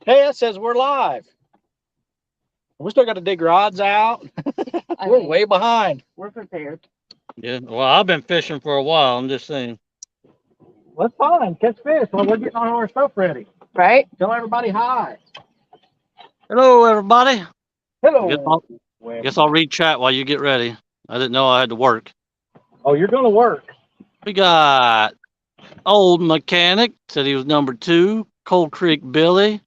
Hey, that says we're live. We still got to dig rods out. We're way behind. We're prepared. Yeah. Well, I've been fishing for a while. I'm just saying. Well, that's fine. Catch fish while we're getting all our stuff ready. Right? Tell everybody hi. Hello, everybody. Hello. Guess I'll read chat while you get ready. I didn't know I had to work. Oh, you're going to work. We got Old Mechanic, said he was number 2. Cold Creek Billy.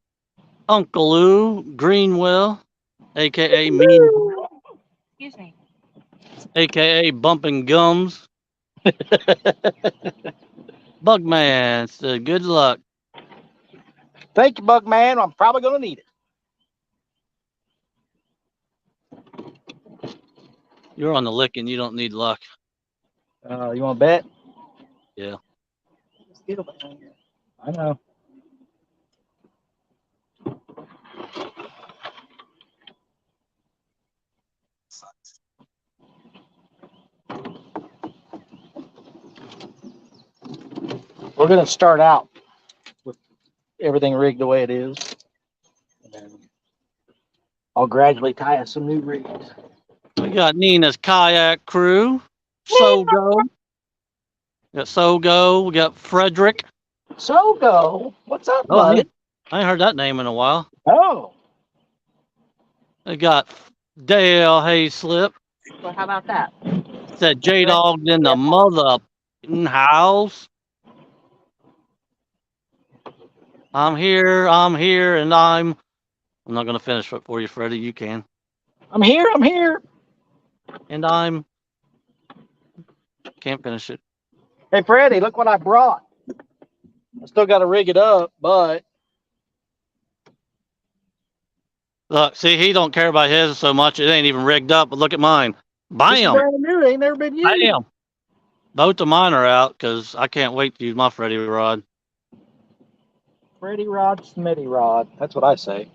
Uncle Lou. Greenwell, a.k.a. Mean, Excuse me. a.k.a. Bumping Gums. Bugman said, good luck. Thank you, Bug Man. I'm probably going to need it. You're on the licking. You don't need luck. You want to bet? Yeah. I know. We're going to start out with everything rigged the way it is. And then I'll gradually tie us some new rigs. We got Nina's kayak crew. Sogo. We got Sogo. We got Frederick. Sogo, what's up, Oh, buddy? I ain't heard that name in a while. Oh, We got Dale Hayslip. Well, how about that? Said J Dog in the mother house. I'm here, and I'm not gonna finish it for you, Freddie. You can. I'm here. And I'm can't finish it. Hey, Freddie, look what I brought. I still got to rig it up, but Look, see, he don't care about his so much. It ain't even rigged up. But look at mine. this is Bam! brand new. It ain't never been used. Bam! Both of mine are out because I can't wait to use my Freddie rod. Freddie Rod, Smitty Rod. That's what I say.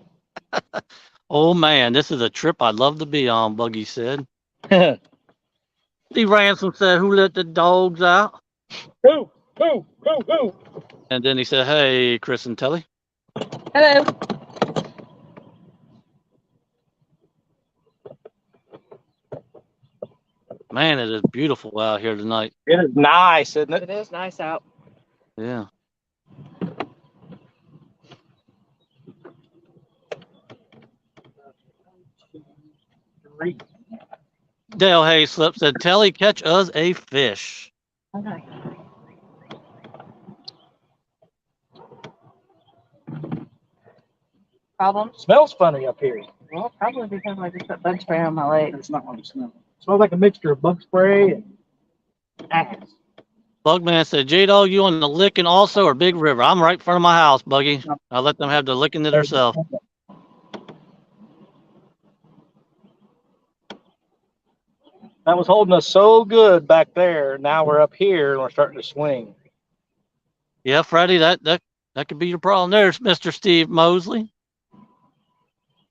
Oh man, this is a trip I'd love to be on. Buggy said. Steve Ransom said, "Who let the dogs out?" Who? And then he said, "Hey, Chris and Telly." Hello. Man, it is beautiful out here tonight. It is nice, isn't it? It is nice out. Yeah. Dale Hayslip said, "Telly, catch us a fish." Okay. Problem? Smells funny up here. Well, probably because I just put bug spray on my leg. It's not what it smells. It smells like a mixture of bug spray and ass. Bugman said, "J Dog, you on the licking also or Big River?" I'm right in front of my house, Buggy. I'll let them have the licking to themselves. That was holding us so good back there. Now we're up here and we're starting to swing. Yeah, Freddie, that could be your problem. There's Mr. Steve Mosley.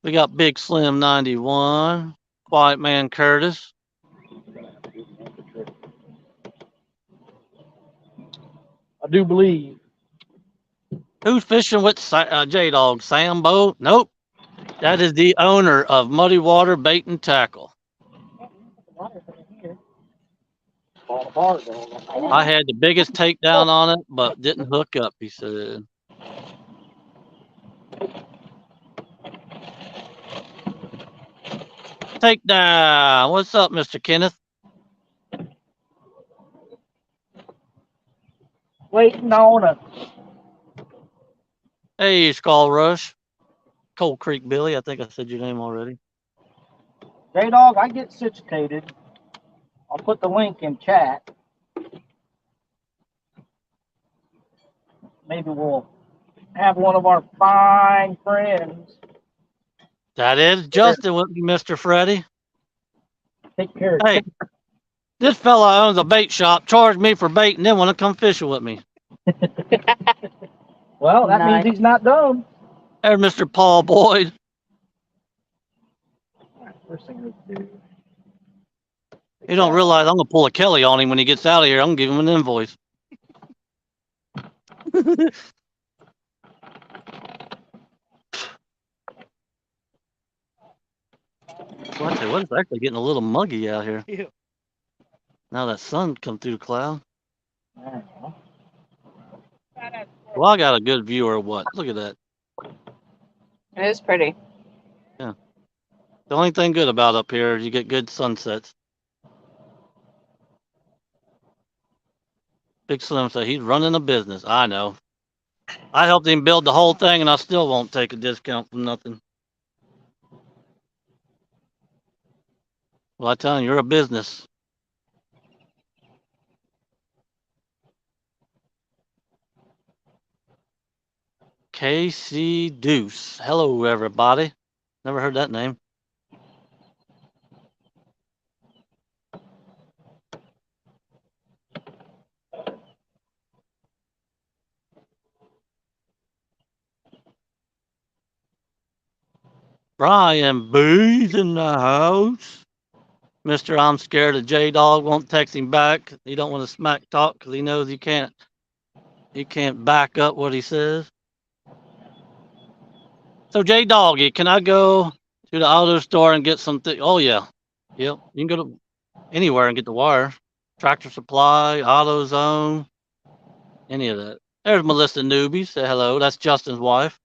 We got Big Slim 91, Quiet Man Curtis. I do believe. Who's fishing with J Dog? Sam Boat? Nope. That is the owner of Muddy Water Bait and Tackle. I had the biggest takedown on it, but didn't hook up, he said. Takedown. What's up, Mr. Kenneth? Waiting on it. Hey, Skull Rush. Cold Creek Billy. I think I said your name already. J-Dog, I get situated. I'll put the link in chat. Maybe we'll have one of our fine friends. That is Justin with me, Mr. Freddie. Take care. Hey, this fella owns a bait shop, charged me for bait, and then want to come fishing with me. Well, that means he's not done. There's Mr. Paul Boyd. First thing we do. He don't realize I'm going to pull a Kelly on him when he gets out of here. I'm going to give him an invoice. Well, I tell you what, it's actually getting a little muggy out here. Yeah. Now that sun come through the cloud. I don't know. Well, I got a good view or what? Look at that. It is pretty. The only thing good about up here is you get good sunsets. Big Slim said he's running a business. I know. I helped him build the whole thing, and I still won't take a discount from nothing. Well, I tell you, you're a business. KC Deuce. Hello, everybody. Never heard that name. Brian B's in the house. Mr. I'm scared of J-Dog won't text him back. He don't want to smack talk because he knows he can't back up what he says. So J-Doggy, can I go to the auto store and get something? Oh yeah. Yep. You can go to anywhere and get the wire. Tractor Supply, AutoZone, any of that. There's Melissa Newbie. Say hello. That's Justin's wife.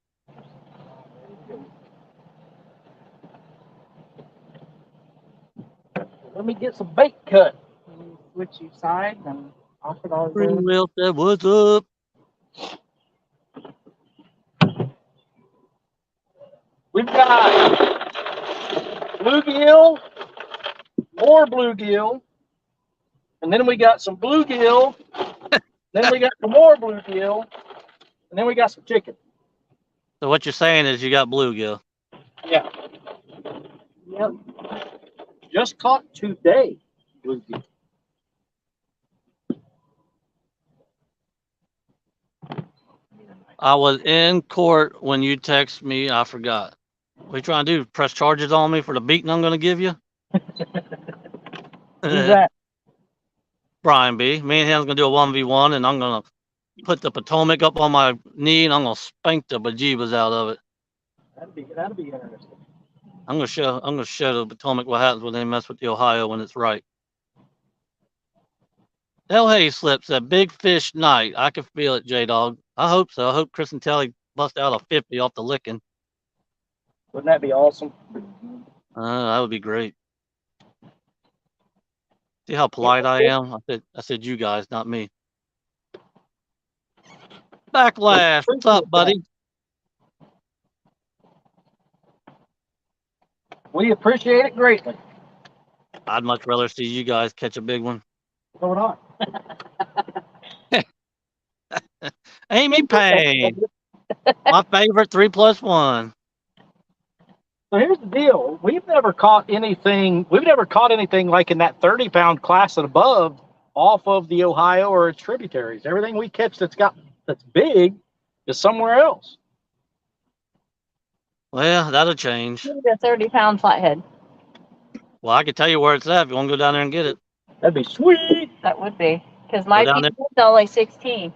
Let me get some bait cut. Switch you sides and I'll put all Free the Will said, what's up? We've got bluegill, more bluegill, and then we got some bluegill, then we got some more bluegill, and then we got some chicken. So what you're saying is you got bluegill. Yeah, Yep. just caught today. Bluegill. I was in court when you text me. I forgot. What you trying to do? Press charges on me for the beating I'm going to give you? Who's that? Brian B. Me and him's going to do a 1v1, and I'm going to put the Potomac up on my knee, and I'm going to spank the bejeebas out of it. That'd be interesting. I'm going to show the Potomac what happens when they mess with the Ohio when it's right. El Hay slips a big fish night. I can feel it, J-Dog. I hope so. I hope Chris and Telly bust out a 50 off the licking. Wouldn't that be awesome? That would be great. See how polite I am? I said you guys, not me. Backlash. What's up, buddy? We appreciate it greatly. I'd much rather see you guys catch a big one. So not. Amy Payne. My favorite 3+1. So here's the deal. We've never caught anything like in that 30-pound class and above off of the Ohio or its tributaries. Everything we catch that's big is somewhere else. Well, that'll change. Need a 30-pound flathead. Well, I can tell you where it's at if you want to go down there and get it. That'd be sweet. That would be. Because my down piece is only 16.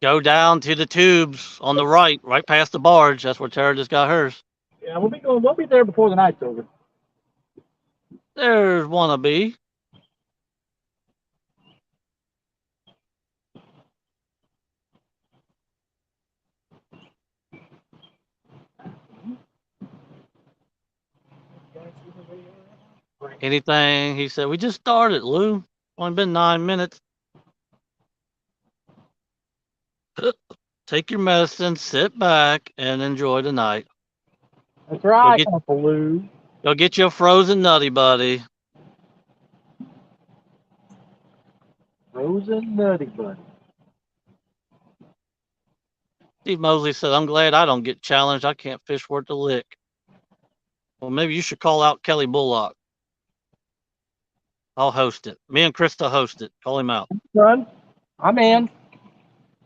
Go down to the tubes on the right past the barge. That's where Tara just got hers. Yeah, we'll be there before the night's over. There's wannabe. Anything? He said, we just started, Lou. Only been 9 minutes. Take your medicine, sit back, and enjoy the night. That's right, Uncle Lou. Go get you a frozen nutty buddy. Frozen nutty buddy. Steve Mosley said, I'm glad I don't get challenged. I can't fish worth a lick. Well, maybe you should call out Kelly Bullock. I'll host it. Me and Krista host it. Call him out. Son, I'm in.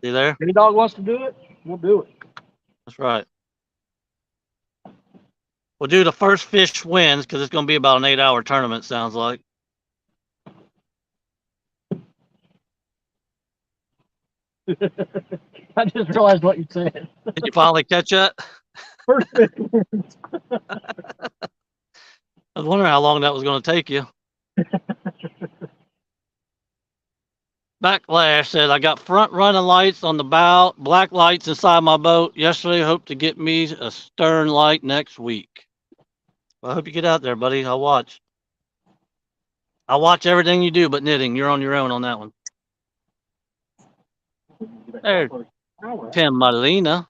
See there? Any dog wants to do it, we'll do it. That's right. We'll do the first fish wins because it's going to be about an 8-hour tournament, sounds like. I just realized what you said. Did you finally catch that? First fish wins. I was wondering how long that was going to take you. Backlash said, I got front running lights on the bow, black lights inside my boat. Yesterday, hope to get me a stern light next week. Well, I hope you get out there, buddy. I'll watch. I'll watch everything you do but knitting. You're on your own on that one. There, Tim Malina.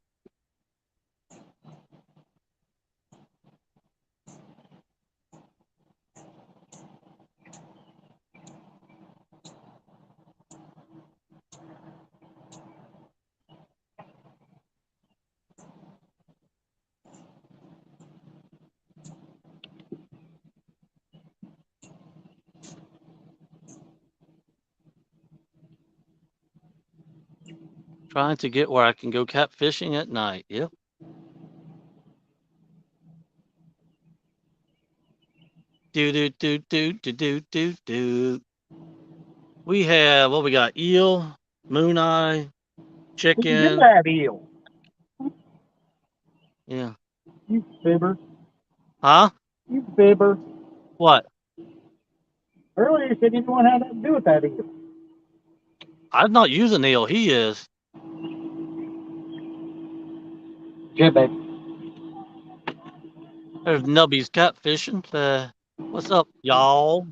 Trying to get where I can go catfishing at night. Yep. Do. We have what we got: eel, moon eye, chicken. that eel. Yeah. You fibber. Huh? You fibber. What? Earlier you said you didn't want to have nothing to do with that eel. I'm not using eel. He is. Jibby. There's Nubby's catfishing. What's up, y'all?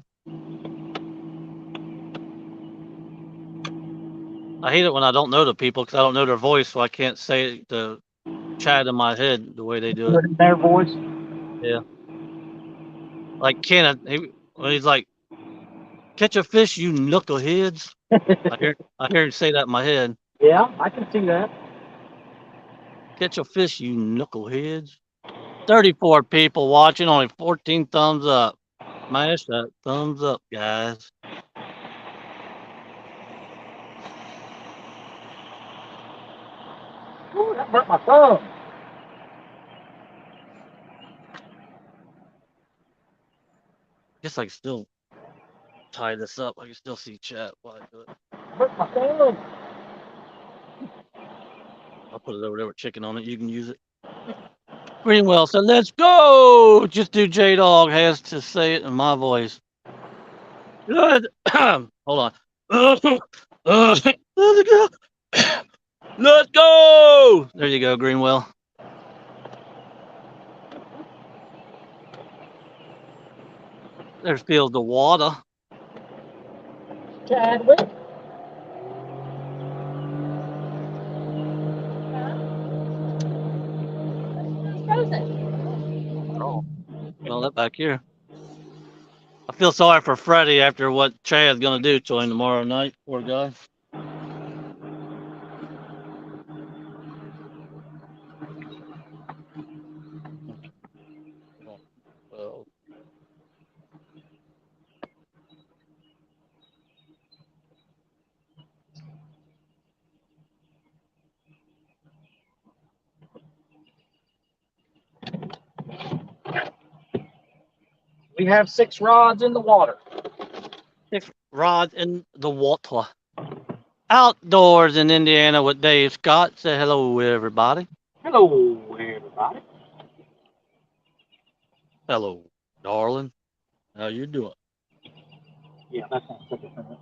I hate it when I don't know the people because I don't know their voice, so I can't say the chat in my head the way they do it. Put in their voice. Yeah. Like Kenneth, he's like, "Catch a fish, you knuckleheads." I hear him say that in my head. Yeah, I can see that. Catch a fish, you knuckleheads. 34 people watching, only 14 thumbs up. Smash that thumbs up, guys. Ooh, that hurt my thumb. Guess I can still tie this up. I can still see chat while I do it. Hurt my thumb. I'll put it over there with chicken on it. You can use it. Greenwell said, let's go. Just do J-Dog has to say it in my voice. Good. Hold on. Let's go. Let's go. There you go, Greenwell. There's fields of water. Chadwick. Oh, smell that back here. I feel sorry for Freddie after what Chad's gonna do to him tomorrow night. Poor guy. Well, We have 6 rods in the water. 6 rods in the water. Outdoors in Indiana with Dave Scott. Say hello, everybody. Hello, everybody. Hello, darling. How you doing? Yeah, that's not second minute.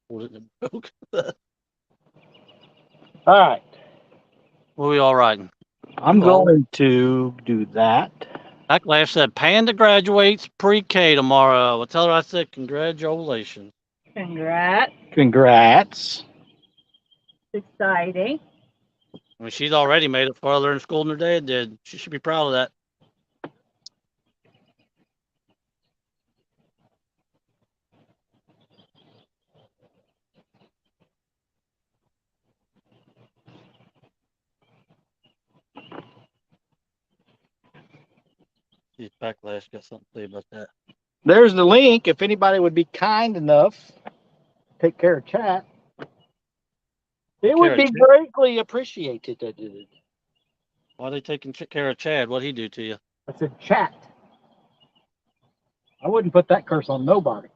Hold it and broke. All right. What are we all riding? I'm Hello. going to do that. Backlash said Panda graduates pre-K tomorrow. Well, tell her I said congratulations. Congrats. Congrats. Exciting. I mean, she's already made it farther in school than her dad did. She should be proud of that. See if Backlash got something to say about that. There's the link. If anybody would be kind enough, take care of chat. It would be greatly appreciated. Why are they taking care of Chad? What'd he do to you? I said chat. I wouldn't put that curse on nobody.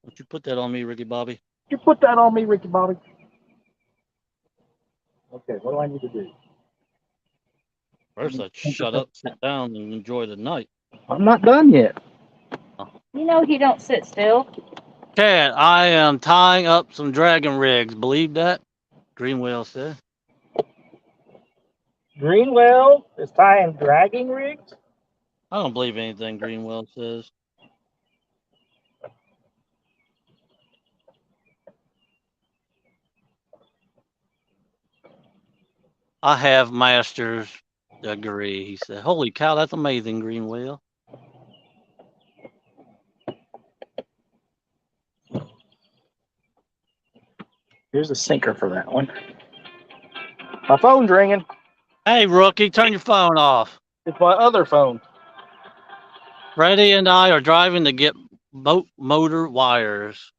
Don't you put that on me, Ricky Bobby. You put that on me, Ricky Bobby. Okay, what do I need to do? First, I'd shut up, sit down, and enjoy the night. I'm not done yet. You know he don't sit still. Chad, I am tying up some dragon rigs. Believe that? Greenwell said. Greenwell is tying dragging rigs. I don't believe anything Greenwell says. I have master's degree, he said. Holy cow, that's amazing, Greenwell. Here's a sinker for that one. My phone's ringing. Hey, rookie, turn your phone off. It's my other phone. Freddie and I are driving to get boat motor wires.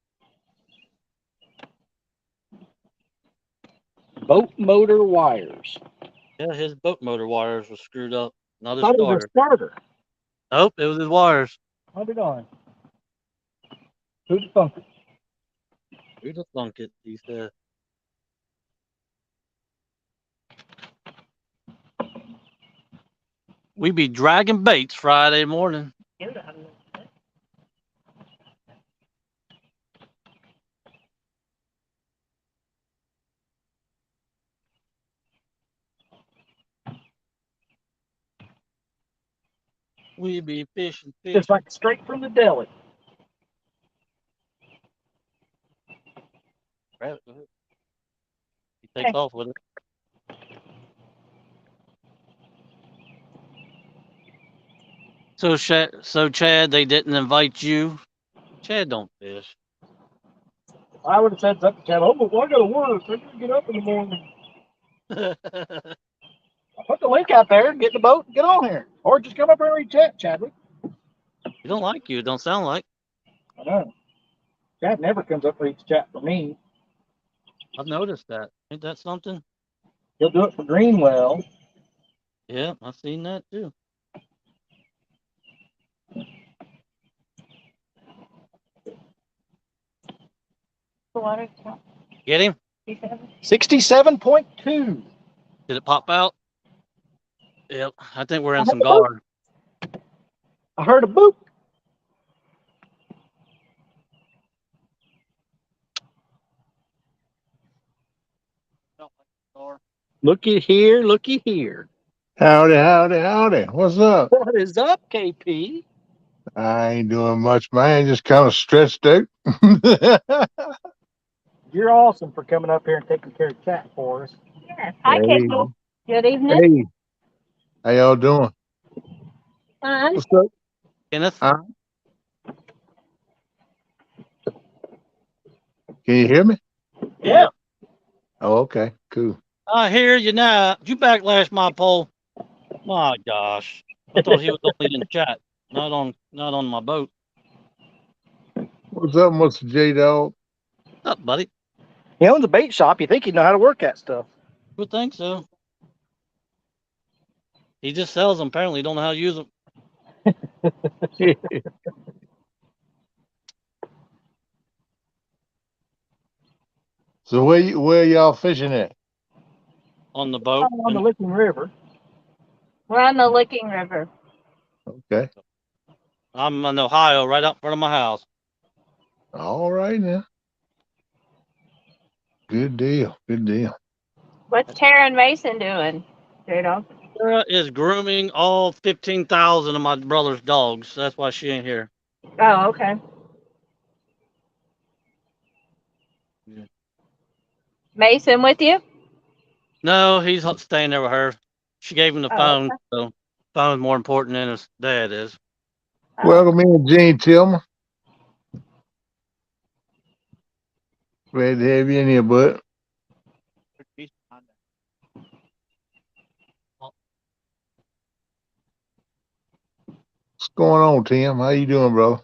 Boat motor wires. Yeah, his boat motor wires were screwed up. Not his Thought it was starter. a starter. Nope, it was his wires. I'll be darned. Who'd have thunk it? Who'd have thunk it, he said. We be dragging baits Friday morning. We be fishing. Just like straight from the deli. Grab it, go ahead. He takes off with it. So, Chad, they didn't invite you. Chad don't fish. I would have said something, Chad. Oh, but I gotta work. I gotta get up in the morning. You I'll put the link out there. Get in the boat and get on here. Or just come up here and read chat, Chadwick. don't like you. It don't sound like. I know. Chad never comes up and reads chat for me. I've noticed that. Ain't that something? He'll do it for Greenwell. Yeah, I've seen that too. The water count. Get him? 67.2. Did it pop out? Yep. I think we're in some guard. I heard a boop. Looky here, looky here. Howdy, howdy, howdy. What's up? What is up, KP? I ain't doing much, man. Just kind of stretched out. You're awesome for coming up here and taking care of chat for us. Yes. Hi, Hey. Katie. Good evening. Hey, how y'all doing? Fun. What's up? Kenneth? Huh? Can you hear me? Yeah. Oh, okay, cool. I hear you now. You backlash my poll. My gosh. I thought he was only in chat, not on my boat. What's up, Mr. J Dog? What's up, buddy? He owns a bait shop. You think he'd know how to work that stuff? Would think so. He just sells them. Apparently, don't know how to use them. So where y'all fishing at? On the boat. On the Licking River. We're on the Licking River. Okay. I'm in Ohio, right out in front of my house. All right now. Good deal. Good deal. What's Tara and Mason doing? J-Dog. Sarah is grooming all 15,000 of my brother's dogs. That's why she ain't here. Oh, okay. Yeah. Mason with you? No, he's staying there with her. She gave him the Oh, phone, okay. so phone's more important than his dad is. Oh. Welcome in, Gene Tillman. Glad to have you in here, bud. What's going on, Tim? How you doing, brother?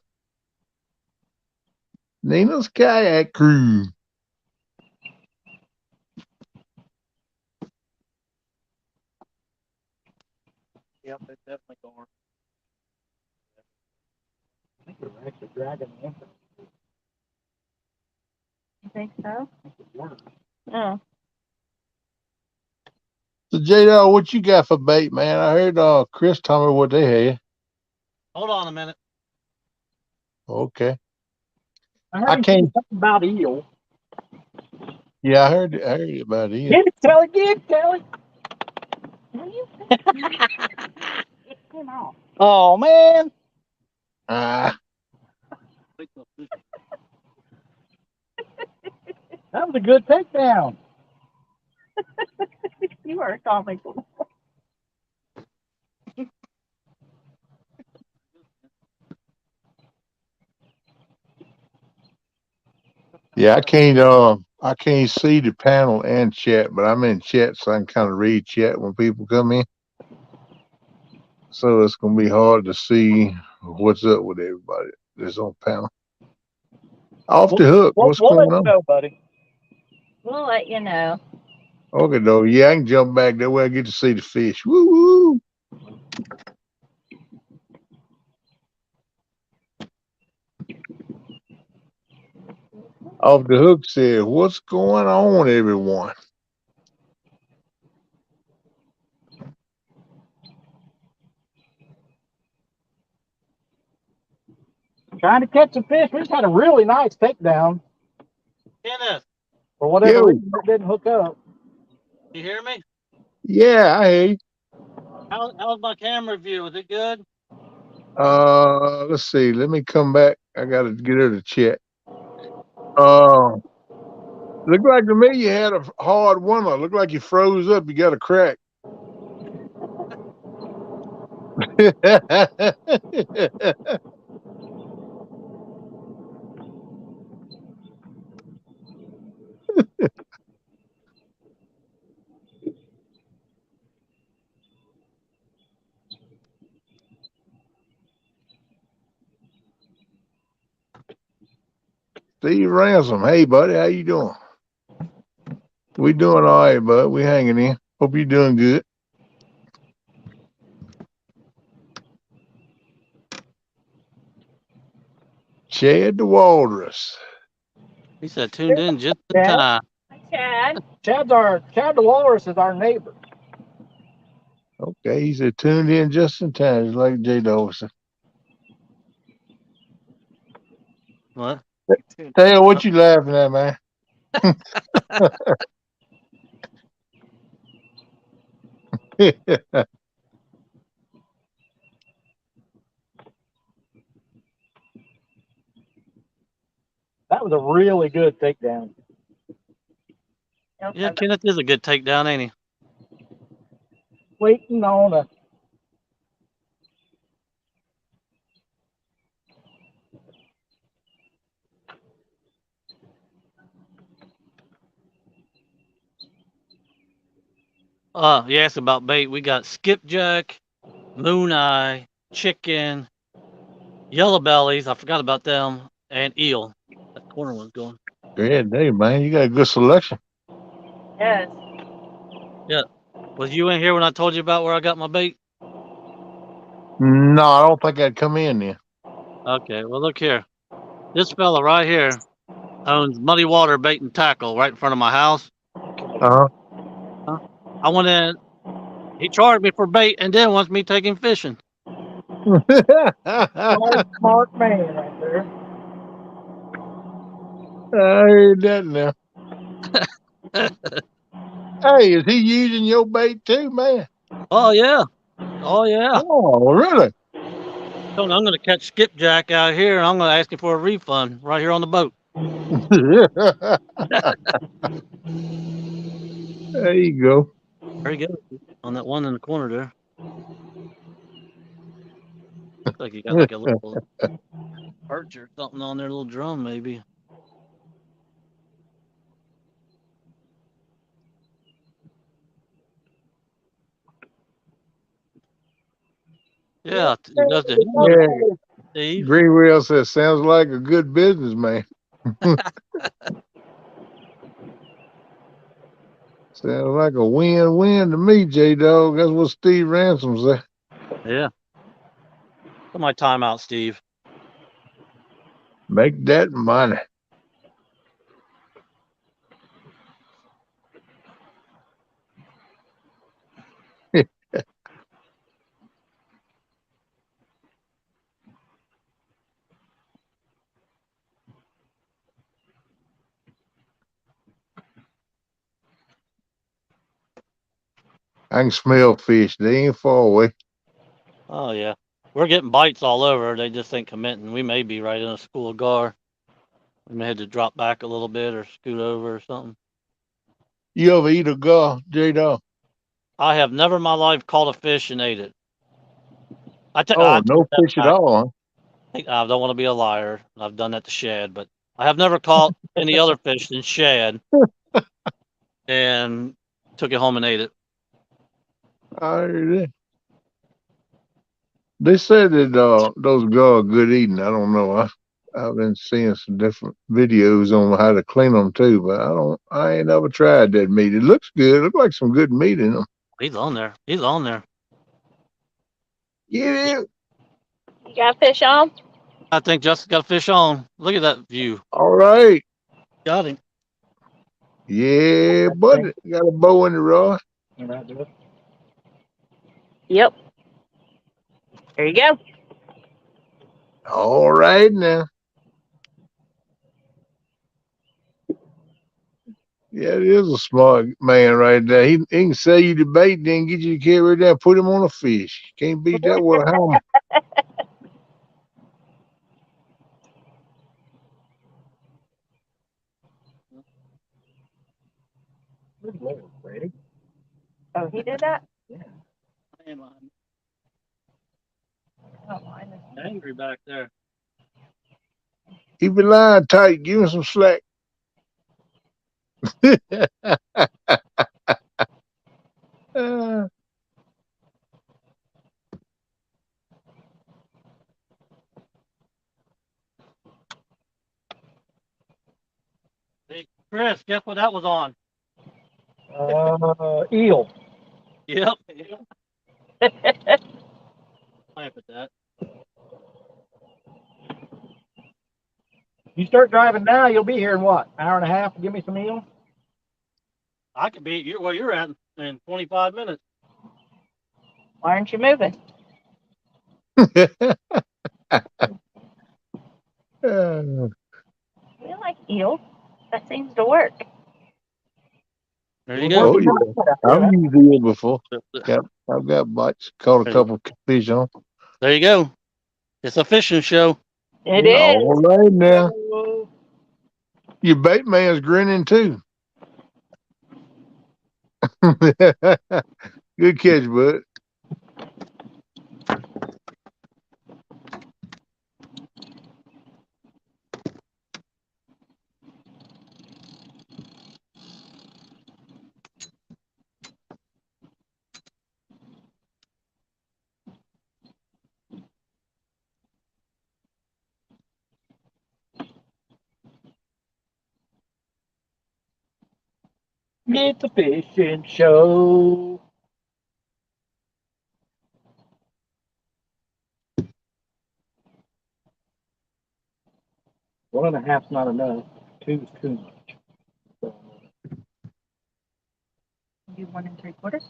Nina's Kayak Crew. Yep, it's definitely going. I think we're actually dragging the anchor. think so. Oh. So J-Dog, what you got for bait, man? I heard Chris tell me what they had. Hold on a minute. Okay. I heard I him say can't. something about eel. Yeah, I heard about it. Get it, Kelly, get it, Kelly. Came off. Oh, man. Ah, That was a good takedown. You are comical. yeah, I can't see the panel and chat, but I'm in chat, so I can kind of read chat when people come in. So it's gonna be hard to see what's up with everybody that's on panel. Off the hook, what's We'll let going you on? know, buddy. We'll let you know. Okay, though. Yeah, I can jump back that way. I get to see the fish. Woo woo. Off the hook said, "What's going on, everyone?" Trying to catch some fish. We just had a really nice takedown. Kenneth, For whatever Yo, reason, it didn't hook up. you hear me? yeah, I hear you. How's my camera view? Is it good? Let's see. Let me come back. I gotta get her to chat. Uh, look like to me you had a hard winter. Look like you froze up. You got a crack. Steve Ransom. Hey, buddy, how you doing? We doing all right, bud. We hanging in. Hope you're doing good. Chad the Walrus. He said tuned in just in Yeah. time. Hi, Chad. Chad the Walrus is our neighbor. Okay, he said tuned in just in time, just like J Dawson. What? Taylor, what you laughing at, man? That was a really good takedown. Yeah, Kenneth is a good takedown, ain't he? Waiting on a. You asked about bait. We got skipjack, moon eye, chicken, yellow bellies. I forgot about them, and eel. That corner one's going. Great day, man. You got a good selection. Yes. Yeah. Was you in here when I told you about where I got my bait? No, I don't think I'd come in there. Okay. Well, look here. This fella right here owns Muddy Water Bait and Tackle right in front of my house. Uh-huh. I went in. He charged me for bait and then wants me taking fishing. Smart man right there. I heard that now. Hey, is he using your bait too, man? Oh yeah. Oh yeah. Oh, really? I'm going to catch skipjack out here, and I'm going to ask him for a refund right here on the boat. There you go. There you go. On that one in the corner there. Looks like you got like a little perch or something on there, a little drum maybe. Yeah, he does the hook, Yeah, Steve. Greenwell says, sounds like a good businessman. Sounds like a win-win to me, J-Dog. That's what Steve Ransom said. Yeah. Put my time out, Steve. Make that money. I can smell fish. They ain't far away. Oh yeah, we're getting bites all over. They just ain't committing. We may be right in a school of gar. We may have to drop back a little bit or scoot over or something. You ever eat a gar, J-Dog? I have never in my life caught a fish and ate it. I Oh, take no that fish at back. all, huh? I don't want to be a liar. I've done that to shad, but I have never caught any other fish than shad and took it home and ate it. I heard that. They said that those gar are good eating. I don't know. I've been seeing some different videos on how to clean them too, but I ain't never tried that meat. It looks good. It looks like some good meat in them. He's on there. He's on there. Yeah. You got fish on? I think Justin got a fish on. Look at that view. All right. Got him. Yeah, buddy. Got a bow in the rod. Yep. There you go. All right now. Yeah, it is a smart man right there. He can sell you the bait, then get you to carry it down, put him on a fish. Can't beat that with a hammer. Oh, he did that? I am Oh, mine is- angry back there. Keep your line tight. Give him some slack. Uh, Hey, Chris, guess what that was on? Eel. Yep. Laugh at that. You start driving now, you'll be here in what? Hour and a half? Give me some eel. I could be where you're at in 25 minutes. Why aren't you moving? We like eel. That seems to work. There you go. Oh yeah, I've used eel before. I've got bites. Caught a couple fish on. There you go. It's a fishing show. It is. All right now. Your bait man's grinning too. Good catch, bud. It's a fishing show. One and a half's not enough. Two's too much. Do 1 3/4.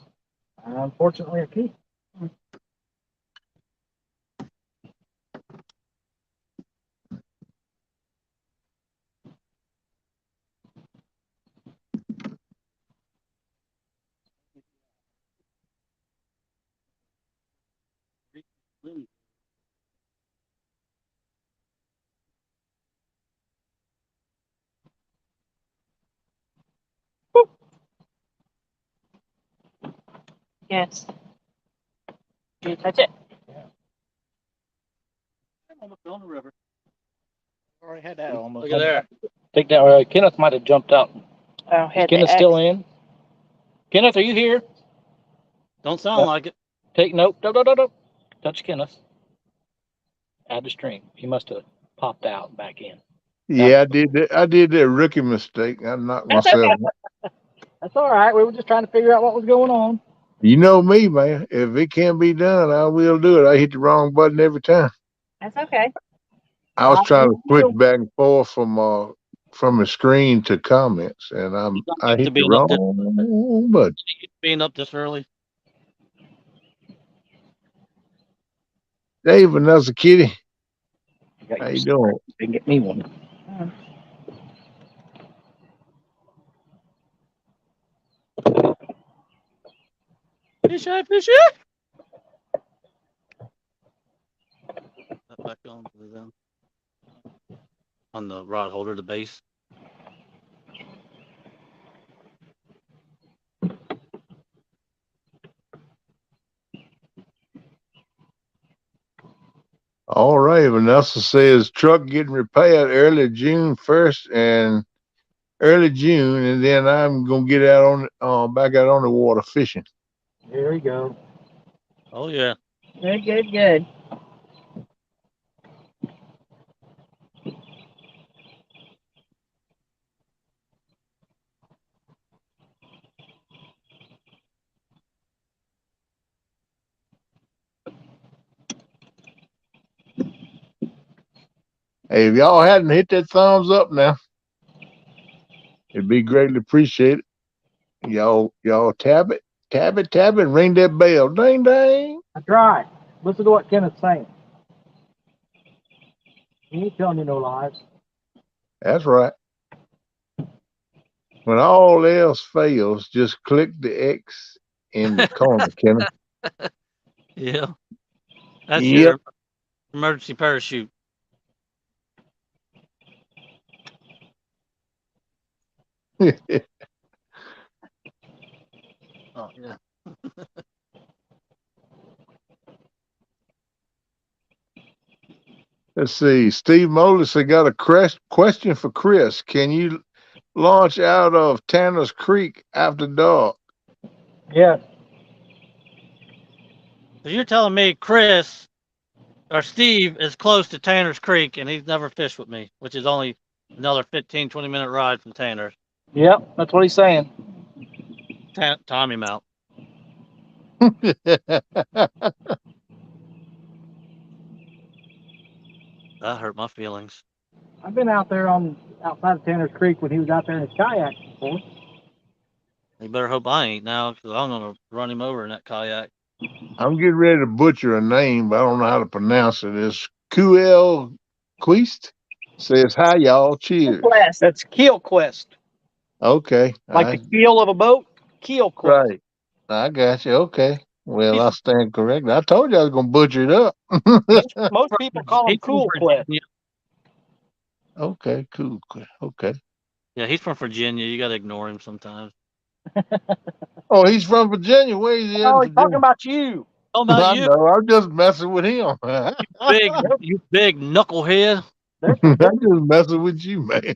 Unfortunately, I can't. Yes. Did you touch it? I'm almost on the river. Already had that almost. Look at there. Take that. Kenneth might have jumped out. Oh, Is hit Kenneth the still X. in? Kenneth, are you here? Don't sound like it. Nope. Touch Kenneth. Add the stream. He must have popped out and back in. Yeah, I did that rookie mistake. I knocked That's myself. okay. That's all right. We were just trying to figure out what was going on. You know me, man. If it can't be done, I will do it. I hit the wrong button every time. That's okay. I was trying to switch back and forth from a screen to comments, and I hit the wrong button. Being up this early. Hey, Vanessa Kitty, how you doing? They can get me one. Fish it, fish it. Back on to them. On the rod holder, the base. All right, Vanessa says truck getting repaired early June 1st and early June, and then I'm gonna get out on back out on the water fishing. There you go. Oh yeah. Good, good, good. Hey, if y'all hadn't hit that thumbs up now, it'd be greatly appreciated. Y'all tap it, and ring that bell. Ding ding. That's right. Listen to what Kenneth's saying. He ain't telling you no lies. That's right. When all else fails, just click the X in the corner, Kenneth. Yeah. That's Yep. your emergency parachute. Oh yeah. Let's see. Steve Molis got a question for Chris. Can you launch out of Tanner's Creek after dark? Yes. So you're telling me Chris or Steve is close to Tanner's Creek and he's never fished with me, which is only another 15, 20-minute ride from Tanner's. Yep. That's what he's saying. Time him out. That hurt my feelings. I've been out there outside of Tanner's Creek when he was out there in his kayak before. You better hope I ain't now, because I'm gonna run him over in that kayak. I'm getting ready to butcher a name, but I don't know how to pronounce it. It's QL Quest. Says hi, y'all. Cheers. Bless. That's Keel Quest. Okay. Like the keel of a boat. Keel Quest. Right. I got you. Okay. Well, I stand corrected. I told you I was gonna butcher it up. Most people call him He's from Cool Quest. Virginia. Okay, cool. Okay. Yeah, he's from Virginia. You gotta ignore him sometimes. Oh, he's from Virginia. Where is he Oh, in he's talking Virginia? about you. How about I you, know. I'm just messing with him. you big knucklehead? I'm just messing with you, man.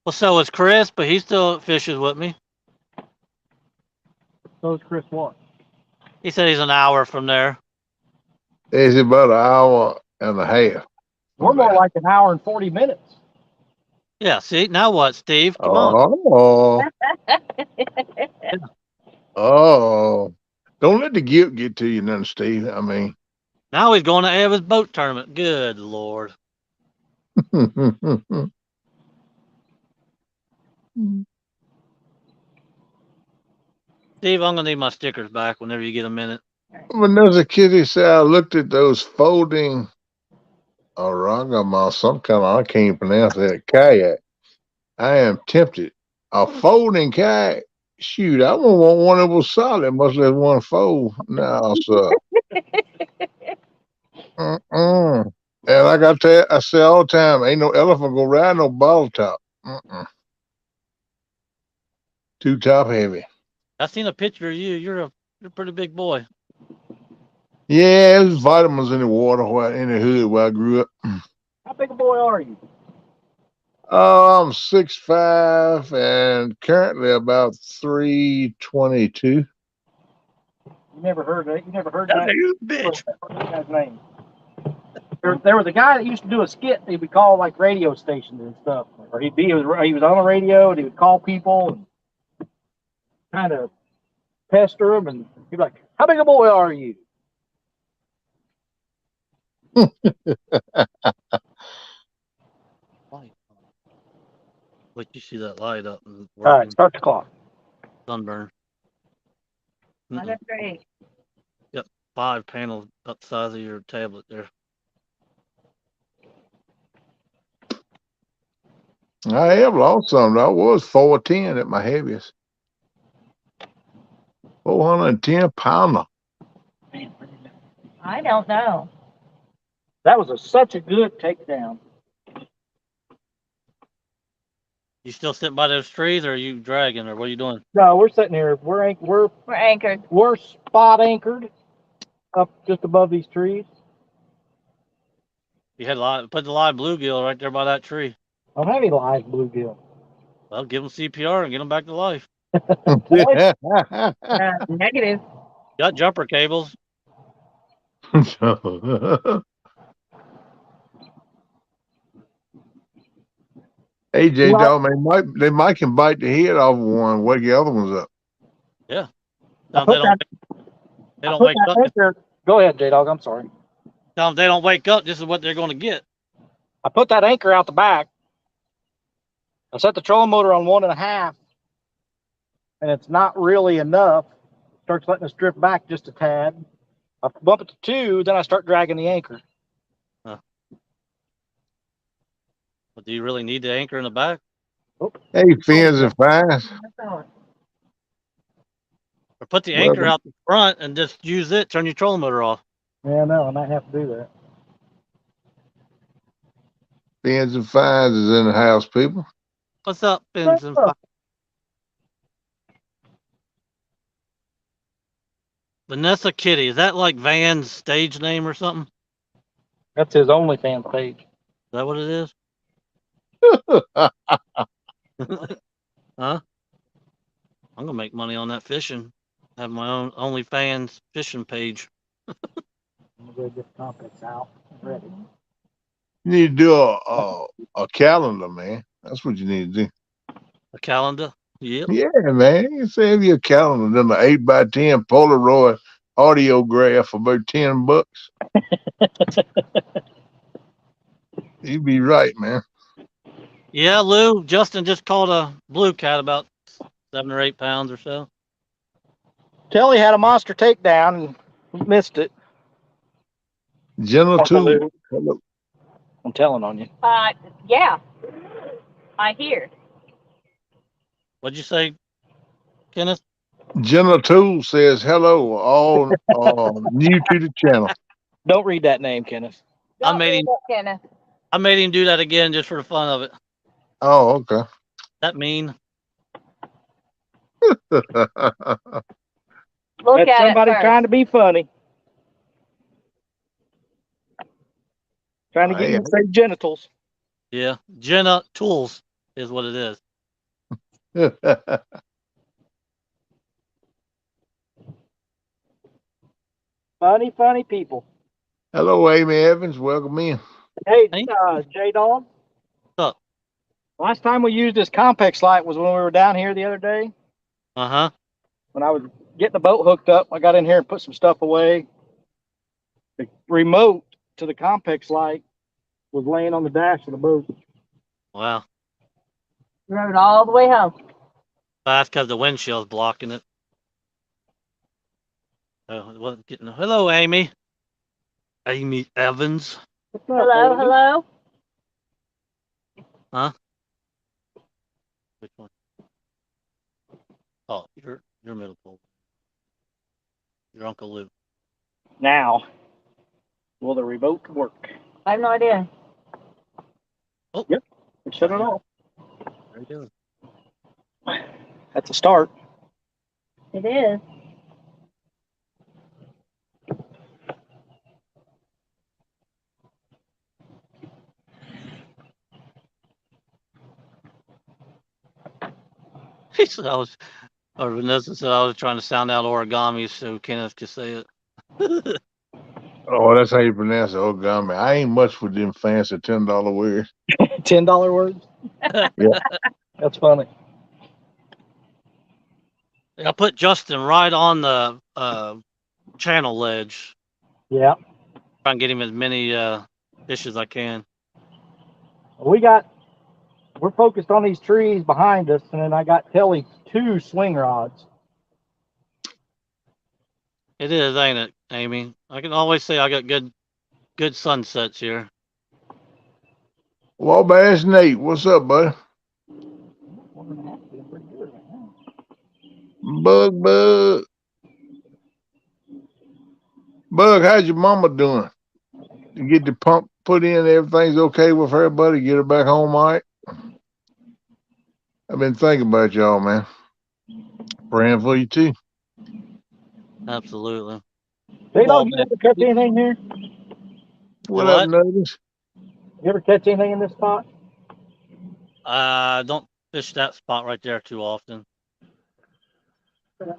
Well, so is Chris, but he still fishes with me. So is Chris what? He said he's an hour from there. It's about an hour and a half. We're more like an hour and 40 minutes. Yeah, see? Now what, Steve? Come on. Oh. Don't let the guilt get to you, none, Steve. I mean, Now he's going to Eva's boat tournament. Good Lord. Steve, I'm going to need my stickers back whenever you get a minute. Vanessa Kitty said I looked at those folding Aragama, some kind of, I can't even pronounce that, kayak. I am tempted. A folding kayak. Shoot, I wouldn't want one that was solid, much less one fold. No, sir. And like I say all the time, ain't no elephant gonna ride no bottle top. Too top heavy. I seen a picture of you. You're a pretty big boy. Yeah, there's vitamins in the water in the hood where I grew up. How big a boy are you? I'm 6'5" and currently about 322. You never heard that? You never heard that? Bitch. That guy's name. There was a guy that used to do a skit. He would call like radio stations and stuff, or he was on the radio and he would call people and kind of pester them, and he'd be like, "How big a boy are you?" Wait, you see that light up? And All right, start the clock. Sunburn. Oh, that's great. Yep, 5 panels about the size of your tablet there. I have lost some. I was 410 at my heaviest. 410 pounder. I don't know. That was such a good takedown. You still sitting by those trees, or are you dragging, or what are you doing? No, we're sitting here. We're anchored. we're spot anchored up just above these trees. You had put the live bluegill right there by that tree. I don't have any live bluegill. Well, give them CPR and get them back to life. Negative. Got jumper cables. Hey, J Dog, they might can bite the head off one, wake the other ones up. Yeah. I Tell them put they don't, they I don't put wake that up. anchor. Go ahead, J Dog. I'm sorry. Tell them they don't wake up. This is what they're going to get. I put that anchor out the back. I set the trolling motor on 1.5, and it's not really enough. Starts letting us drift back just a tad. I bump it to 2, then I start dragging the anchor. But do you really need the anchor in the back? Hey, fins and fines. Or put the anchor out the front and just use it. Turn your trolling motor off. Yeah, no, I might have to do that. Fins and fines is in the house, people. What's up, Fins and Fines? Vanessa Kitty, is that like Van's stage name or something? That's his OnlyFans page. Is that what it is? Huh? I'm gonna make money on that fishing. Have my own OnlyFans fishing page. I'm gonna go get the complex out. I'm ready. You need to do a calendar, man. That's what you need to do. A calendar. Yep. Yeah, man. You save your calendar, then an 8x10 Polaroid audiograph for about $10. You'd be right, man. Yeah, Lou. Justin just caught a blue cat about 7 or 8 pounds or so. Kelly had a monster takedown and missed it. General Tool. Hello. I'm telling on you. Yeah. I hear. What'd you say, Kenneth? General Tool says hello, all new to the channel. Don't read that name, Kenneth. I made him. Kenneth. I made him do that again just for the fun of it. Oh, okay. That mean? Look That's at somebody it first. trying to be funny. Trying to get you to say genitals. Yeah, Jenna Tools is what it is. Funny people. Hello, Amy Evans. Welcome in. Hey, Hey. J-Dog. What's up? Last time we used this Compex light was when we were down here the other day. Uh-huh. When I was getting the boat hooked up, I got in here and put some stuff away. The remote to the Compex light was laying on the dash of the boat. Wow. Rode all the way home. That's because the windshield's blocking it. Oh, it wasn't getting. Hello, Amy. Amy Evans. What's up, Hello, Amy? hello. Huh? Which one? Oh, your middle pole. Your Uncle Luke. Now, will the remote work? I have no idea. Oh. Yep. Shut it off. Very good. That's a start. It is. He said or Vanessa said I was trying to sound out origami so Kenneth could say it. Oh, that's how you pronounce it. Oh, God, man. I ain't much with them fancy $10 words. $10 words? Yeah. That's funny. I put Justin right on the channel ledge. Yeah. Try and get him as many fish as I can. We're focused on these trees behind us, and then I got Telly 2 swing rods. It is, ain't it, Amy? I can always say I got good sunsets here. Wabash Nate, what's up, buddy? Bug. Bug, how's your mama doing? You get the pump put in, everything's okay with her, buddy? Get her back home all right? I've been thinking about y'all, man. Praying for you too. Absolutely. Hey, Ball dog, you man. ever catch anything here? What What? up, Nuggets? You ever catch anything in this spot? Don't fish that spot right there too often. Well,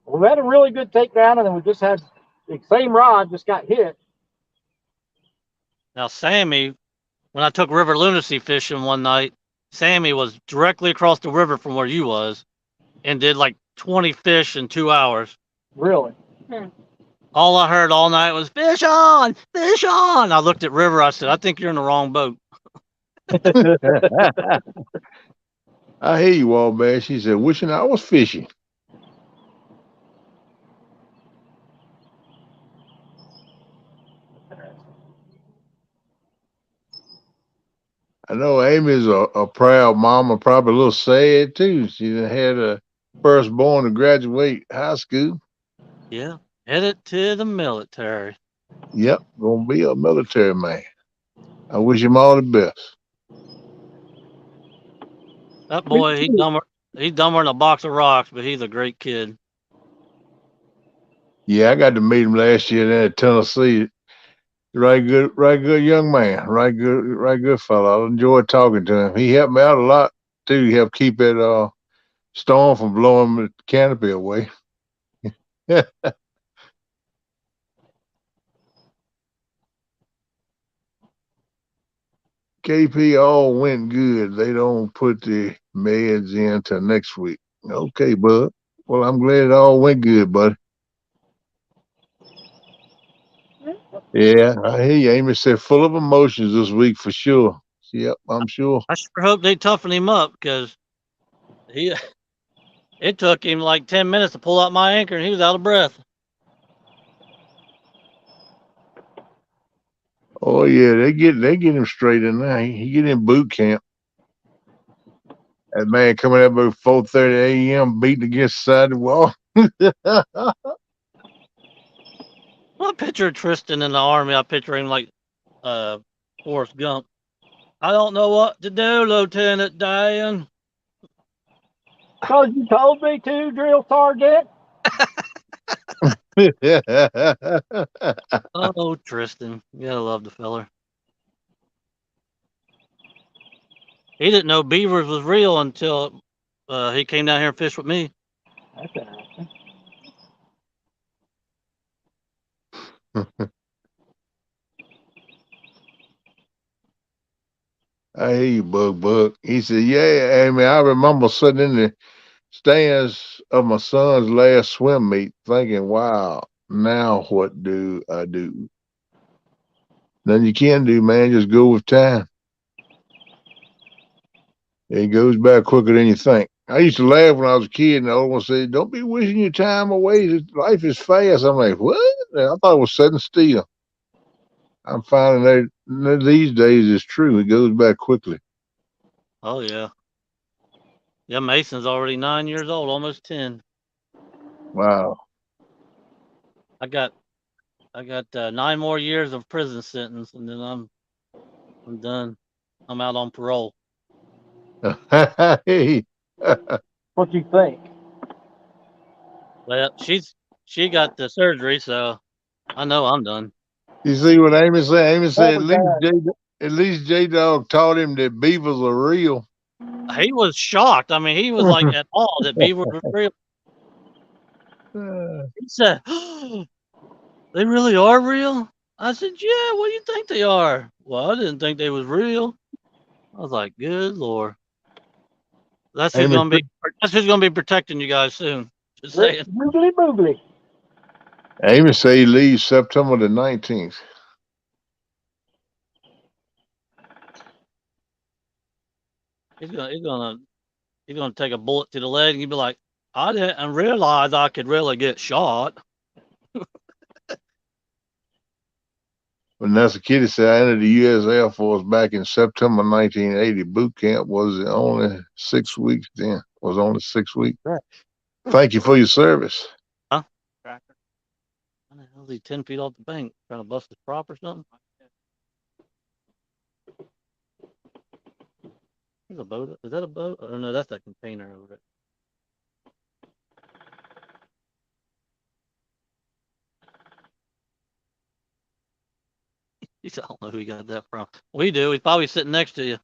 we had a really good takedown, and then we just had the same rod just got hit. Now, Sammy, when I took river lunacy fishing one night, Sammy was directly across the river from where you was and did like 20 fish in 2 hours. Really? All I heard all night was fish on, fish on. I looked at River. I said, I think you're in the wrong boat. I hear you all, man. She said, wishing I was fishing. I know Amy's a proud mama, probably a little sad too. She done had a firstborn to graduate high school. Yeah, headed to the military. Yep, gonna be a military man. I wish him all the best. That boy, he's dumber than a box of rocks, but he's a great kid. Yeah, I got to meet him last year there in Tennessee. Right good young man. Right good fellow. I enjoyed talking to him. He helped me out a lot too. He helped keep that storm from blowing the canopy away. KP all went good. They don't put the meds in till next week. Okay, bud. Well, I'm glad it all went good, buddy. Yeah, I hear you. Amy said full of emotions this week for sure. Yep, I'm sure. I sure hope they toughen him up because he. It took him like 10 minutes to pull out my anchor, and he was out of breath. Oh yeah, they get him straight in there. He get in boot camp. That man coming up about 4:30 a.m. beating against the side of the wall. I picture Tristan in the army. I picture him like Forrest Gump. I don't know what to do, Lieutenant Dan. Because you told me to, drill target. Oh, Tristan. You gotta love the feller. He didn't know beavers was real until he came down here and fished with me. That's interesting. I hear you, Bug. He said, yeah, Amy, I remember sitting in the stands of my son's last swim meet thinking, wow, now what do I do? Nothing you can do, man. Just go with time. It goes by quicker than you think. I used to laugh when I was a kid, and the old one said, don't be wishing your time away. Life is fast. I'm like, what? I thought it was sitting still. I'm finding that these days it's true. It goes by quickly. Oh yeah. Yeah, Mason's already 9 years old, almost 10. Wow. I got 9 more years of prison sentence, and then I'm done. I'm out on parole. Hey. What you think? Well, she got the surgery, so I know I'm done. You see what Amy said? Amy said Oh, at least J Dog taught him that beavers are real. He was shocked. I mean, he was like at awe that beavers were real. He said, "They really are real?" I said, "Yeah. What do you think they are?" Well, I didn't think they was real. I was like, "Good Lord, that's who's Amy, gonna be. That's who's gonna be protecting you guys soon." Just saying. Boogly boogly. Amy say he leaves September the 19th. He's gonna take a bullet to the leg, and you'd be like, "I didn't realize I could really get shot." Vanessa Kitty said I entered the U.S. Air Force back in September 1980. Boot camp was only 6 weeks then. Was only 6 weeks. Thank you for your service. Tractor. How the hell is he 10 feet off the bank? Trying to bust his prop or something? There's a boat. Is that a boat? Oh, no, that's that container over it. He said, I don't know who he got that from. We do. He's probably sitting next to you.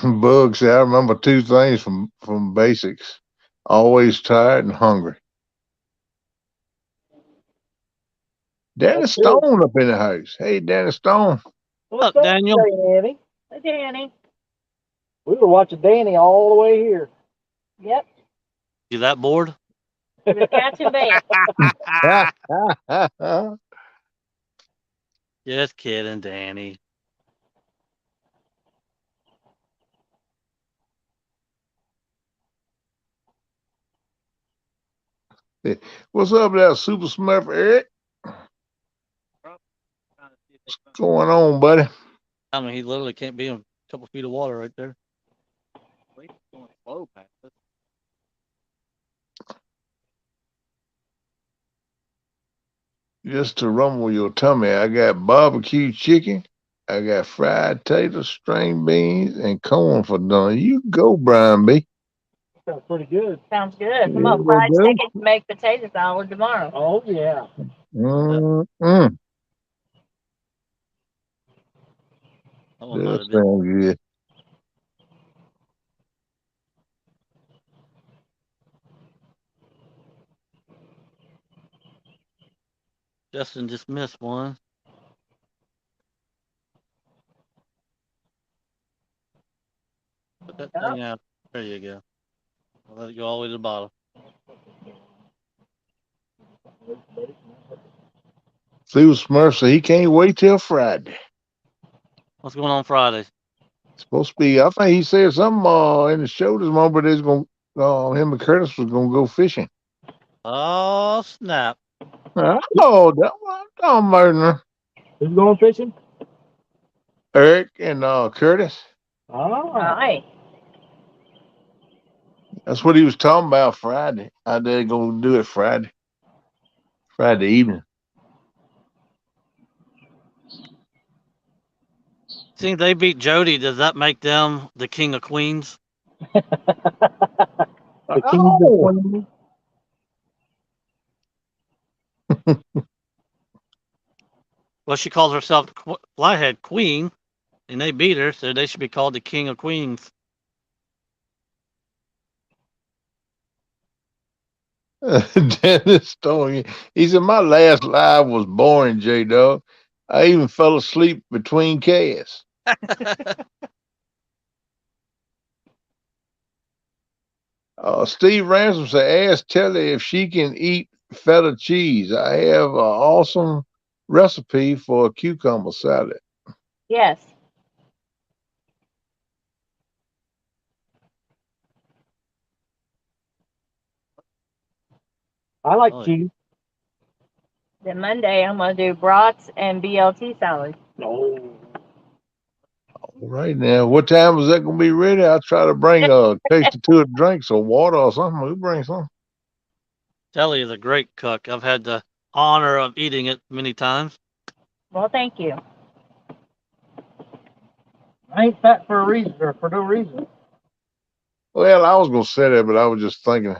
Bug said, I remember two things from basics. Always tired and hungry. Danny That's Stone up in the house. Hey, Danny Stone. What's up, Daniel? Danny? Hey, Danny. We were watching Danny all the way here. Yep. You that bored? We're catching bait. Just kidding, Danny. What's up there, Super Smurf Eric? What's going on, buddy? I mean, he literally can't be in a couple feet of water right there. Just to rumble your tummy, I got barbecue chicken, I got fried taters, string beans, and corn for dinner. You go, Brian B. Sounds pretty good. Sounds good. Come Yeah, on, fried they do. chicken to make potato salad tomorrow. Oh yeah. Mm-mm. That one might That have been. sounds good. Justin just missed one. Put that thing out. There you go. I'll let it go all the way to the bottom. Steve Smurf said he can't wait till Friday. What's going on Friday? Supposed to be, I think he said something in the show this morning, but he's going him and Curtis was gonna go fishing. Oh, snap. Oh, that one, oh, murder. Who's going fishing? Eric and Curtis. Oh. Right. That's what he was talking about Friday. How they gonna do it Friday evening. Seeing they beat Jody, does that make them the king of queens? The kings of queens. Well, she calls herself the flathead queen, and they beat her, so they should be called the king of queens. Dennis Stone. He said my last live was boring, J Dog. I even fell asleep between casts. Steve Ransom said, ask Telly if she can eat feta cheese. I have an awesome recipe for a cucumber salad. Yes. I like Oh, cheese. Then Monday I'm gonna do brats and BLT salad. No. All right now, what time is that gonna be ready? I'll try to bring a case or two of drinks or water or something. We'll bring something. Telly is a great cook. I've had the honor of eating it many times. Well, thank you. I ain't fat for a reason or for no reason. Well, I was gonna say that, but I was just thinking.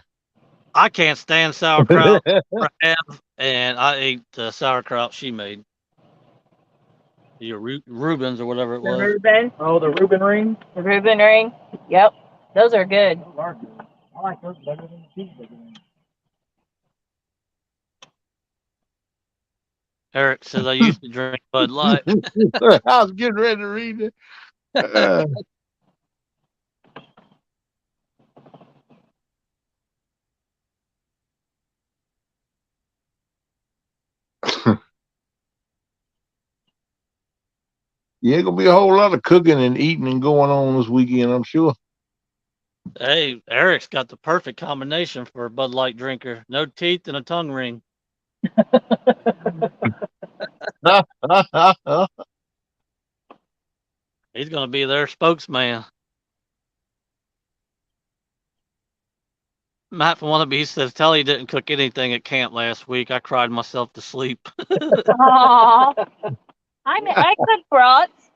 I can't stand sauerkraut, and I ate the sauerkraut she made. Your Rubens or whatever it The was. Reuben. Oh, the Reuben ring. The Reuben ring. Yep. Those are good. Those are good. I like those better than the cheeseburger ring. Eric says I used to drink Bud Light. I was getting ready to read it. Yeah, gonna be a whole lot of cooking and eating and going on this weekend, I'm sure. Hey, Eric's got the perfect combination for a Bud Light drinker. No teeth and a tongue ring. He's going to be their spokesman. Matt from Wannabe says Telly didn't cook anything at camp last week. I cried myself to sleep. Aw. I cooked brats.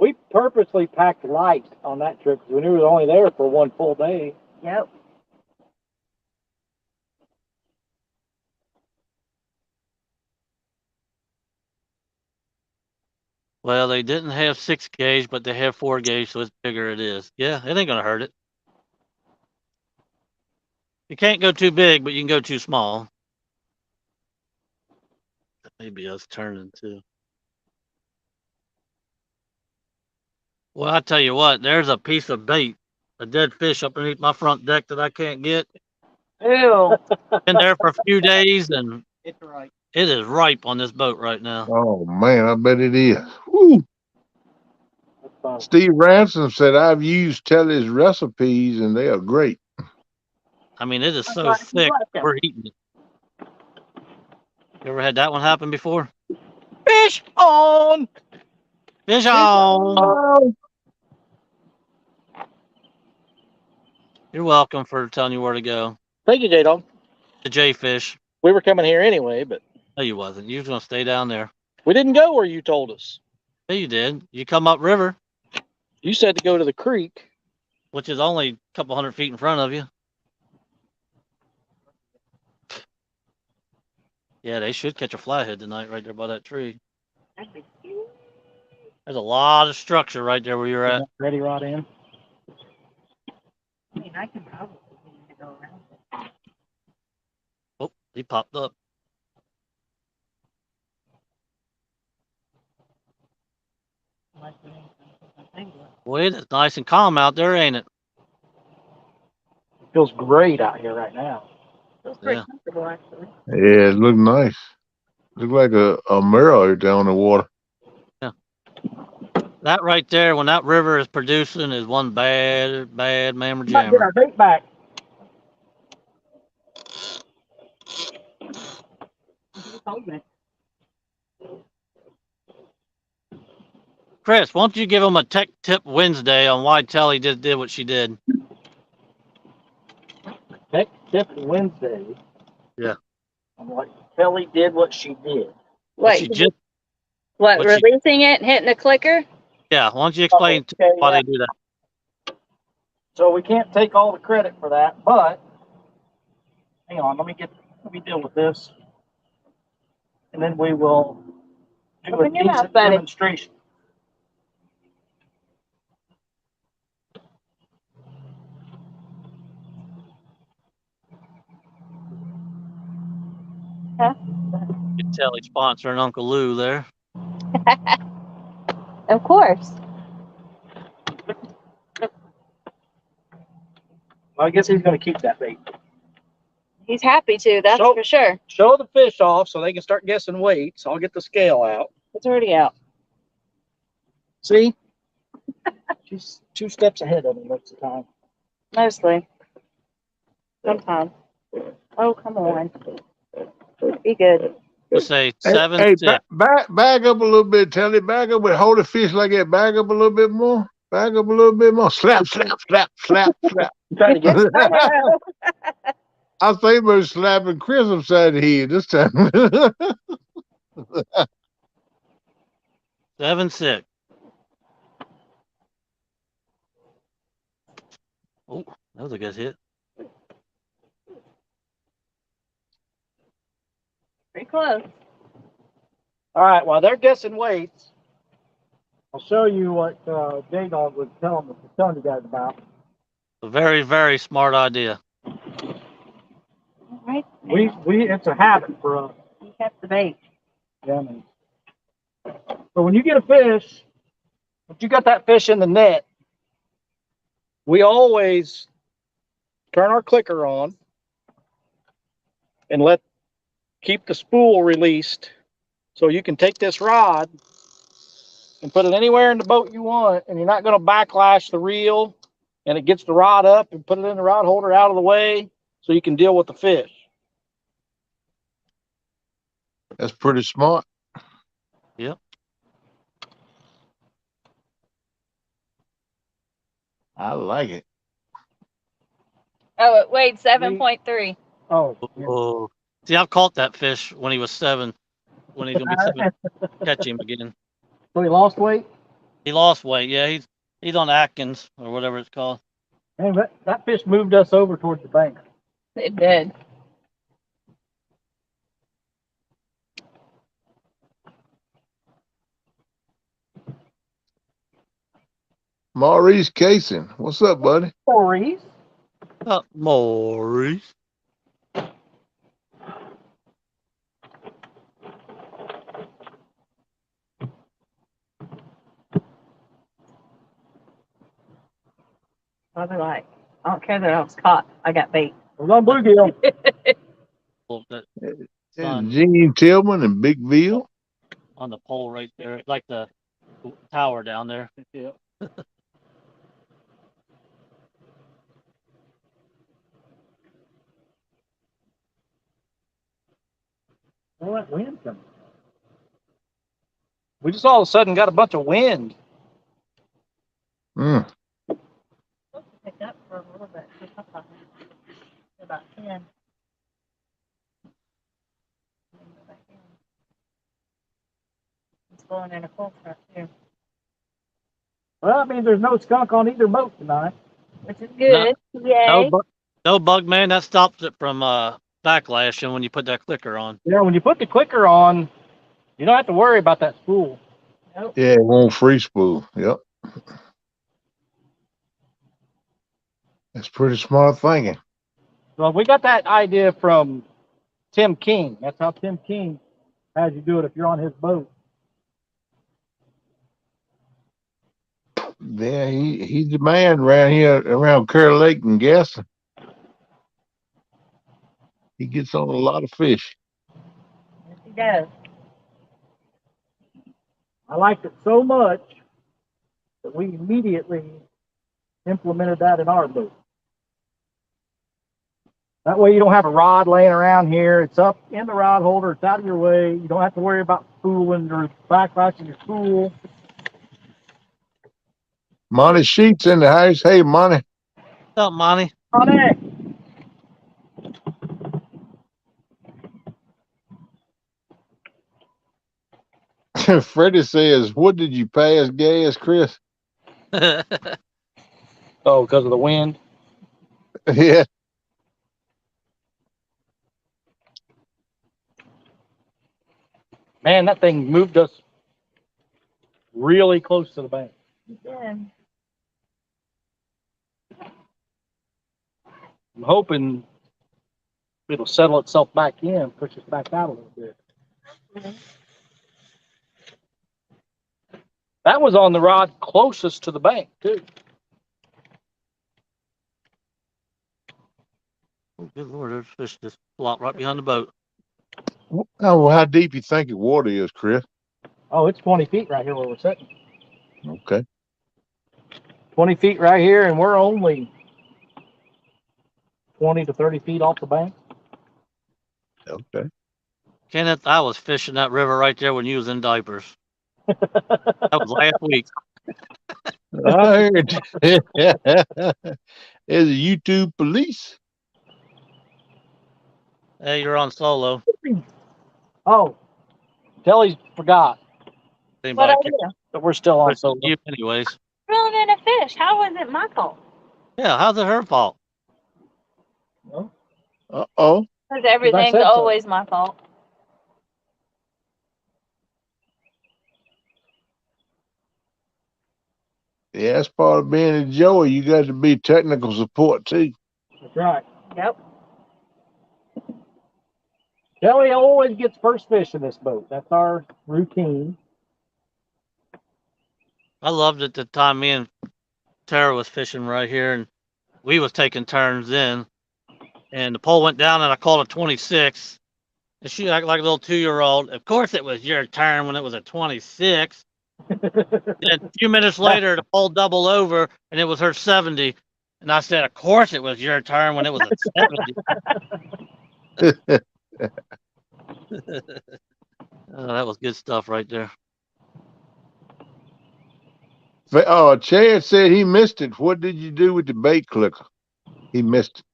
We purposely packed light on that trip because we knew we were only there for one full day. Yep. Well, they didn't have 6 gauge, but they have 4 gauge, so it's bigger it is. Yeah, it ain't gonna hurt it. You can't go too big, but you can go too small. Maybe us turning too. Well, I tell you what, there's a piece of bait, a dead fish up underneath my front deck that I can't get. Ew. Been there for a few days, and It's right. it is ripe on this boat right now. Oh man, I bet it is. Woo. That's fun. Steve Ransom said I've used Telly's recipes and they are great. I mean, it is I'm so glad you thick, liked 'em. we're eating it. You ever had that one happen before? Fish on! Fish on! Oh, You're welcome for telling you where to go. Thank you, J-Dog. The J fish. We were coming here anyway, but No, you wasn't. You was gonna stay down there. we didn't go where you told us. Yeah, you did. You come up river, You said to go to the creek. which is only a couple 100 feet in front of you. Yeah, they should catch a flathead tonight right there by that tree. That'd be cute. There's a lot of structure right there where you're at. Ready rod in. I mean, I can probably need to go around it. Oh, he popped up. Unless it ain't something to it. Boy, it is nice and calm out there, ain't it? It feels great out here right now. Feels pretty Yeah. comfortable, actually. yeah, it looked nice. Looked like a mirror down the water. That right there, when that river is producing, is one bad mammer Might get jammer. our bait back. You told me. Chris, why don't you give him a tech tip Wednesday on why Telly just did what she did? Next tip Wednesday. Yeah. On what Kelly did what she did. What she just, What, what she- releasing it and hitting the clicker? yeah, why don't you explain to Okay, why yeah. they do that? So we can't take all the credit for that, but hang on, let me deal with this. And then we will do a Open your mouth, decent buddy. demonstration. Get Telly sponsoring Uncle Lou there. Of course. Well, I guess he's going to keep that bait. He's happy to, that's So- for sure. Show the fish off so they can start guessing weights. I'll get the scale out. It's already out. See? She's 2 steps ahead of me most of the time. Mostly. Sometimes. Oh, come on. Be good. Let's say Hey, 7-6. back up a little bit, Telly. Back up, but hold the fish like that. Back up a little bit more. Back up a little bit more. Slap, slap, slap, slap, slap. You trying to get I know. I think about slapping Chris upside the head this time. 7-6. Oh, that was a good hit. Pretty close. All right, while they're guessing weights, I'll show you what J-Dog was telling you guys about. A very, very smart idea. All right. It's a habit for us. You kept the bait. Yeah, man. So when you get a fish, if you got that fish in the net, we always turn our clicker on and keep the spool released so you can take this rod and put it anywhere in the boat you want, and you're not going to backlash the reel, and it gets the rod up, and put it in the rod holder out of the way so you can deal with the fish. That's pretty smart. Yep. I like it. Oh, it weighed 7.3. Oh, yeah. Oh, see, I've caught that fish when he was 7. When he's gonna be 7, catch him again. So he lost weight. He lost weight. Yeah, he's on Atkins or whatever it's called. Man, that fish moved us over towards the bank. It did. Maurice Casing. What's up, buddy? Maurice. Maurice. I'll be like, I don't care that I was caught. I got bait. It was on bluegill. Well, that There's sun Gene Tillman and Big Veal. on the pole right there, like the tower down there. Yeah. All that wind coming. We just all of a sudden got a bunch of wind. Mm. Picked up for a little bit. About 10. It's blowing in a cold front too, Well, that means there's no skunk on either boat tonight. which is good. Yay. No bug man. That stops it from backlashing when you put that clicker on. Yeah, when you put the clicker on, you don't have to worry about that spool. Nope. Yeah, it won't free spool. Yep. That's pretty smart thinking. So we got that idea from Tim King. That's how Tim King has you do it if you're on his boat. Yeah, he's the man around here, around Kerr Lake and Gaston. He gets on a lot of fish. Yes, he does. I liked it so much that we immediately implemented that in our boat. That way you don't have a rod laying around here. It's up in the rod holder. It's out of your way. You don't have to worry about spooling or backlashing your spool. Monty Sheets in the house. Hey, Monty. What's up, Monty? On it. Freddie says, "What did you pass gas, Chris?" Oh, because of the wind. Yeah. Man, that thing moved us really close to the bank. Yeah. I'm hoping it'll settle itself back in, push us back out a little bit. Mhm. That was on the rod closest to the bank, too. Oh, good Lord, there's fish just flop right behind the boat. Oh, how deep you think the water is, Chris? Oh, it's 20 feet right here where we're sitting. Okay. 20 feet right here, and we're only 20 to 30 feet off the bank. Okay. Kenneth, I was fishing that river right there when you was in diapers. That was last week. I heard. There's a YouTube police. Hey, you're on solo. Oh, Telly's forgot What Anybody I care? do? that we're still on solo. You anyways. Reeling in a fish. How was it my fault? Yeah, how's it her fault? Uh-oh. Because everything's said so. always my fault. Yeah, that's part of being a Joey. You got to be technical support too. That's right. Yep. Telly always gets first fish in this boat. That's our routine. I loved it the time me and Tara was fishing right here, and we was taking turns in, and the pole went down, and I called a 26, and she acted like a little 2-year-old. Of course, it was your turn when it was a 26. And a few minutes later, the pole doubled over, and it was her 70, and I said, "Of course, it was your turn when it was a 70." Oh, that was good stuff right there. Chad said he missed it. What did you do with the bait clicker? He missed it.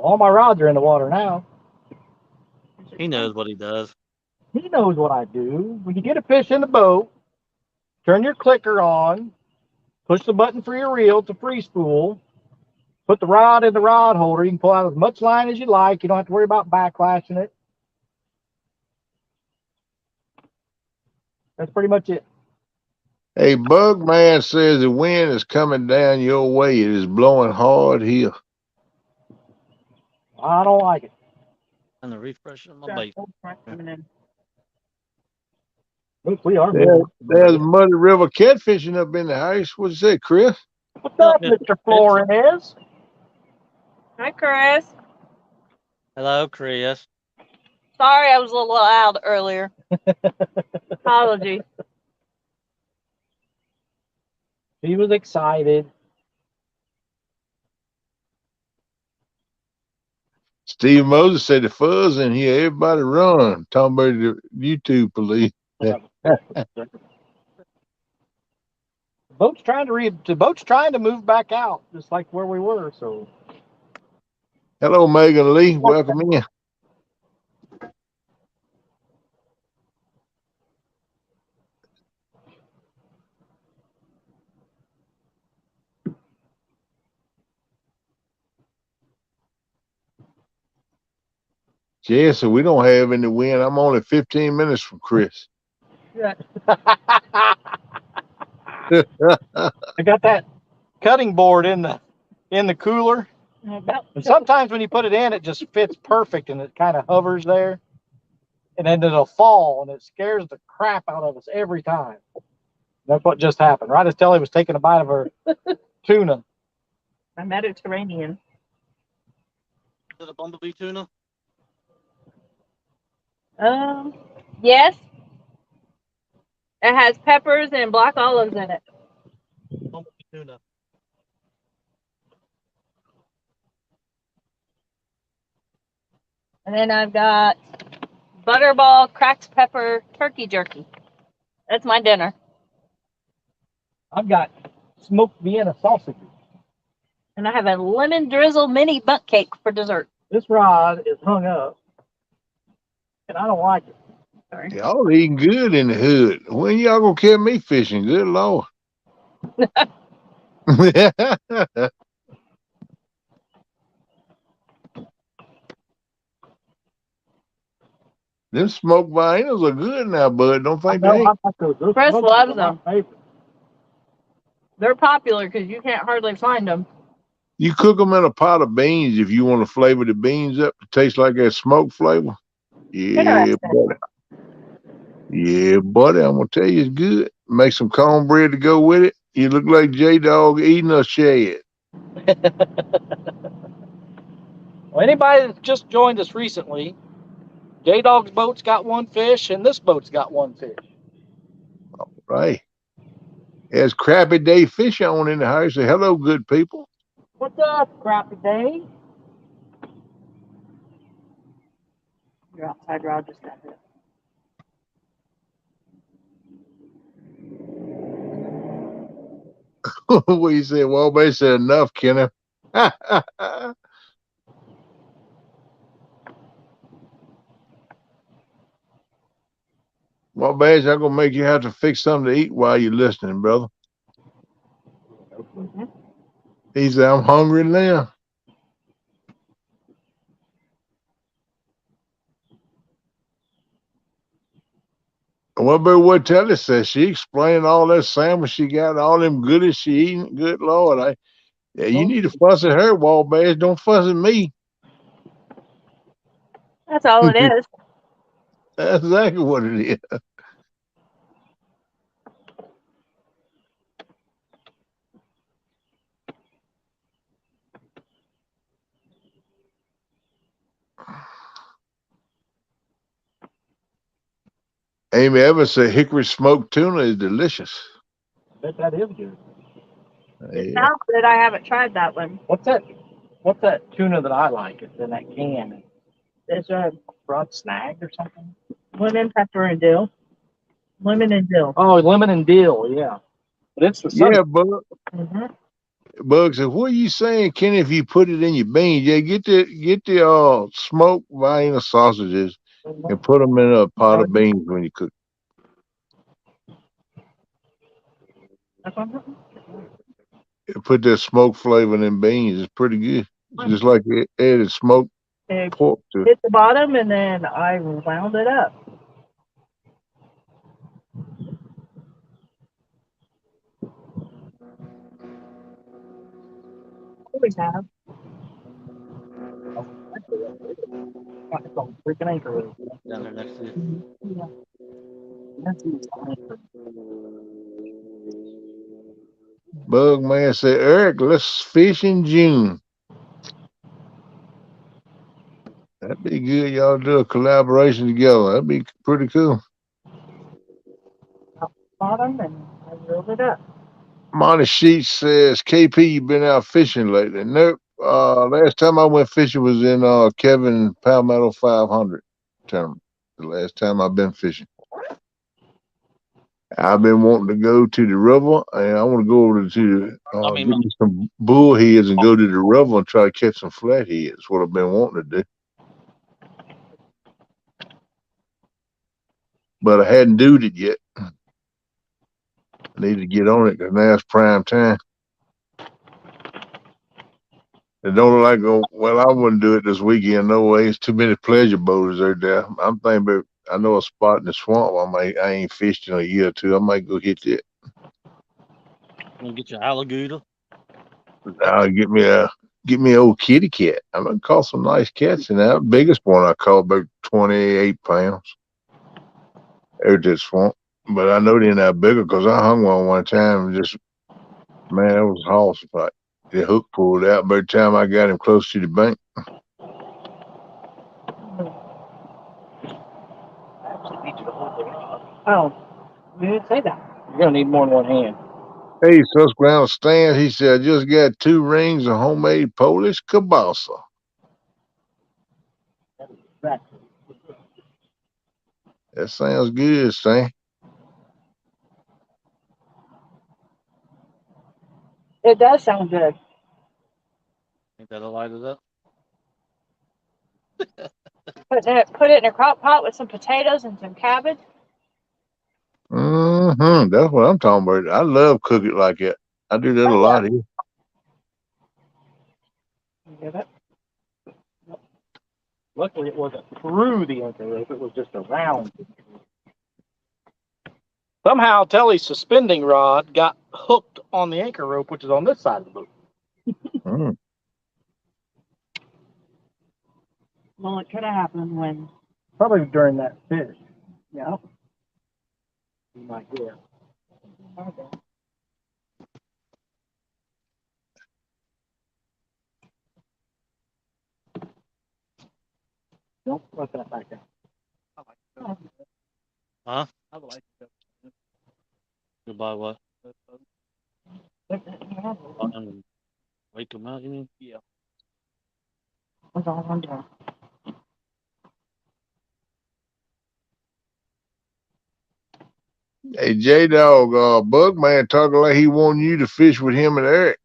All my rods are in the water now. He knows what he does. He knows what I do. When you get a fish in the boat, turn your clicker on, push the button for your reel to free spool, put the rod in the rod holder. You can pull out as much line as you like. You don't have to worry about backlashing it. That's pretty much it. Hey, Bug Man says the wind is coming down your way. It is blowing hard here. I don't like it. And the refresh on my Got bait. cold front coming in. Look, we are There's moving. Muddy River catfishing up in the house. What you say, Chris? What's up, Mr. Flores? Hi, Chris. Hello, Chris. Sorry, I was a little loud earlier. Apology. He was excited. Steve Moses said the fuzz in here. Everybody run. Talking about the YouTube police. The boat's trying to move back out, just like where we were. So, Hello, Megan Lee. Welcome in. Yeah, so we don't have any wind. I'm only 15 minutes from Chris. I got that cutting board in the cooler. And sometimes when you put it in, it just fits perfect and it kind of hovers there. And then it'll fall and it scares the crap out of us every time. That's what just happened. Right as Telly was taking a bite of her tuna. My Mediterranean. Is it a bumblebee tuna? Yes. It has peppers and black olives in it. Bumblebee tuna. And then I've got butterball, cracked pepper, turkey jerky. That's my dinner. I've got smoked Vienna sausages. And I have a lemon drizzle mini bunt cake for dessert. This rod is hung up, and I don't like it. Sorry. Y'all eating good in the hood. When y'all gonna catch me fishing? Good Lord. Them smoked viennas are good now, bud. Don't think they ain't. Chris loves them. They're popular because you can't hardly find them. You cook them in a pot of beans if you want to flavor the beans up to taste like that smoke flavor. Yeah, buddy. Yeah, buddy. I'm gonna tell you, it's good. Make some cornbread to go with it. You look like J-Dog eating a shed. Well, anybody that's just joined us recently, J-Dog's boat's got one fish, and this boat's got one fish. Right. There's Crappy Day Fish on in the house. Say hello, good people. What's up, Crappy Day? Your outside rod just got hit. What you say? Well, they said enough, Kenny. Well, Badge, I'm gonna make you have to fix something to eat while you're listening, brother. Mm-hmm. He said, I'm hungry now. What about what Telly says? She explained all that sandwich she got, all them goodies she eating. Good Lord. Yeah, you need to fuss at her, Wabash. Don't fuss at me. That's all it is. That's exactly what it is. Amy Evans said hickory smoked tuna is delicious. I bet that is good. It Yeah. sounds good. I haven't tried that one. What's that tuna that I like? It's in that can. It's a Broad snag or something? lemon, pepper, and dill. Lemon and dill. Oh, lemon and dill, yeah. But it's the Yeah, but Mm-hmm. Bug said, "What are you saying, Kenny? If you put it in your beans, yeah, get the smoked Vienna sausages and put them in a pot of beans when you cook. Put that smoked flavor in them beans. It's pretty good. It's just like added smoked It pork to it. hit the bottom and then I wound it up. Always have. It's on freaking anchor rope. Down there next to you. Yeah. Bug man said, Eric, let's fish in June. That'd be good. Y'all do a collaboration together. That'd be pretty cool. Bottom and I rolled it up. Monty Sheets says, KP, you been out fishing lately? Nope. Last time I went fishing was in Kevin Palmetto 500 tournament. The last time I've been fishing. I've been wanting to go to the river, and I want to go over to get me some bullheads and go to the river and try to catch some flatheads. What I've been wanting to do, but I hadn't done it yet. I need to get on it because now it's prime time. It don't look like, well, I wouldn't do it this weekend. No way. It's too many pleasure boaters out there. I'm thinking about, I know a spot in the swamp. I ain't fished in a year or two. I might go hit that. Gonna get your alligator. Get me an old kitty cat. I'm gonna caught some nice cats in that. The biggest one I caught about 28 pounds. Out that swamp. But I know they're not bigger because I hung one time and just, man, it was a horse fight. The hook pulled out by the time I got him close to the bank. Oh, you didn't say that. You're gonna need more than one hand. Hey, Susquehanna Stan, he said, I just got 2 rings of homemade Polish kielbasa. That sounds good, Stan. It does sound good. Think that'll light it up? Put it in a crock pot with some potatoes and some cabbage. Mm-hmm. That's what I'm talking about. I love cooking like that. I do that a lot here. Give it. Luckily, it wasn't through the anchor rope. It was just around. Somehow, Telly's suspending rod got hooked on the anchor rope, which is on this side of the boat. Mm. Well, it could have happened when. Probably during that fish. Yeah. You might get. Don't let that back down. Huh? I would like to. Goodbye, what? That's Wake them out, you mean? Yeah. all I'm doing. Hey, J-Dog, Bugman talking like he wanted you to fish with him and Eric.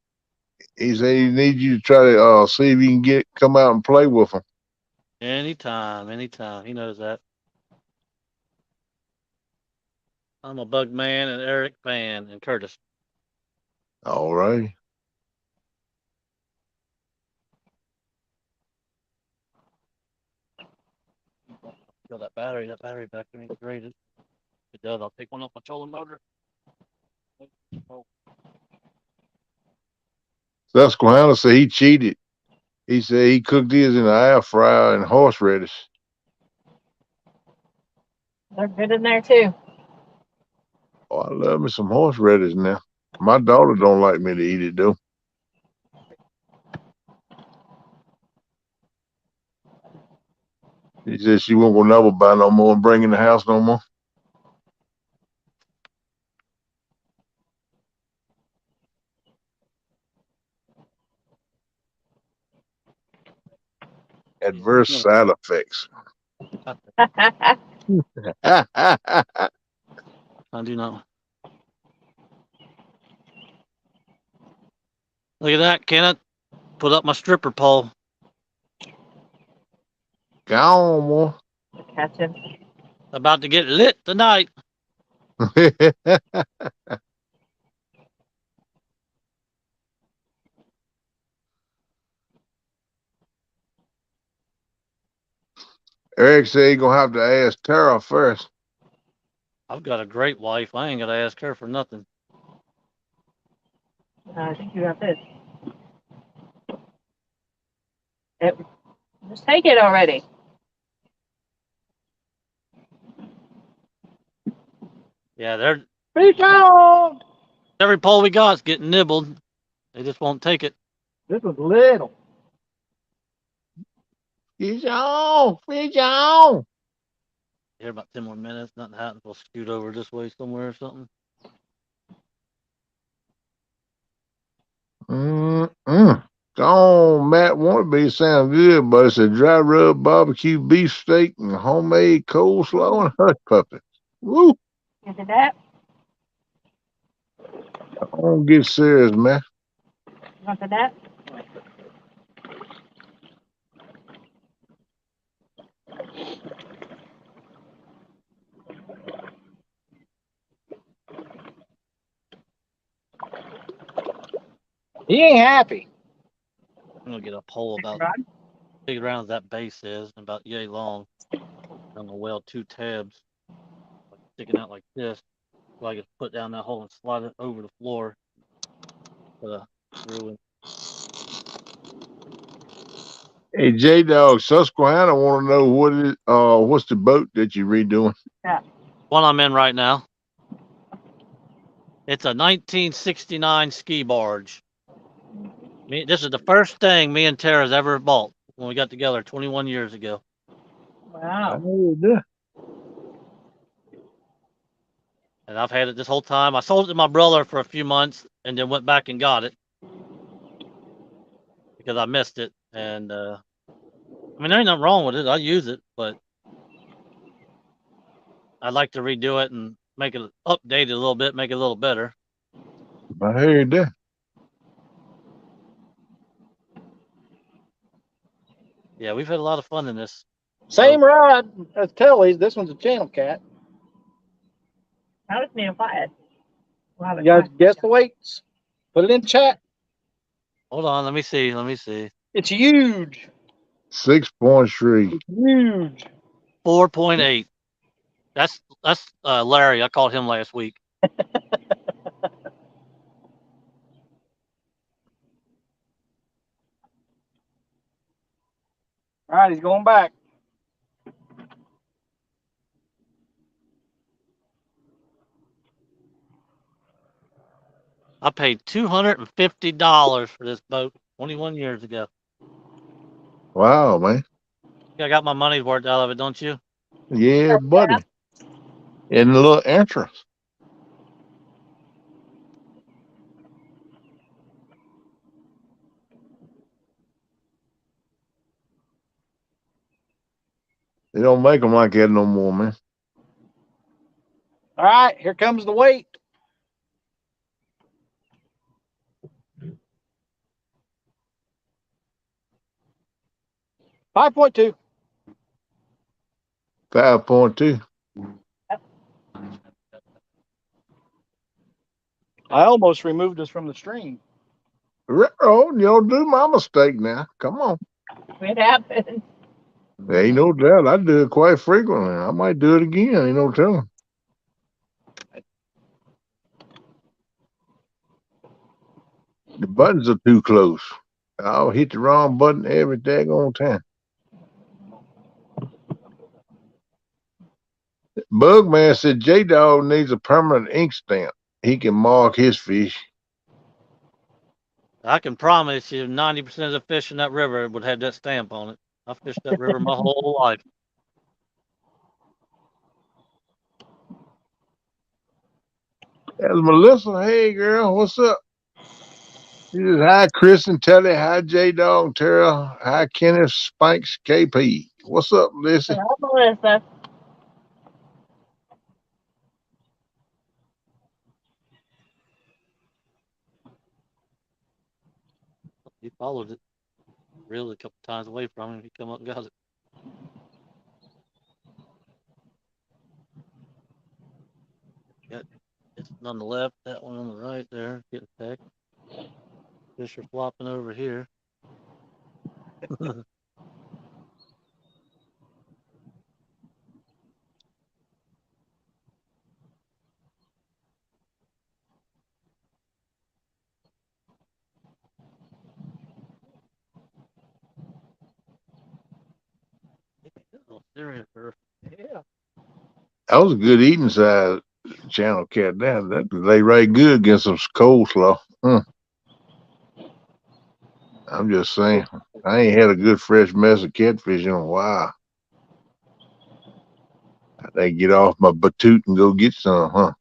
He said he needs you to try to see if you can come out and play with him. Anytime. He knows that. I'm a Bug Man and Eric fan and Curtis. All right. Feel that battery back to me is rated. If it does, I'll take one off my trolling motor. Oh. Susquehanna said he cheated. He said he cooked his in the air fryer and horseradish. They're good in there too. Oh, I love me some horseradish now. My daughter don't like me to eat it though. She said she won't go never buy no more and bring in the house no more. Adverse side effects. I do not. Look at that, Kenneth. Put up my stripper pole. Go on, Catch him. About to get lit tonight. boy. Eric said he gonna have to ask Tara first. I've got a great wife. I ain't got to ask her for nothing. I think you got this. Just take it already. Yeah, they're Fish on! every pole we got's getting nibbled. They just won't take it. This was little. Fish on, fish on. Here about 10 more minutes. Nothing happens. We'll scoot over this way somewhere or something. Go on, Matt Wannabe sound good, but it's a dry rub barbecue beef steak and homemade coleslaw and hush puppy. Woo! Is it that? Don't get serious, man. You want the that? He ain't happy. I'm gonna get a pole about big around as that base is, and about yay long. I'm gonna weld 2 tabs like sticking out like this, so I can put down that hole and slide it over the floor. Through. Hey, J Dog, Susquehanna want to know what's the boat that you're redoing? One I'm in right now. It's a 1969 ski barge. This is the first thing me and Tara's ever bought when we got together 21 years ago. Wow. Oh, yeah. And I've had it this whole time. I sold it to my brother for a few months and then went back and got it because I missed it. And I mean, there ain't nothing wrong with it. I use it, but I'd like to redo it and make it updated a little bit, make it a little better. I heard that. Yeah, we've had a lot of fun in this. Same ride as Telly's. This one's a channel cat. How does me a flathead? Wow, You guys guess the weights. Put it in chat. Hold on, let me see. It's huge. 6.3. Huge. 4.8. That's Larry. I called him last week. All right, he's going back. I paid $250 for this boat 21 years ago. Wow, man. I got my money's worth out of it, don't you? Yeah, buddy. And a little entrance. They don't make them like that no more, man. All right, here comes the weight. $5.2. 5.2. I almost removed us from the stream. Oh, you don't do my mistake now. Come on. It happened. There ain't no doubt. I do it quite frequently. I might do it again. Ain't no telling. The buttons are too close. I'll hit the wrong button every daggone time. Bugman said J-Dog needs a permanent ink stamp. He can mark his fish. I can promise you 90% of the fish in that river would have that stamp on it. I fished that river my whole life. That's Melissa. Hey, girl, what's up? She says, hi, Chris and Telly. Hi, J-Dog, Tara. Hi, Kenneth, Spanks, KP. What's up, Melissa? Hello, Melissa. He followed it. Reeled a couple times away from him. He come up and got it. Got this one on the left, that one on the right there. Getting pecked. Fish are flopping over here. Oh, serious bird. Yeah. That was a good eating size channel cat. That lay right good against some coleslaw. I'm just saying. I ain't had a good fresh mess of catfish in a while. I think get off my batoot and go get some, huh?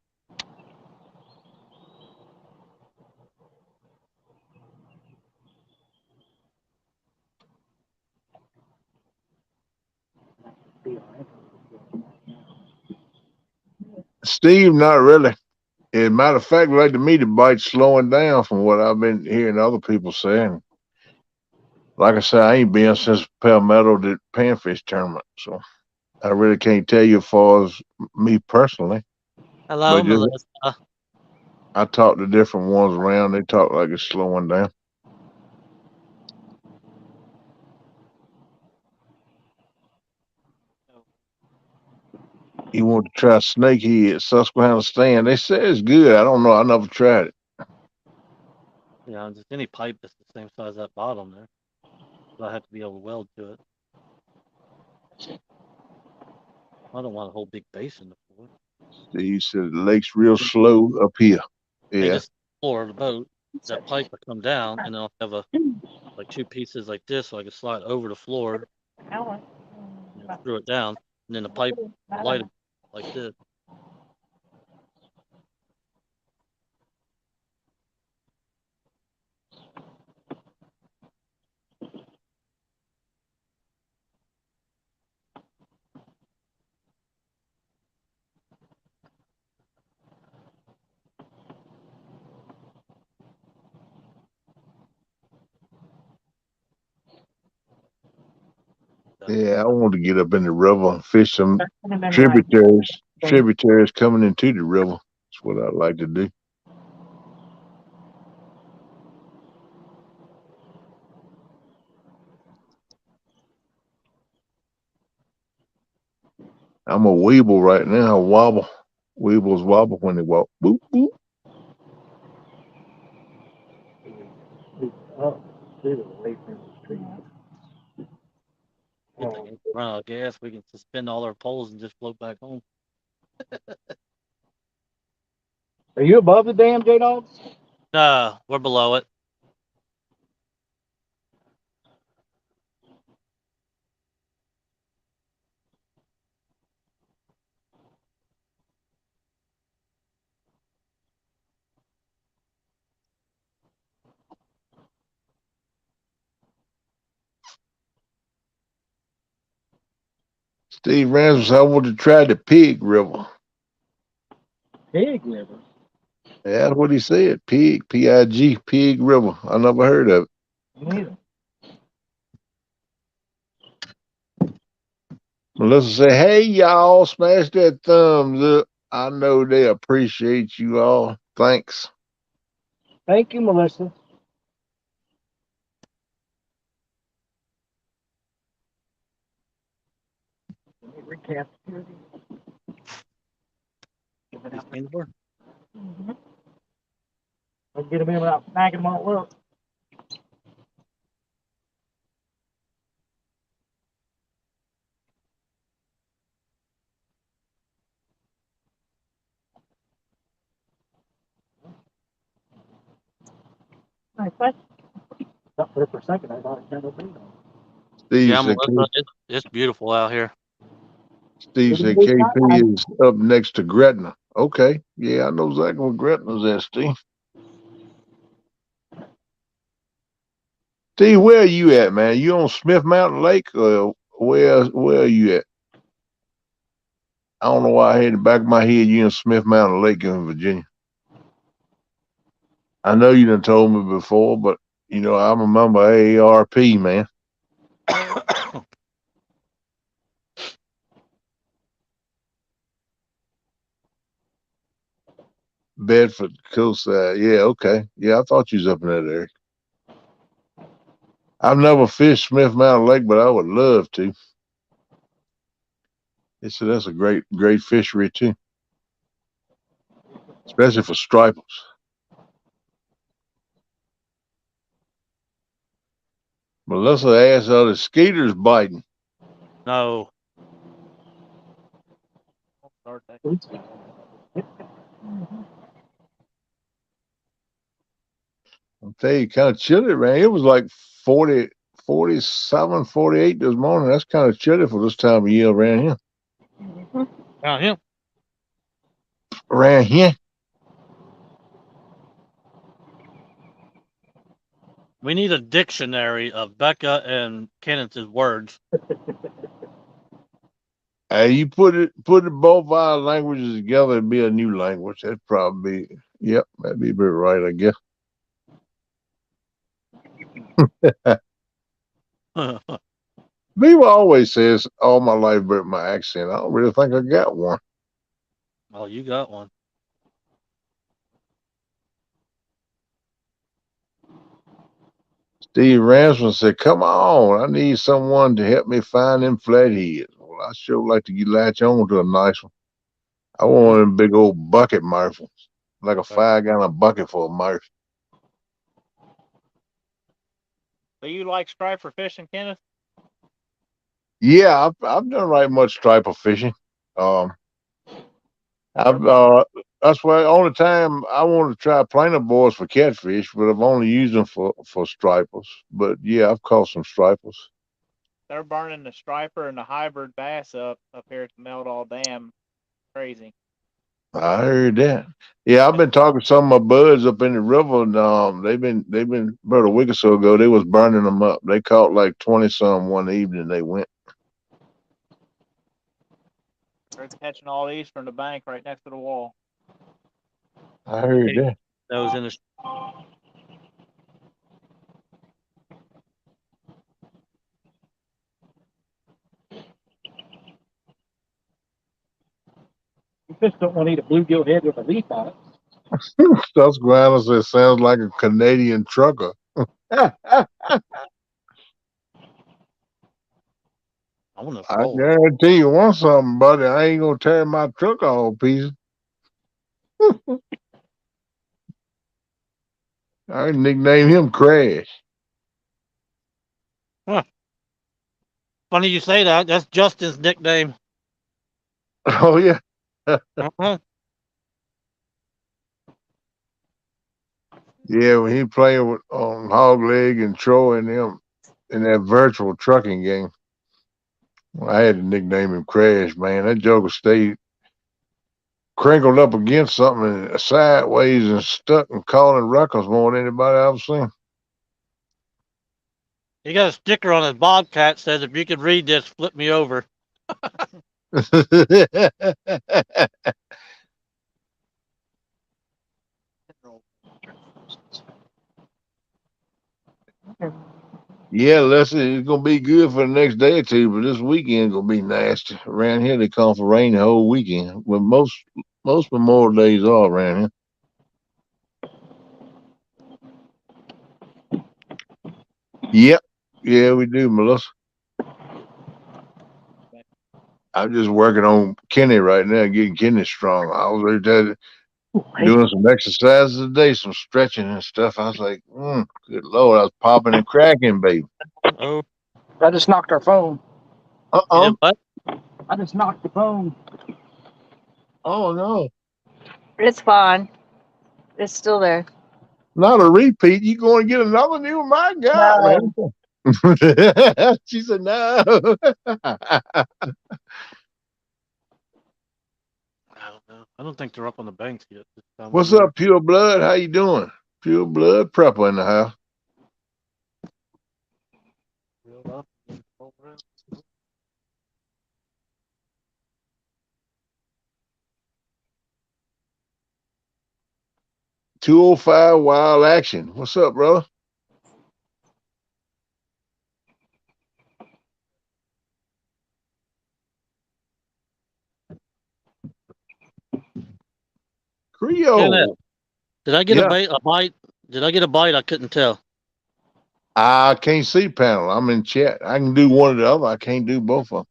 Steve, not really. As a matter of fact, like to me, the bite's slowing down from what I've been hearing other people saying. Like I said, I ain't been since Palmetto did panfish tournament, so I really can't tell you as far as me personally. Hello, But just Melissa. I talked to different ones around. They talk like it's slowing down. You want to try snakehead Susquehanna stand? They say it's good. I don't know. I never tried it. Yeah, just any pipe that's the same size as that bottom there. So I have to be able to weld to it. I don't want a whole big basin to floor. Steve said the lake's real slow up here. Hey, Yeah. this floor of the boat, that pipe will come down, and then I'll have like two pieces like this, so I can slide over the floor, screw it down, and then the pipe light it like this. Yeah, I want to get up in the river and fish some tributaries coming into the river. That's what I'd like to do. I'm a weeble right now. Wobble. Weebles wobble when they walk. Boop, boop. Get the run out of gas, we can suspend all our poles and just float back home. Are you above the dam, J-Dog? Nah, we're below it. Steve Ramsey said I want to try the Pig River. Pig River. Yeah, that's what he said. Pig, P-I-G, Pig River. I never heard of it. Neither. Melissa said, hey, y'all, smash that thumbs up. I know they appreciate you all. Thanks. Thank you, Melissa. Let me recap. These things were. Let's get them in without snagging them all up. Nice question. Up there for a second, I thought it had no bean on. Steve Yeah, said, Melissa, it's beautiful out here. Steve said KP is up next to Gretna. Okay. Yeah, I know exactly where Gretna's at, Steve. Steve, where are you at, man? You on Smith Mountain Lake or where are you at? I don't know why I had in the back of my head you in Smith Mountain Lake in Virginia. I know you done told me before, but You know, I'm a member of AARP, man. Bedford Coastside. Yeah, okay. Yeah, I thought you was up in that area. I've never fished Smith Mountain Lake, but I would love to. They said that's a great fishery too, especially for stripers. Melissa asked, "Are the skeeters biting?" No. I'll start that. I'll tell you, kind of chilly, man. It was like 40, 47, 48 this morning. That's kind of chilly for this time of year around here. Down here. Around here. We need a dictionary of Becca and Kenneth's words. You put both our languages together, it'd be a new language. That'd probably be, yep, that'd be about right, I guess. People always says all my life about my accent. I don't really think I got one. Oh, you got one. Steve Ransom said, "Come on, I need someone to help me find them flatheads." Well, I sure like to latch on to a nice one. I want one of them big old bucket mouths, like a 5-gallon bucket full of mouth. Do you like striper fishing, Kenneth? Yeah, I've done right much striper fishing. I've that's why the only time I want to try planer boys for catfish, but I've only used them for stripers. But yeah, I've caught some stripers. They're burning the striper and the hybrid bass up here at the Meldall Dam. Crazy. I heard that. Yeah, I've been talking to some of my buds up in the river, and they've been about a week or so ago. They was burning them up. They caught like 20 some one evening. They went. They're catching all these from the bank right next to the wall. I heard that. Those in the. You just don't want to eat a bluegill head with a leaf on it. Susquehanna says sounds like a Canadian trucker. I want to I roll. guarantee you want something, buddy. I ain't gonna tear my truck all pieces. I nickname him Crash. Funny you say that. That's Justin's nickname. Oh yeah. Uh-huh. Yeah, when he playing with Hog Leg and Troy and them in that virtual trucking game, I had to nickname him Crash, man. That joker stayed crinkled up against something and sideways and stuck and calling ruckus more than anybody I've seen. He got a sticker on his Bobcat says, "If you could read this, flip me over." Yeah, Leslie, it's gonna be good for the next day or two, but this weekend gonna be nasty. Around here they call for rain the whole weekend. Well, most Memorial days are around here. Yep. Yeah, we do, Melissa. I'm just working on Kenny right now, getting Kenny strong. I was right there doing some exercises today, some stretching and stuff. I was like, good Lord, I was popping and cracking, baby. Oh, I just knocked our phone. you did what? I just knocked the phone. Oh, no. It's fine. It's still there. Not a repeat. You going to get another new? My God, man. She said, no. I don't know. I don't think they're up on the banks yet. What's up, Pure Blood? How you doing? Pure Blood Prepper in the house. 205 Wild Action. What's up, brother? Creole. Did I get Yeah. a bite? Did I get a bite? I couldn't tell. I can't see panel. I'm in chat. I can do one or the other. I can't do both of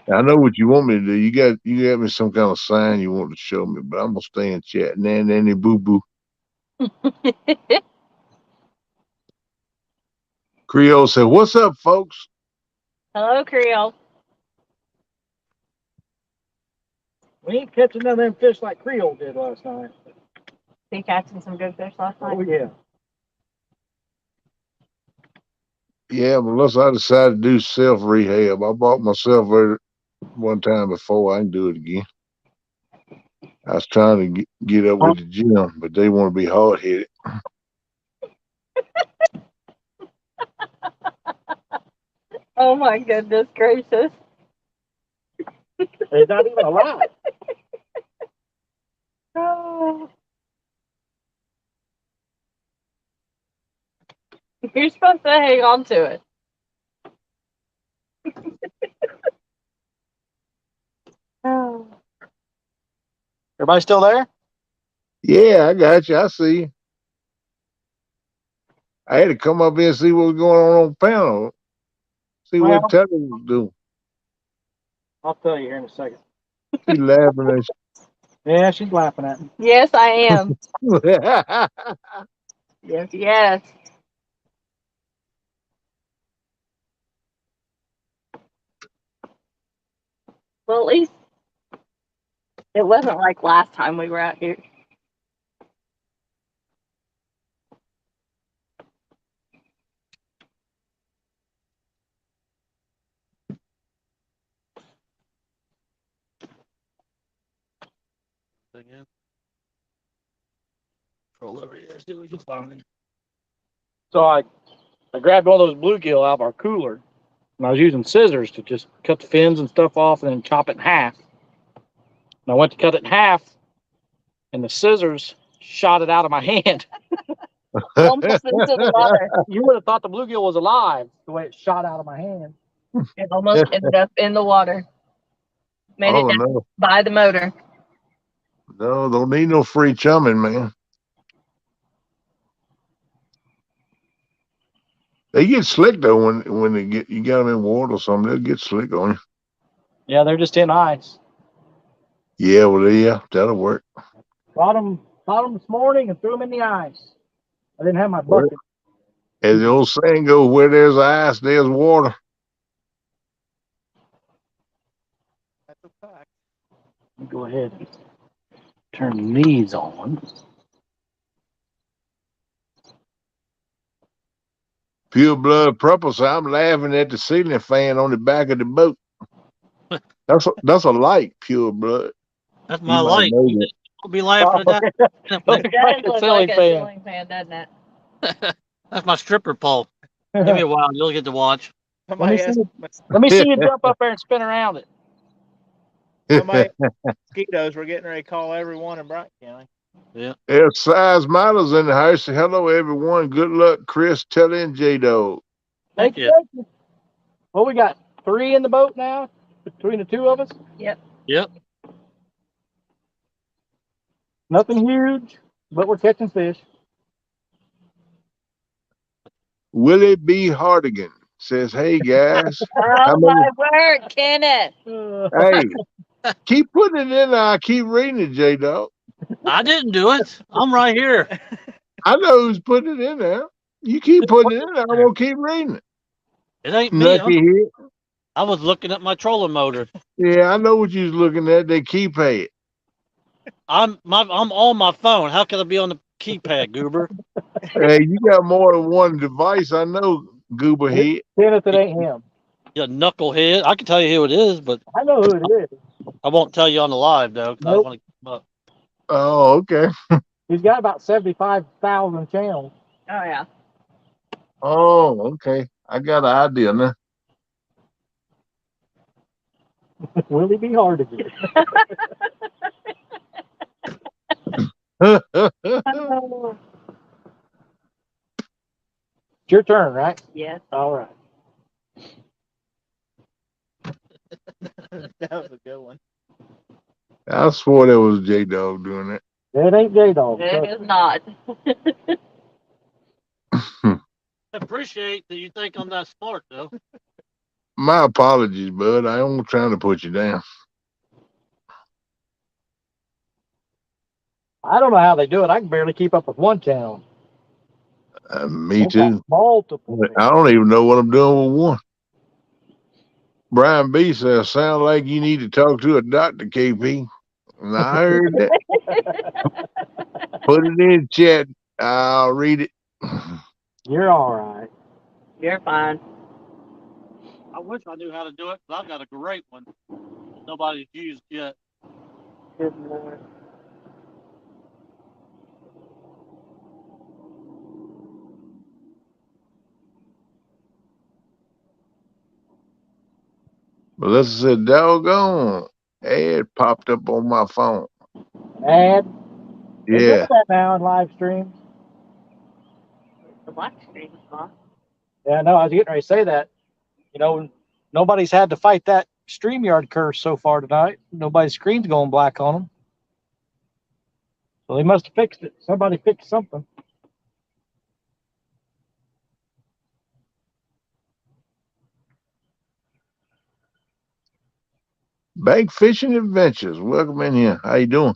them. I know what you want me to do. You got me some kind of sign you want to show me, but I'm gonna stay in chat. Nanny boo boo. Creole said, "What's up, folks?" Hello, Creole. We ain't catching none of them fish like Creole did last night. He catching some good fish last night. Oh yeah. Yeah, but unless I decide to do self rehab, I bought myself one time before. I can do it again. I was trying to get up with the gym, but they want to be hard headed. Oh my goodness gracious. They're not even alive. Oh. You're supposed to hang on to it. Oh. Everybody still there? Yeah, I got you. I see you. I had to come up here and see what was going on panel. See Well, what Teddy was doing. I'll tell you here in a second. She laughing Yeah, she's laughing at me. Yes, I am. at Yes, yes. Well, at least it wasn't like last time we were out here. Again. Roll over here. See what we can find. So I grabbed one of those bluegill out of our cooler, and I was using scissors to just cut the fins and stuff off and then chop it in half. And I went to cut it in half, and the scissors shot it out of my hand. Almost into the water. You would have thought the bluegill was alive the way it shot out of my hand. It almost ended up in the water. Made Oh it down no. by the motor. No, don't need no free chumming, man. They get slick though when you got them in water or something. They'll get slick on you. Yeah, they're just in ice. Yeah, well, yeah, that'll work. Caught them this morning and threw them in the ice. I didn't have my bucket. As the old saying goes, where there's ice, there's water. That's a fact. Let me go ahead and turn these on. Pure blood purple. So I'm laughing at the ceiling fan on the back of the boat. That's a light, pure blood. That's You my might light. know that. I'll be laughing at that. Looks That like does a look ceiling like a fan. ceiling fan, doesn't it? That's my stripper pole. Give me a while. You'll get to watch. Somebody Let asked me see you jump up there and spin around it. somebody mosquitoes. We're getting ready to call everyone in Bright County. There's size models in the house. Hello, everyone. Good luck, Chris, Telly, and J-Dog. Thank Yeah. you. Thank you. Well, we got 3 in the boat now between the 2 of us. Yep. Nothing huge, but we're catching fish. Willie B. Hardigan says, hey, guys. Oh my word, Kenneth. Hey, keep putting it in there. I keep reading it, J-Dog. I didn't do it. I'm right here. I know who's putting it in there. You keep putting it in there. I'm going to keep reading it. It ain't me. Lucky here. I was looking at my trolling motor. Yeah, I know what you was looking at. They keypad. I'm on my phone. How can I be on the keypad, Goober? Hey, you got more than one device. I know, Goober head. Kenneth, it ain't him. You knucklehead. I can tell you who it is, but I know who it is. I won't tell you on the live though. 'Cause I don't Nope. want to keep up. Oh, okay. He's got about 75,000 channels. Oh yeah. Oh, okay. I got an idea now. Will he be hard to get? Oh, It's your turn, right? yes. All right. That was a good one. I swore that was J-Dog doing that. It ain't J-Dog. It is not. I appreciate that you think I'm that smart, though. My apologies, bud. I ain't trying to put you down. I don't know how they do it. I can barely keep up with one channel. Me They've got too. multiple. I don't even know what I'm doing with one. Brian B says, sound like you need to talk to a doctor, KP. And I heard that. Put it in chat. I'll read it. You're all right. You're fine. I wish I knew how to do it, but I've got a great one. Nobody's used yet. Good Lord. Melissa said, doggone. Ad popped up on my phone. And they do Yeah. that now in live streams. The black screen is gone. Yeah, no, I was getting ready to say that. You know, nobody's had to fight that StreamYard curse so far tonight. Nobody's screen's going black on them. So they must have fixed it. Somebody fixed something. Bank Fishing Adventures. Welcome in here. How you doing?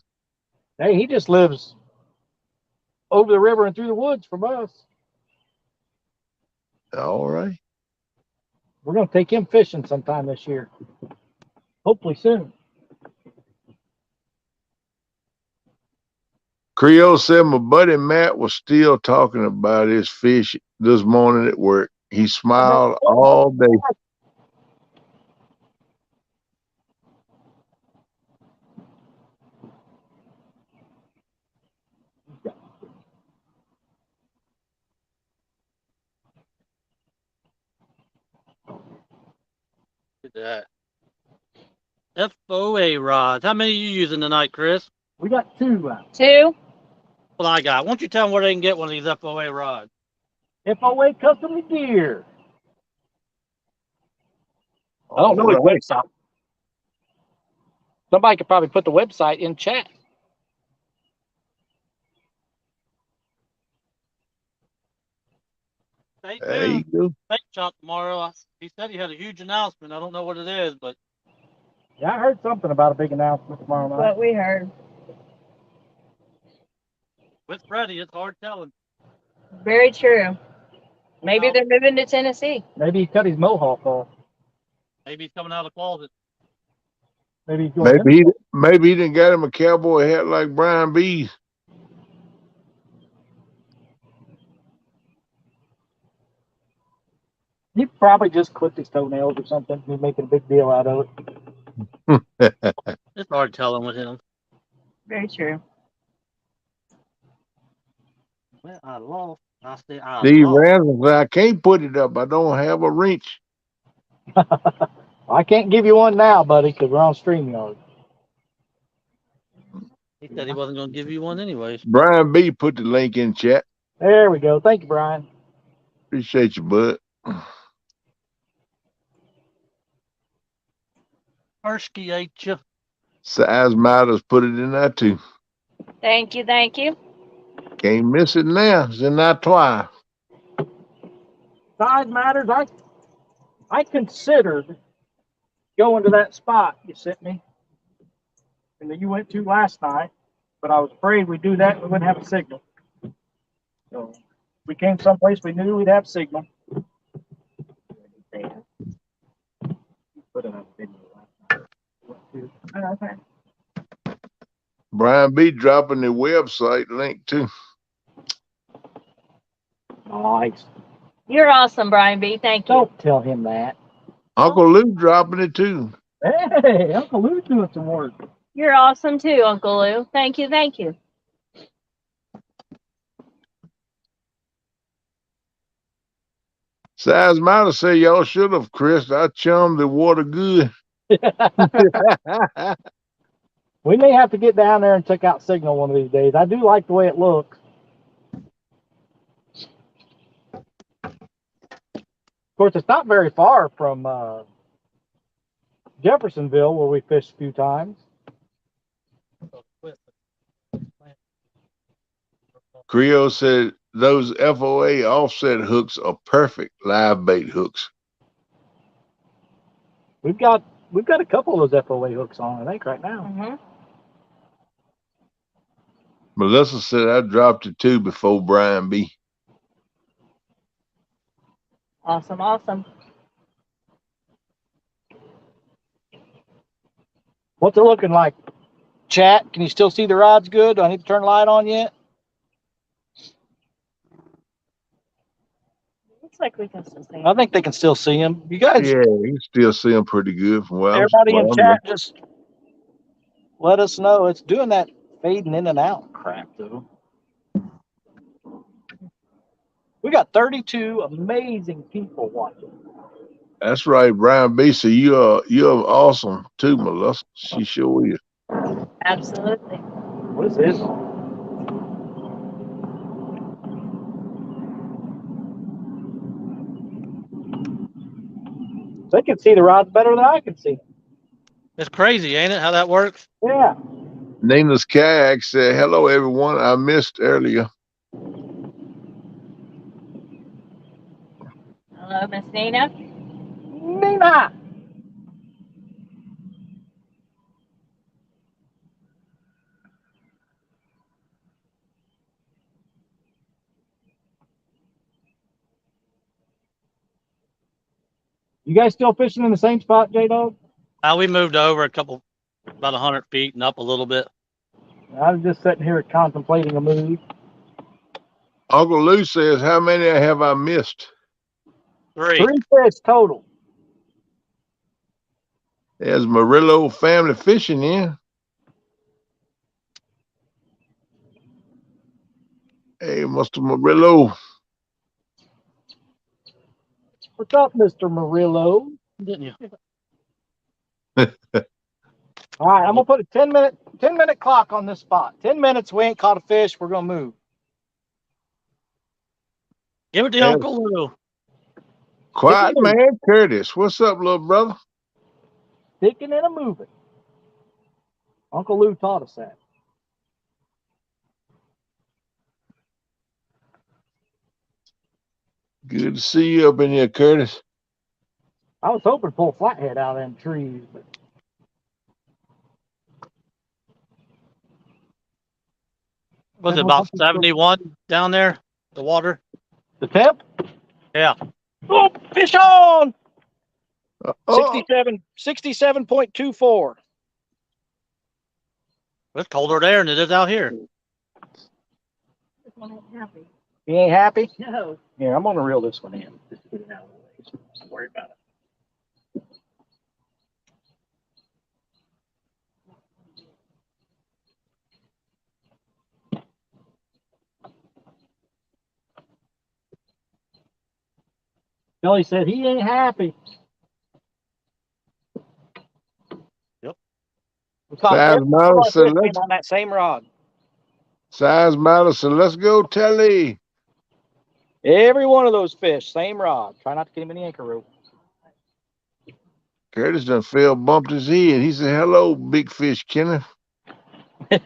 Hey, he just lives over the river and through the woods from us. All right. We're going to take him fishing sometime this year. Hopefully soon. Creole said my buddy Matt was still talking about his fish this morning at work. He smiled all day. Look at that. FOA rods. How many are you using tonight, Chris? We got two. 2. What I got. Why don't you tell them where they can get one of these FOA rods? FOA Custom Gear. I don't know All his right. website. Somebody could probably put the website in chat. Stay There you tuned. go. Bait shop tomorrow. He said he had a huge announcement. I don't know what it is, but Yeah, I heard something about a big announcement tomorrow That's night. what we heard. with Freddie, it's hard telling. Very true. Maybe they're moving to Tennessee. Maybe he cut his mohawk off. Maybe he's coming out of the closet. Maybe he's going Maybe he didn't got him a cowboy hat like Brian B. He probably just clipped his toenails or something. He's making a big deal out of it. It's hard telling with him. Very true. Well, I lost. I say I Steve lost. Ransom said, I can't put it up. I don't have a wrench. I can't give you one now, buddy, because we're on StreamYard. He said he wasn't going to give you one anyways. Brian B put the link in chat. There we go. Thank you, Brian. Appreciate you, bud. Persky ate you. Size Matters put it in there too. Thank you. Thank you. Can't miss it now. It's in that twice. Size matters. I considered going to that spot you sent me, and that you went to last night, but I was afraid we'd do that and we wouldn't have a signal. So we came someplace we knew we'd have signal. Put it on video last night. Okay. Brian B dropping the website link too. Nice. You're awesome, Brian B. Thank you. Don't tell him that. Uncle Lou dropping it too. Hey, Uncle Lou's doing some work. You're awesome too, Uncle Lou. Thank you. Thank you. Size Matter say y'all should have, Chris. I chummed the water good. We may have to get down there and check out Signal one of these days. I do like the way it looks. Of course, it's not very far from Jeffersonville, where we fished a few times. Creo said those FOA offset hooks are perfect live bait hooks. We've got a couple of those FOA hooks on, I think, right now. Mm-hmm. Melissa said I dropped it too before Brian B. Awesome, awesome. What's it looking like? Chat, can you still see the rods good? Do I need to turn the light on yet? Looks like we can sustain. I think they can still see them. You guys, Yeah, you can still see them pretty good from where everybody in I'm chat, just let us know. It's doing that fading in and out crap, though. We got 32 amazing people watching. That's right, Brian B. So you're awesome too, Melissa. She sure is. Absolutely. What is this? They can see the rods better than I can see them. It's crazy, ain't it? How that works? Yeah. Nina's kayak said, "Hello, everyone. I missed earlier." Hello, Miss Nina. Nina. You guys still fishing in the same spot, J-Dog? We moved over about 100 feet and up a little bit. I was just sitting here contemplating a move. Uncle Lou says, "How many have I missed?" 3. 3 fish total. There's Murillo family fishing in. Hey, Mr. Murillo. What's up, Mr. Murillo? Didn't you? All right, I'm gonna put a 10-minute clock on this spot. 10 minutes, we ain't caught a fish. We're gonna move. Give it to Yeah. Uncle Lou. Quiet man, Curtis. What's up, little brother? Sticking and a moving. Uncle Lou taught us that. Good to see you up in here, Curtis. I was hoping to pull a flathead out of them trees, but Was it about 71 down there? The water? the temp? Yeah. Oh, fish on! Oh, 67.24. It's colder there than it is out here. This one ain't happy. He ain't happy? No. Here, I'm gonna reel this one in. Just to get it out of the way. Don't worry about it. Kelly said he ain't happy. Yep. We caught Size every one of matter, our so fish let's on that same rod. size matter, so let's go, Telly. Every one of those fish, same rod. Try not to get him in the anchor rope. Curtis done fell, bumped his head. He said, "Hello, big fish, Kenneth." That's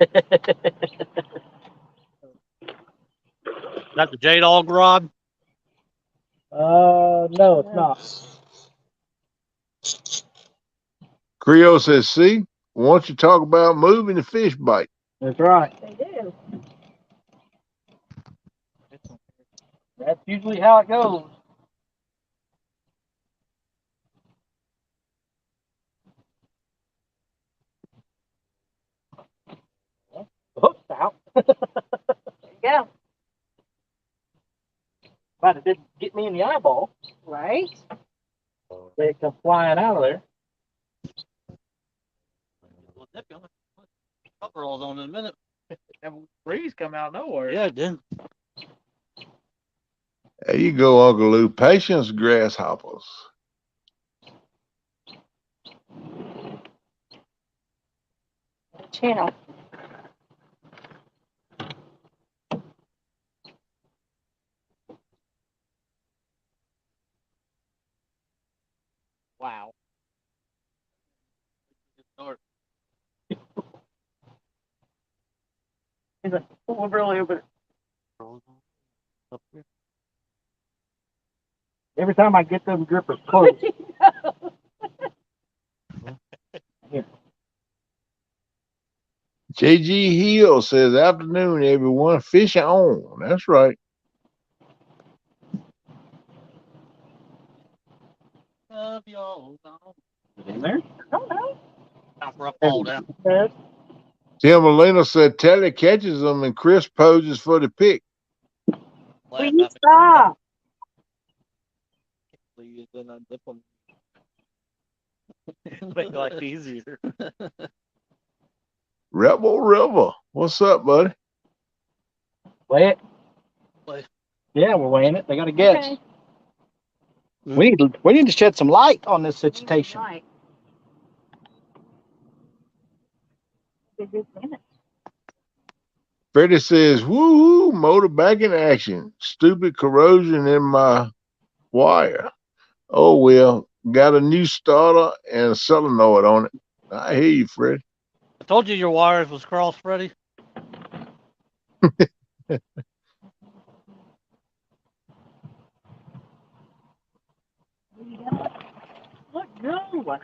the J-Dog rod. No, it's not. Creo says, "See, once you talk about moving, the fish bite." That's right. They do. That's usually how it goes. Hook's out. There you go. Glad it didn't get me in the eyeball. Right? They come flying out of there. Coveralls on in a minute. That breeze come out of nowhere. Yeah, it did. There you go, Uncle Lou. Patience, grasshoppers. Channel. Wow. He's like, oh, really over Up here. Every time I get them grippers close. JG Hill says, afternoon, everyone. Fish on. That's right. Love y'all. In there? don't know. Time for a fall down. Tim Molina said, Telly catches them and Chris poses for the pick. Will you stop? Please, then undip them. Make life easier. Rebel. What's up, buddy? Weigh it. Weigh. Yeah, we're weighing it. They got to guess. Okay. We need to shed some light on this situation. Right. Good minute. Freddie says, woo motor back in action. Stupid corrosion in my wire. Oh, well, got a new starter and a solenoid on it. I hear you, Freddie. I told you your wires was crossed, Freddie. Look, go.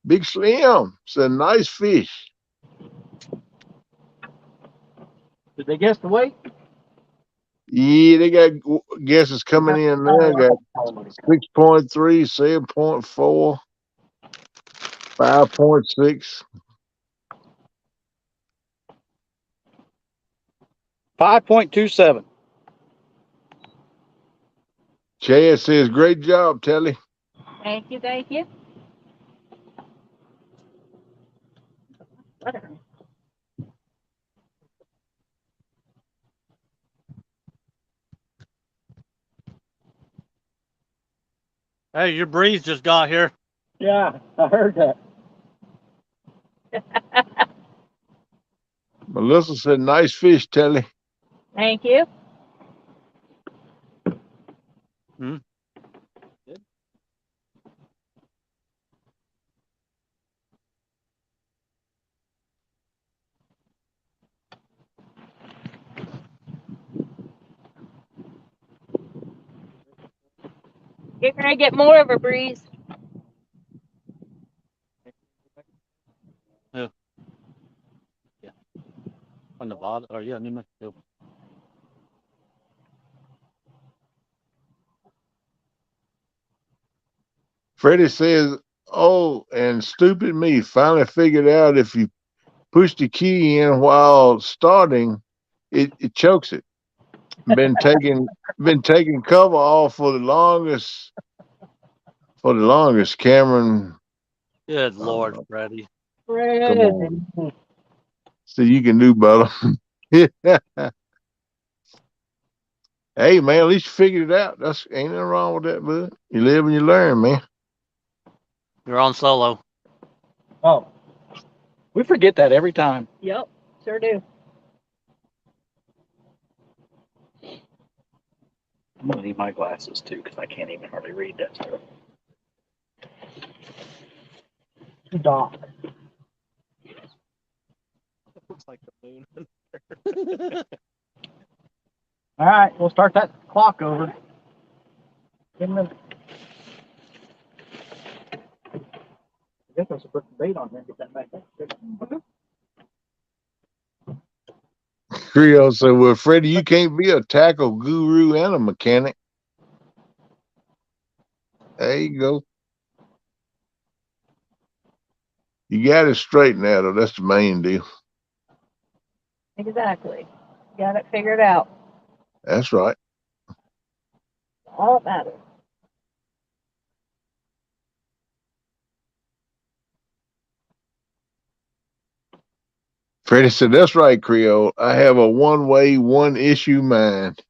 Big Slim said, nice fish. Did they guess the weight? Yeah, they got guesses coming in there. Got 6.3, 7.4, 5.6. 5.27. Chad says, great job, Telly. Thank you, thank you. Whatever. Hey, your breeze just got here. Yeah, I heard that. Melissa said, nice fish, Telly. Thank you. You're gonna get more of a breeze. Yeah. On the bottom, or yeah, New Mexico. Freddie says, oh, and stupid me finally figured out if you push the key in while starting, it chokes it. Been taking cover off for the longest. Cameron, Good Lord, Freddie. come on. So you can do better. Hey man, at least you figured it out. That's ain't nothing wrong with that, bud. You live and you learn, man. You're on solo. Oh, we forget that every time. Yep, sure do. I'm gonna need my glasses too because I can't even hardly read that stuff. Too dark. Looks like the moon. All right, we'll start that clock over. 10 minutes. I guess I should put the bait on there and get that back up. Creole said, well, Freddie, you can't be a tackle guru and a mechanic. There you go. You got it straight now, though. That's the main deal. Exactly. Got it figured out. That's right. All that matters. Freddie said, that's right, Creole. I have a one-way, one-issue mind.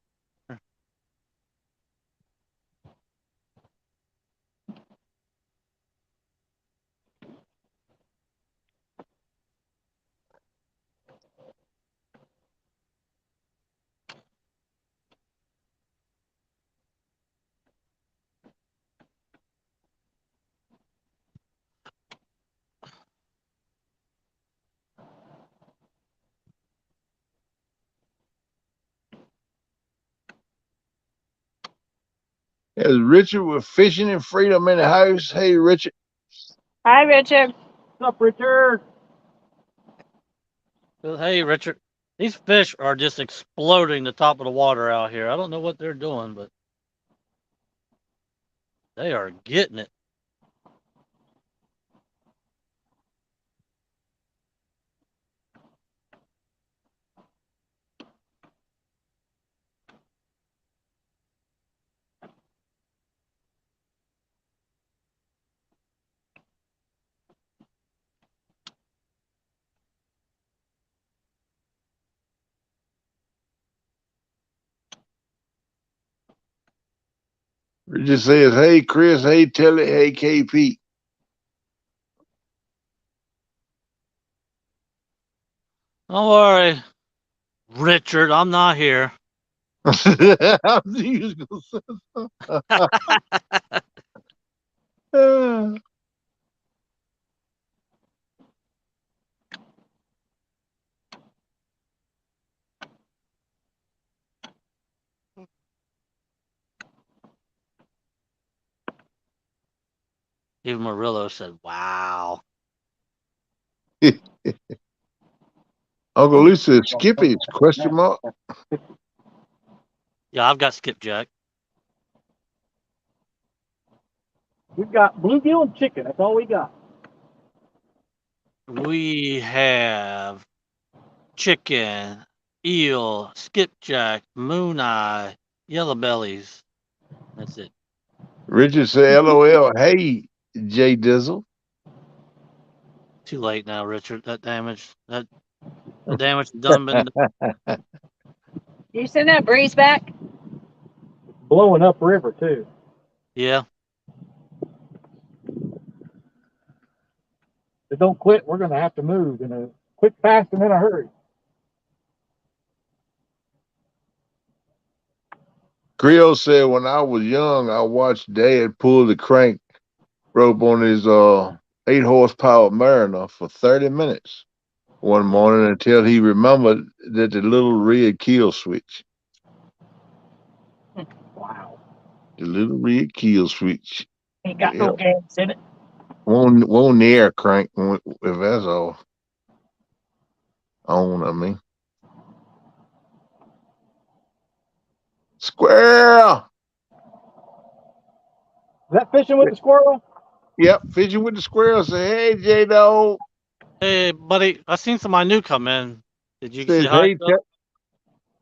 There's Richard with Fishing and Freedom in the house. Hey, Richard. Hi, Richard. What's up, Richard? Well, hey, Richard. These fish are just exploding the top of the water out here. I don't know what they're doing, but they are getting it. Richard says, hey, Chris. Hey, Telly. Hey, KP. Don't worry, Richard. I'm not here. I knew you was gonna say something. Even Murillo said, "Wow." Uncle Lou says, Skippy's question mark. Yeah, I've got skipjack. We've got bluegill and chicken. That's all we got. We have chicken, eel, skipjack, moon eye, yellow bellies. That's it. Richard said, LOL. Hey, J Dizzle. Too late now, Richard. That damage done been done. You send that breeze back? Blowing upriver too. Yeah. If they don't quit, we're going to have to move in a quick, fast, and in a hurry. Creel said, when I was young, I watched Dad pull the crank rope on his 8 horsepower Mariner for 30 minutes one morning until he remembered that the little red kill switch. Wow. The little red kill switch. Ain't got Yeah. no gas in it. Won't the air crank if that's all on, I mean. Squirrel! Is that fishing with the squirrel? Yep, fishing with the squirrel. Say, hey, J-Dog. Hey, buddy. I seen somebody new come in. Did you Says, say hi? hey,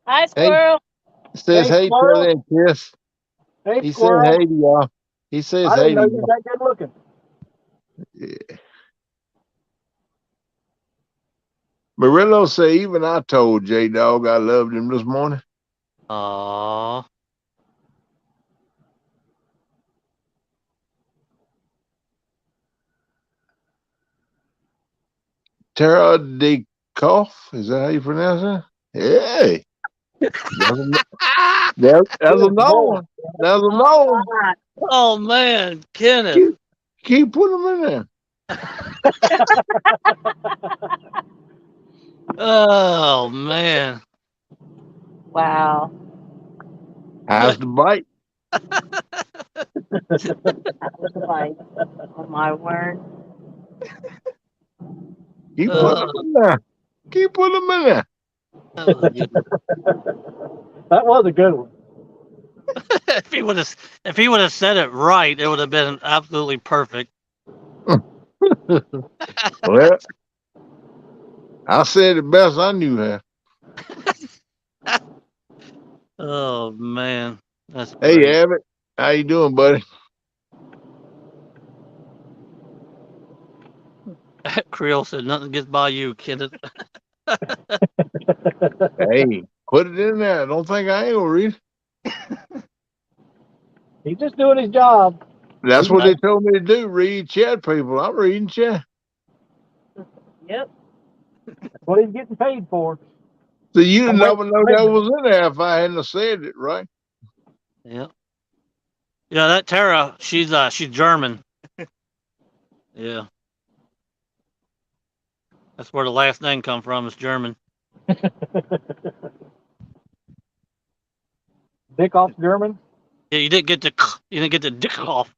Hi, hey, squirrel. says, Hey, hey, squirrel. Telly and Chris. Hey, He said, squirrel. hey to y'all. He says, I hey didn't know to you y'all. was that good looking. Yeah. Murillo say, even I told J-Dog I loved him this morning. Aww. Tara de Koff, is that how you pronounce it? Hey. That's another one. That's another one. Oh man, Kenneth. Keep putting them in there. Oh man. Wow. How's the bite? That was like, oh my word. Keep putting them in there. Keep putting them in there. That was a good one. That was a good one. if he would have said it right, it would have been absolutely perfect. Well, I said the best I knew how. Oh man, that's Hey, great. Abbott, how you doing, buddy? Creel said nothing gets by you, Kenneth. Hey, put it in there. Don't think I ain't gonna read it. He's just doing his job. That's what they told me to do. Read chat, people. I'm reading chat. Yep. That's what he's getting paid for. So you I'm never waiting know for that him. was in there if I hadn't said it right. Yeah. Yeah, that Tara, she's German. Yeah. That's where the last name come from, is German. Dick off German. Yeah, you didn't get the dick off.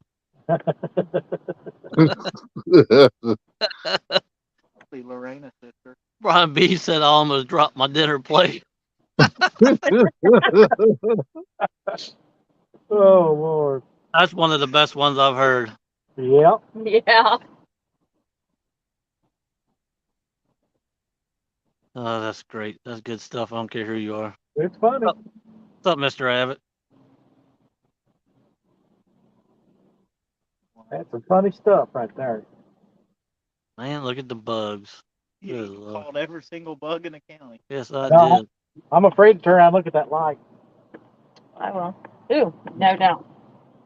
See Lorena's sister. Brian B said I almost dropped my dinner plate. Oh Lord. That's one of the best ones I've heard. Yep. Yeah. Oh, that's great. That's good stuff. I don't care who you are. It's funny. What's up, Mr. Abbott? That's some funny stuff right there. Man, look at the bugs. Yeah, Good you Lord. called every single bug in the county. Yes, I No, did. I'm afraid to turn around and look at that light. I will. Ooh, no, don't.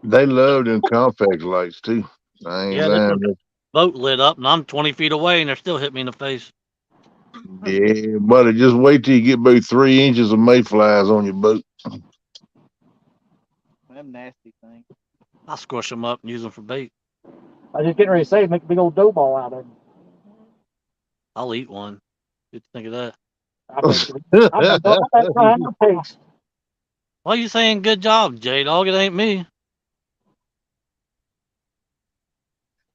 They love them compact lights too. I ain't Yeah, this lying. boat lit up, and I'm 20 feet away, and they're still hitting me in the face. Yeah, buddy, just wait till you get about 3 inches of mayflies on your boat. Them nasty things. I'll squish them up and use them for bait. I was just getting ready to say, make a big old dough ball out of them. I'll eat one. What do you think of that? I bet you. I'm not that kind of taste. Why are you saying good job, J-Dog? It ain't me.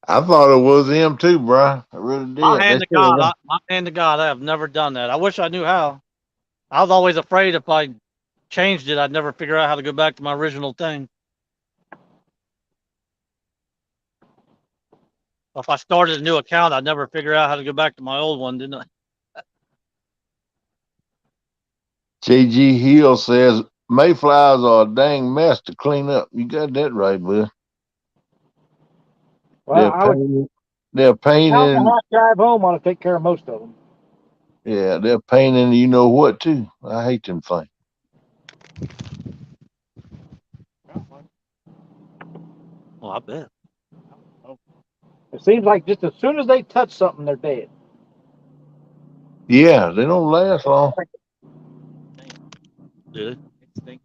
I thought it was them too, bro. I really My did. They hand to said it was- God, I have never done that. I wish I knew how. I was always afraid if I changed it, I'd never figure out how to go back to my original thing. If I started a new account, I'd never figure out how to go back to my old one, didn't I? JG Hill says mayflies are a dang mess to clean up. You got that right, bud. Well, They're pain out on the in, hot drive home, ought to take care of most of them. yeah, they're pain in you know what too. I hate them things. Oh, I bet. Oh, It seems like just as soon as they touch something, they're dead. Yeah, they don't last long. Did it? it stinks.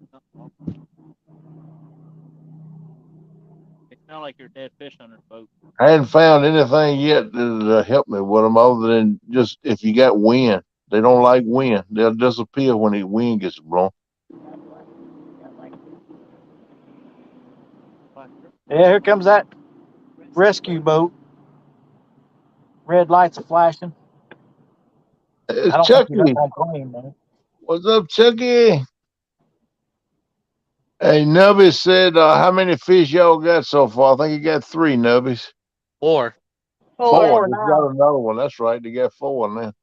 It smells like your dead fish on the boat. I hadn't found anything yet that helped me with them other than just if you got wind. They don't like wind. They'll disappear when the wind gets blown. Yeah, here comes that rescue boat. Red lights are flashing. I It's don't think he's up Chucky. on plane, man. What's up, Chucky? Hey, Nubby said, how many fish y'all got so far? I think you got 3, Nubbies. Or Four. Four Just now. got another one. That's right. They got 4 now.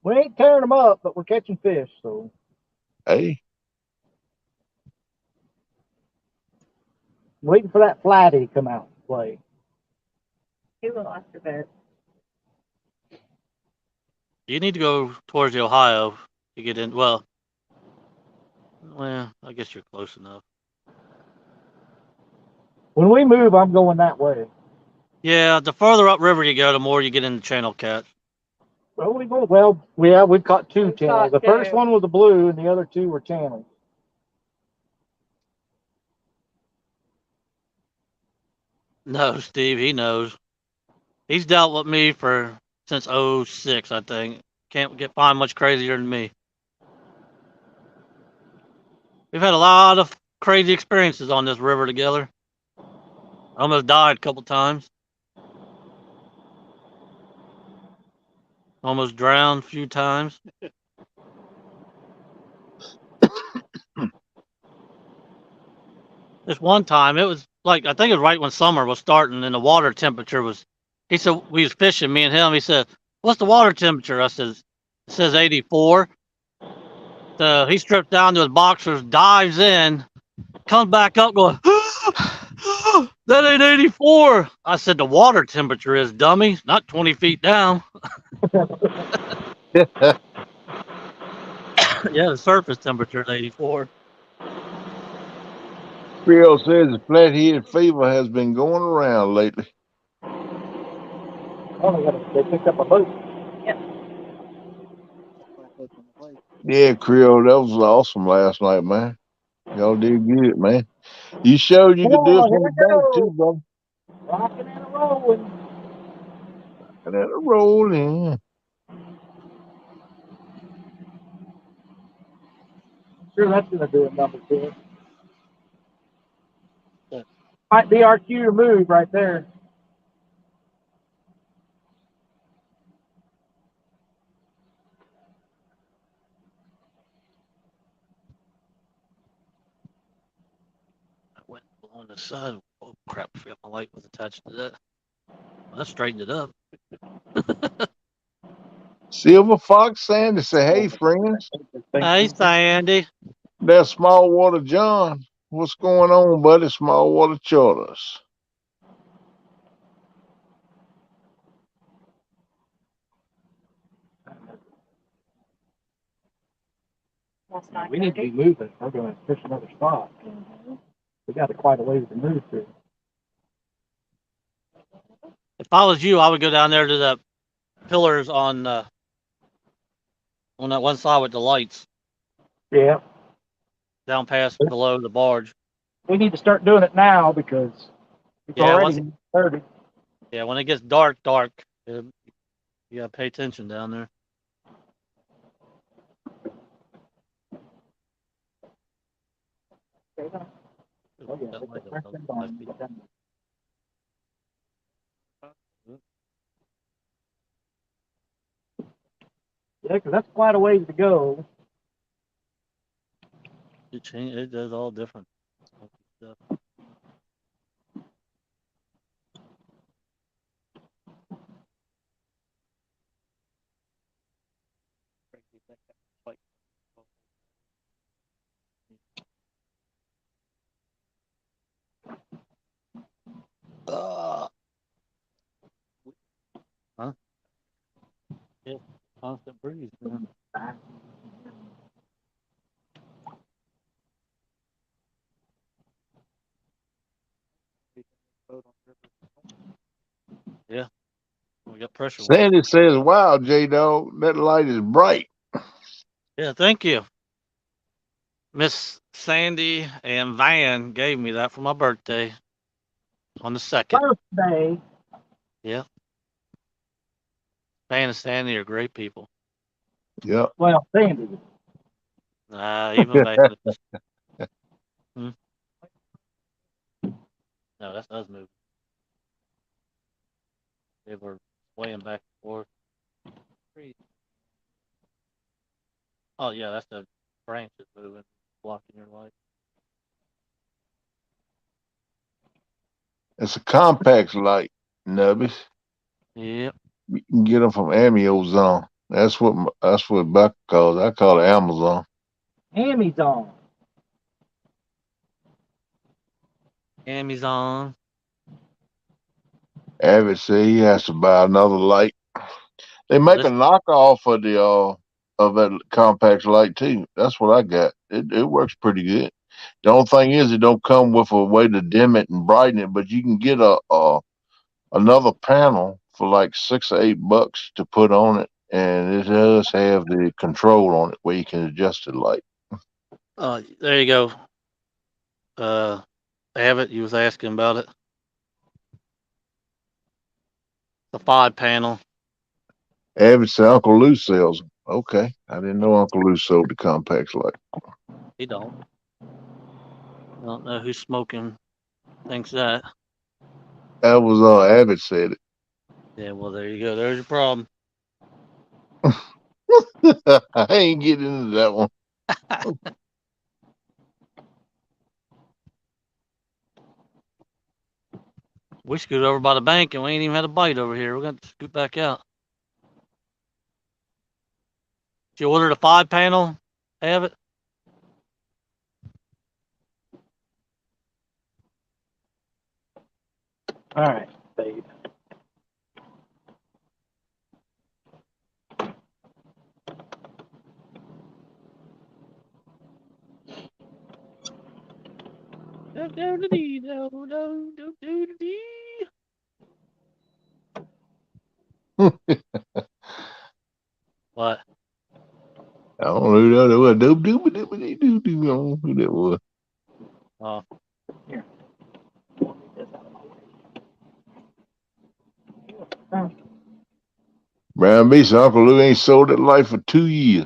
We ain't tearing them up, but we're catching fish. So Hey, waiting for that flathead to come out and play. He will after bed. you need to go towards the Ohio to get in. Well, I guess you're close enough. When we move, I'm going that way. Yeah, the further upriver you go, the more you get into channel catch. Well, we go. Well, we've caught 2 We've channels. caught The first 2. one was a blue, and the other 2 were channels. No, Steve, he knows. He's dealt with me since '06, I think. Can't find much crazier than me. We've had a lot of crazy experiences on this river together. I almost died a couple times. Almost drowned a few times. This one time, it was like, I think it was right when summer was starting and the water temperature was, he said, we was fishing, me and him. He said, what's the water temperature? I said, it says 84. So he strips down to his boxers, dives in, comes back up going, that ain't 84. I said, the water temperature is, dummy, not 20 feet down. Yeah, the surface temperature is 84. Creole says the flathead fever has been going around lately. Oh, they picked up a boat. Yeah, Creole, that was awesome last night, man. Y'all did good, man. You showed you could do it Oh, here from the we bank too, go. brother. Rocking and rolling. And then rolling. sure that's going to do a number to it. Yeah. Might be our cue to move right there. I went on the side. Oh crap! I forgot my light was attached to that. Well, that straightened it up. Silver Fox Sandy say, "Hey friends, Hey, Sandy. there's Small Water John. What's going on, buddy? Small Water Charters." Yeah, we need to be moving. We're going to fish another spot. We got quite a ways to move to. If I was you, I would go down there to the pillars on that one side with the lights, Yeah, down past below the barge. we need to start doing it now because it's Yeah, already 30. Yeah, when it gets dark, you gotta pay attention down there. Oh, yeah, That it's light the up first on thing 5 on. feet. Yeah, because that's quite a ways to go. It does all different stuff. Huh? Yeah, constant breeze, man. Yeah, we got pressure with it. Sandy says, "Wow, J Dog, that light is bright." Yeah, thank you. Miss Sandy and Van gave me that for my birthday on the 2nd. Birthday. Yeah. Van and Sandy are great people. Yep. Well, Sandy. Even Van. Hmm? No, that's us moving. They were swaying back and forth. Oh yeah, that's the branches moving, blocking your light. It's a compact light, Nubbies. Yep. You can get them from Amazon. That's what Buck calls. I call it Amazon. Amazon. Amazon. Avid said he has to buy another light. They make a knockoff of the of that compact light too. That's what I got. It works pretty good. The only thing is it don't come with a way to dim it and brighten it, but you can get another panel for like $6 or $8 to put on it, and it does have the control on it where you can adjust the light. There you go. Abbott, you was asking about it. The 5-panel. Avid said Uncle Lou sells them. Okay, I didn't know Uncle Lou sold the compact light. He don't. I don't know who's smoking. Thinks that. That was Avid said it. Yeah, well there you go. There's your problem. I ain't getting into that one. We scooted over by the bank and we ain't even had a bite over here. We're gonna scoot back out. Did you order the 5-panel, Abbott? All right, babe. What? I don't know who that was. I don't know who that was. Oh, Here. Brian B said Uncle Lou ain't sold that light for 2 years.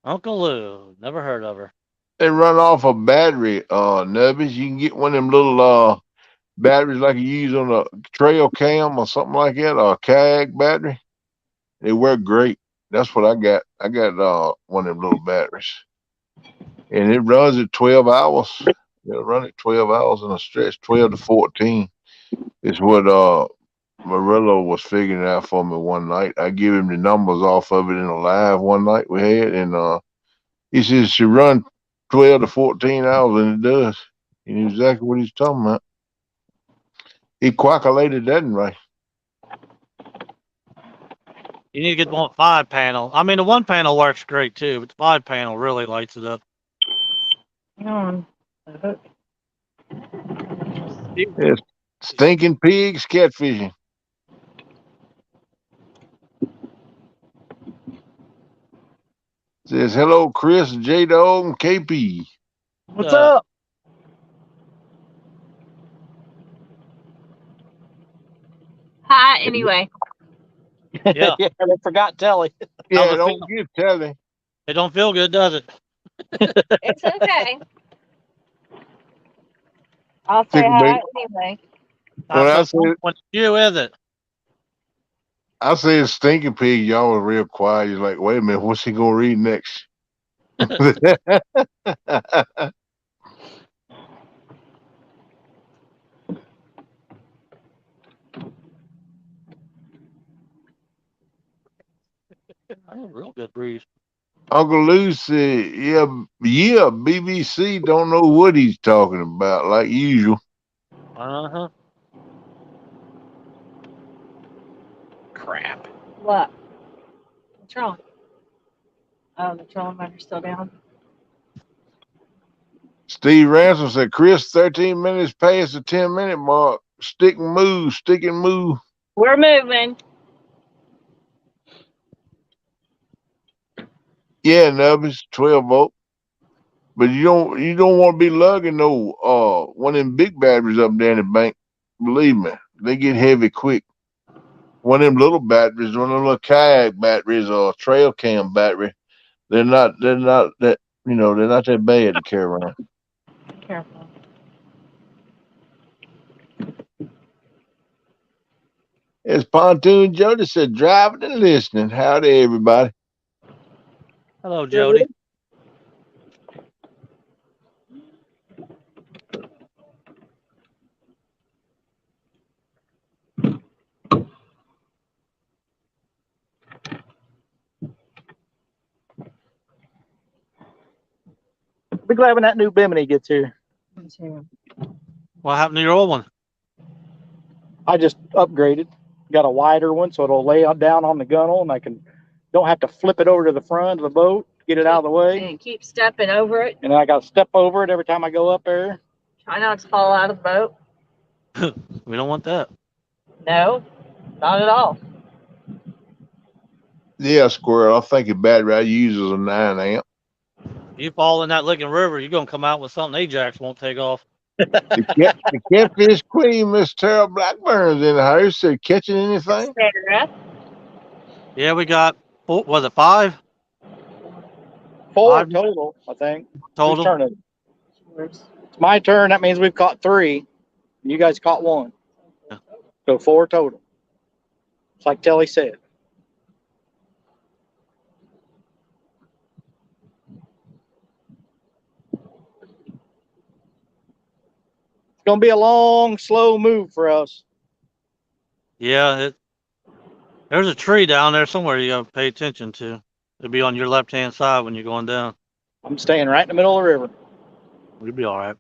Uncle Lou. Never heard of her. They run off a battery, Nubbies. You can get one of them little batteries like you use on a trail cam or something like that, or a kayak battery. They work great. That's what I got. I got one of them little batteries. And it runs at 12 hours. It'll run at 12 hours in a stretch, 12 to 14 is what Murillo was figuring out for me one night. I give him the numbers off of it in a live one night we had, and he says it should run 12 to 14 hours, and it does. He knew exactly what he's talking about. He calculated that right. You need to get one 5-panel. I mean, the 1-panel works great too, but the 5-panel really lights it up. It's stinking pigs catfishing. Says hello, Chris, J Dog, and KP. What's up? Hi, anyway. Yeah. Yeah, they forgot Telly. Yeah, How's it don't feel? give Telly. It don't feel good, does it? It's okay. I'll say Tickle hi baby. anyway. When I Not so said when it's you, is it? I said stinking pig, y'all was real quiet. You're like, wait a minute, what's he gonna read next? That's a real good breeze. Uncle Lou said, yeah, BBC don't know what he's talking about, like usual. Uh-huh. Crap. What? What's wrong? Oh, the trolling motor's still down. Steve Ransom said, Chris, 13 minutes past the 10-minute mark. Stick and move, stick and move. We're moving. Yeah, Nubbies, 12 volt. But you don't want to be lugging no one of them big batteries up there in the bank. Believe me, they get heavy quick. One of them little batteries, one of them little kayak batteries or trail cam battery, they're not that they're not that bad to carry around. Careful. As Pontoon Jody said, driving and listening. Howdy, everybody. Hello, Jody. Be glad when that new Bimini gets here. Me too. What happened to your old one? I just upgraded. Got a wider one, so it'll lay down on the gunnel, and I don't have to flip it over to the front of the boat, get it out of the way. And keep stepping over it. And then I got to step over it every time I go up there. Try not to fall out of the boat. We don't want that. No, not at all. Yeah, Squirrel. I think the battery I use is a 9 amp. You fall in that Licking River, you're gonna come out with something Ajax won't take off. The catfish queen, Miss Tara Blackburn's in the house. Said, catching anything? Sarah. Yeah, we got was it 5 4 5 total, I think. Whose total? turn is it? It's my turn. That means we've caught 3. And you guys caught 1. Yeah. So 4 total. It's like Telly said. It's going to be a long, slow move for us. Yeah, there's a tree down there somewhere you gotta pay attention to. It'll be on your left-hand side when you're going down. I'm staying right in the middle of the river. We'll be all right.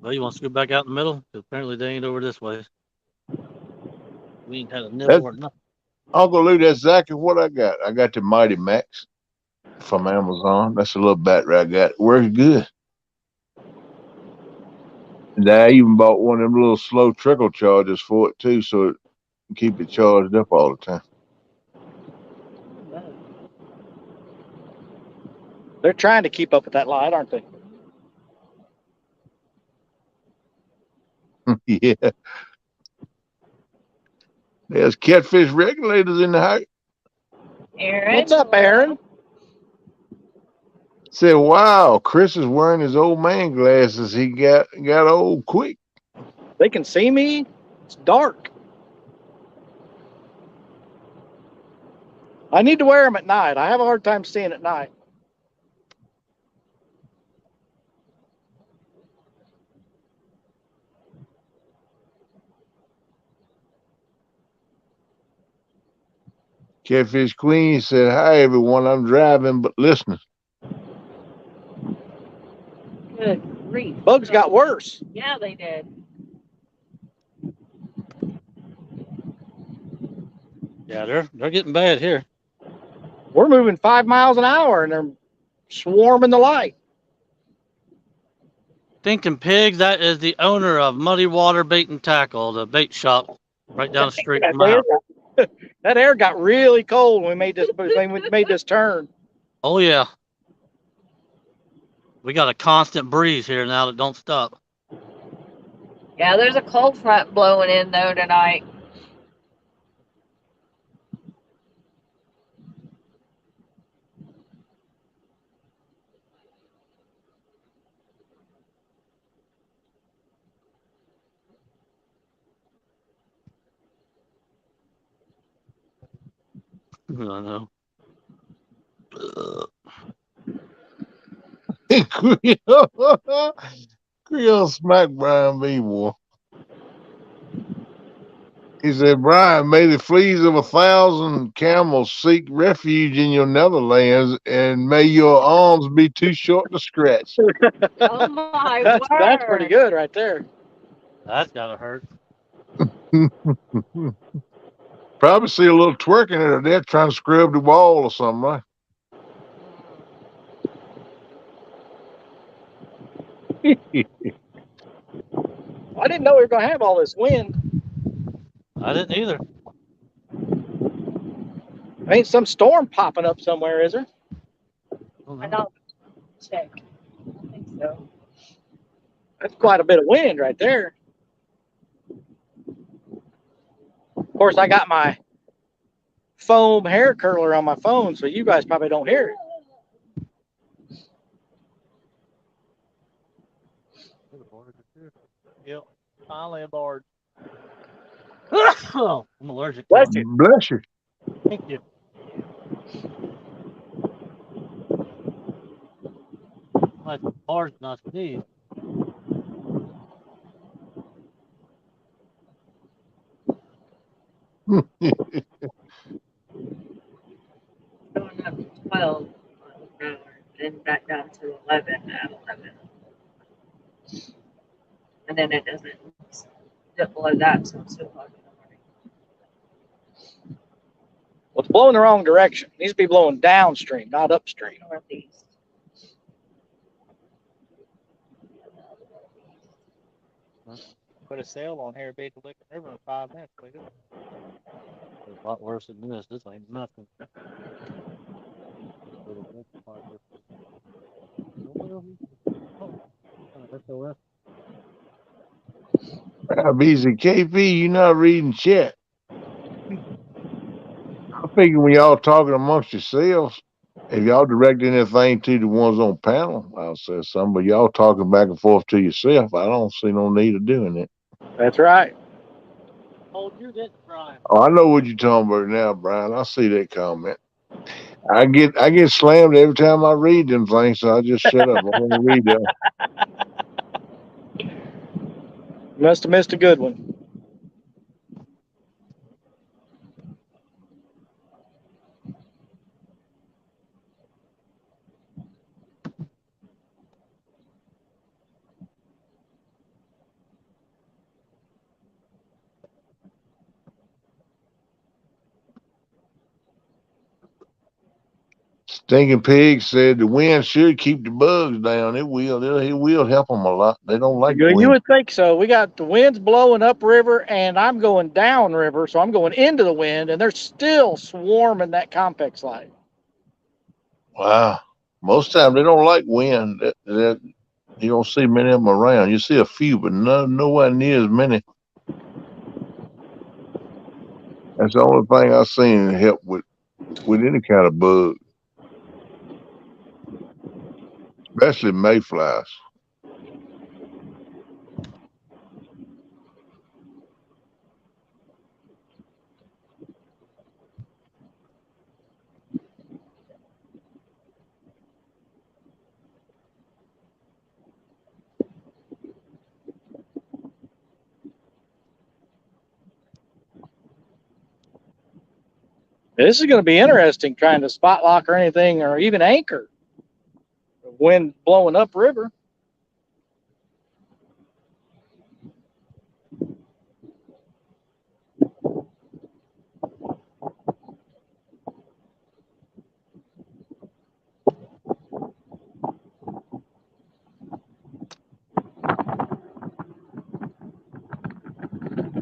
Well, you want to scoot back out in the middle? 'Cause apparently they ain't over this way. We ain't had a nibble or nothing. Uncle Lou, that's exactly what I got. I got the Mighty Max from Amazon. That's a little battery I got. Works good. And I even bought one of them little slow trickle chargers for it too, so it can keep it charged up all the time. They're trying to keep up with that light, aren't they? Yeah. There's catfish regulators in the house. Aaron. What's up, Aaron? Said, wow, Chris is wearing his old man glasses. He got old quick. They can see me. It's dark. I need to wear them at night. I have a hard time seeing at night. Catfish Queen said, hi, everyone. I'm driving, but listening. Good grief. Bugs got worse. Yeah, they did. Yeah, they're getting bad here. We're moving 5 miles an hour and they're swarming the light. Thinking Pig, that is the owner of Muddy Water Bait and Tackle, the bait shop right down the street from my house. That air got really cold when we made this turn. Oh yeah. We got a constant breeze here now that don't stop. Yeah, there's a cold front blowing in though tonight. I know. Creole smack Brian B. boy. He said, Brian, may the fleas of 1,000 camels seek refuge in your Netherlands, and may your arms be too short to scratch. Oh my That's word. pretty good right there. That's gotta hurt. Probably see a little twerking in there trying to scrub the wall or something, right? I didn't know we were going to have all this wind. I didn't either. Ain't some storm popping up somewhere, is there? I don't check. I don't think so. That's quite a bit of wind right there. Of course, I got my foam hair curler on my phone, so you guys probably don't hear it. Yep. Finally aboard. Oh, I'm allergic. Bless you. Bless you. Thank you. My heart's not sneeze. Going up to 12 miles per hour, then back down to 11 at 11. And then it doesn't dip below that, so it's 2 o'clock in the morning. Well, it's blowing the wrong direction. It needs to be blowing downstream, not upstream. Northeast. Put a sail on Harry Baker Lick River in 5 minutes. Please. It's a lot worse than this. This ain't nothing. BZ KP, you not reading chat. I figure when y'all talking amongst yourselves, if y'all direct anything to the ones on panel, I'll say something. But y'all talking back and forth to yourself, I don't see no need of doing it. That's right. Oh, you didn't, Brian. Oh, I know what you're talking about now, Brian. I see that comment. I get slammed every time I read them things, so I just shut up. I want to read them. Must have missed a good one. Stinking Pig said the wind should keep the bugs down. It will. It will help them a lot. They don't like the You wind. would think so. We got the winds blowing upriver, and I'm going downriver, so I'm going into the wind, and they're still swarming that complex light. Wow. Most time they don't like wind. That you don't see many of them around. You see a few, but nowhere near as many. That's the only thing I've seen help with any kind of bug, especially mayflies. This is going to be interesting trying to spot lock or anything, or even anchor. Wind blowing upriver.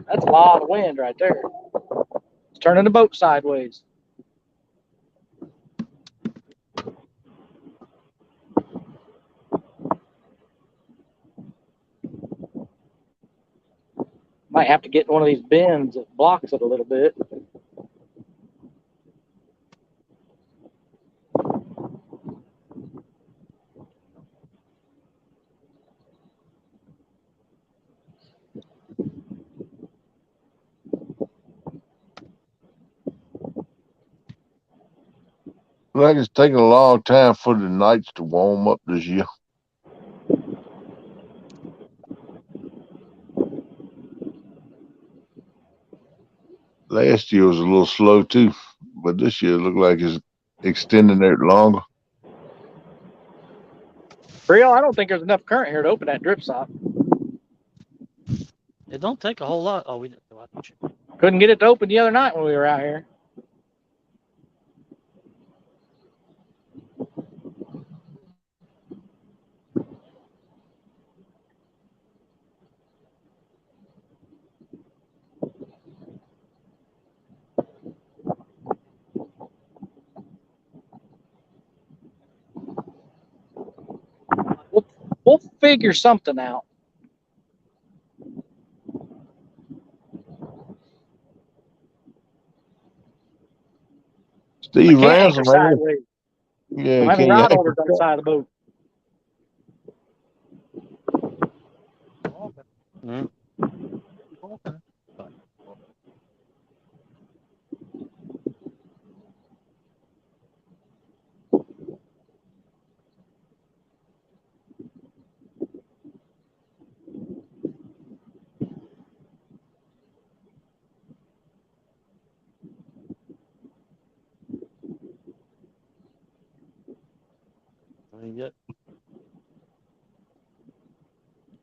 That's a lot of wind right there. It's turning the boat sideways. Might have to get in one of these bends that blocks it a little bit. Like it's taking a long time for the nights to warm up this year. Last year was a little slow too, but this year it looked like it's extending it longer. For real, I don't think there's enough current here to open that drip sock. It don't take a whole lot. Oh, we didn't. Couldn't get it to open the other night when we were out here. We'll figure something out. Steve Can't Ransom, anchor sideways. yeah, Don't have any can you rod anchor holders on the side of the boat. Mm.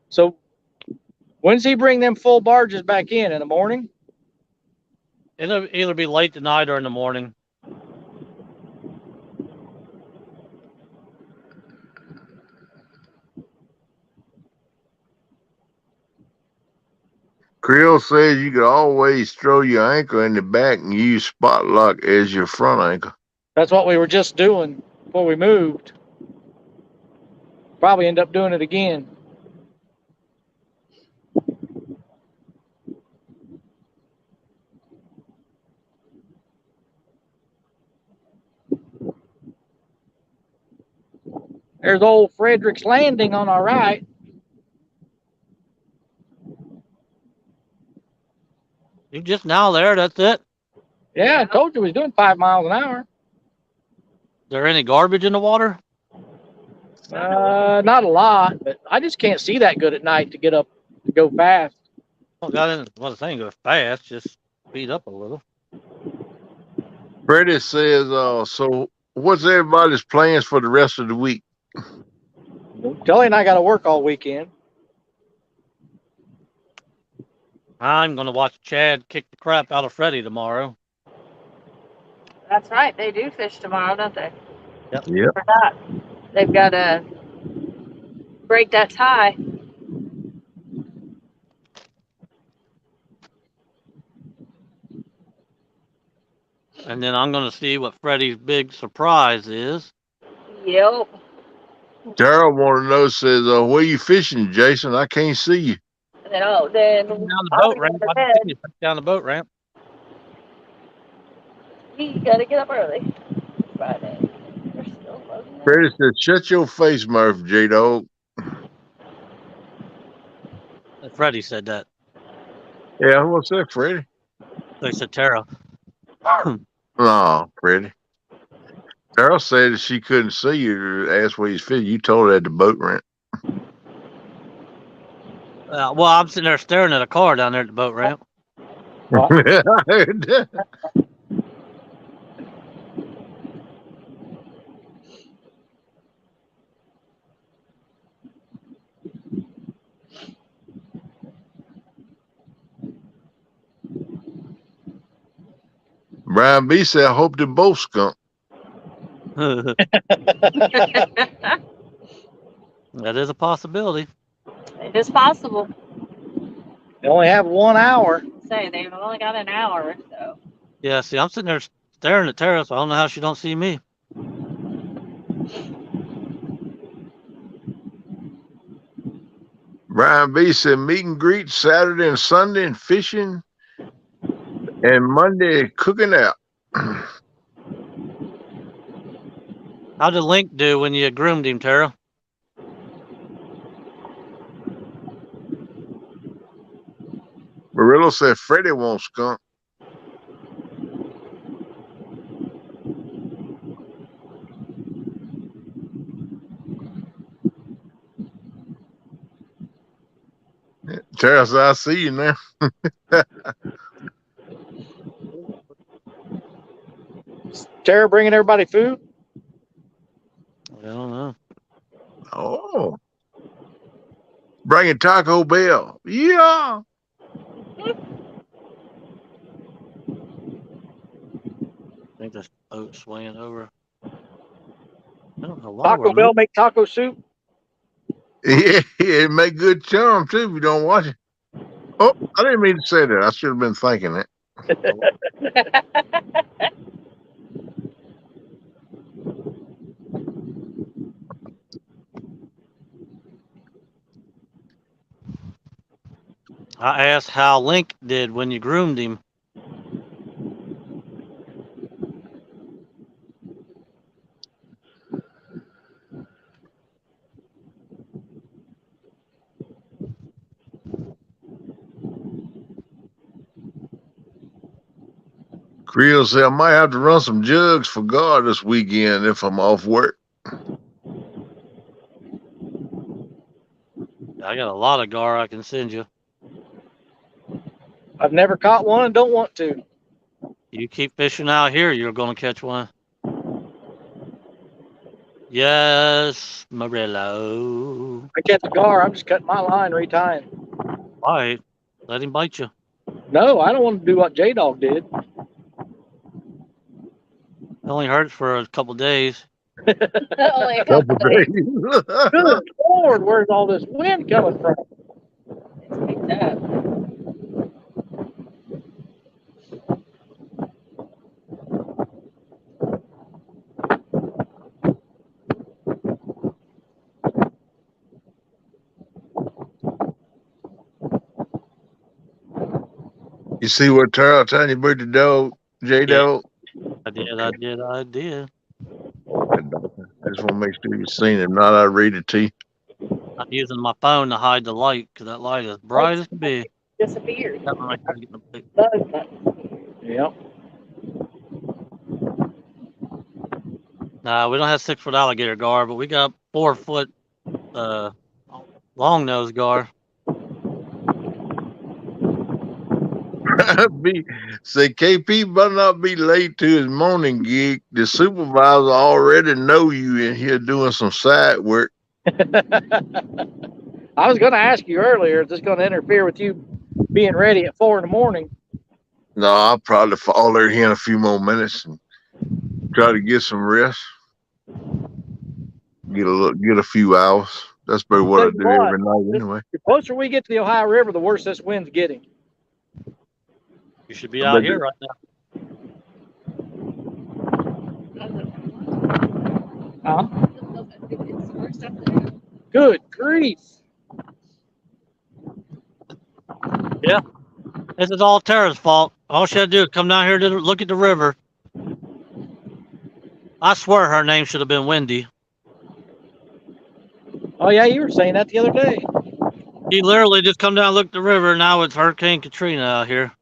So when's he bring them full barges back in the morning? It'll either be late tonight or in the morning. Creel says you could always throw your anchor in the back and use spot lock as your front anchor. That's what we were just doing before we moved. Probably end up doing it again. There's old Frederick's Landing on our right. You just now there. That's it. Yeah, I told you he was doing 5 miles an hour. Is there any garbage in the water? Not a lot, but I just can't see that good at night to get up to go fast. Well, got it. Well, the thing goes fast. Just speed up a little. Freddie says, so what's everybody's plans for the rest of the week? Kelly and I got to work all weekend. I'm gonna watch Chad kick the crap out of Freddie tomorrow. That's right. They do fish tomorrow, don't they? Yep. Yep. Forgot. They've got to break that tie. And then I'm gonna see what Freddie's big surprise is. Yep. Daryl want to know, says, where you fishing, Jason? I can't see you. And then Down the I'll boat be ramp. going I to can bed. see you down the boat ramp. We gotta get up early. Friday. They're still loading it. Freddie said, shut your face, Murph, J-Dog. Freddie said that. Yeah, what's that, Freddie? They said Tara. No, Freddie. Daryl said that she couldn't see you. Asked where he's fishing. You told her at the boat ramp. Well, I'm sitting there staring at a car down there at the boat ramp. I heard that. Brian B said, I hope they both skunk. That is a possibility. It is possible. They only have 1 hour. Say they've only got an hour, so. Yeah, see, I'm sitting there staring at Tara, so I don't know how she don't see me. Brian B said, meet and greet Saturday and Sunday and fishing, and Monday cooking out. How did Link do when you groomed him, Tara? Murillo said, Freddie won't skunk. Tara said, I see you now. Tara bringing everybody food? I don't know. Oh. Bringing Taco Bell. Yeah. I think this boat's swinging over. I don't know why Taco Bell make taco soup? Yeah, it make good charm too if you don't watch it. Oh, I didn't mean to say that. I should have been thinking it. I asked how Link did when you groomed him. Creel said, I might have to run some jugs for God this weekend if I'm off work. I got a lot of gar I can send you. I've never caught one and don't want to. You keep fishing out here, you're going to catch one. Yes, Murillo. I catch a gar, I'm just cutting my line, retying. All right, let him bite you. No, I don't want to do what J-Dog did. It only hurts for a couple days. Only a Couple couple days. days. Good Lord, where's all this wind coming from? It's picked up. You see what Tara telling you about the dog, J-Dog? I did. I just want to make sure you've seen it. If not, I'll read it to you. I'm using my phone to hide the light because that light is bright as can be. Disappeared. That one right there getting the big- Yep. Nah, we don't have 6-foot alligator gar, but we got 4-foot long nose gar. Say KP better not be late to his morning gig. The supervisor already know you in here doing some side work. I was going to ask you earlier, is this going to interfere with you being ready at 4 in the morning? No, I'll probably fall there here in a few more minutes and try to get some rest. Get a few hours. That's about what I do every night anyway. The closer we get to the Ohio River, the worse this wind's getting. You should be out here right now. Huh? Good grief. This is all Tara's fault. All she had to do is come down here to look at the river. I swear her name should have been Wendy. Oh yeah, you were saying that the other day. She literally just come down and look at the river. Now it's Hurricane Katrina out here.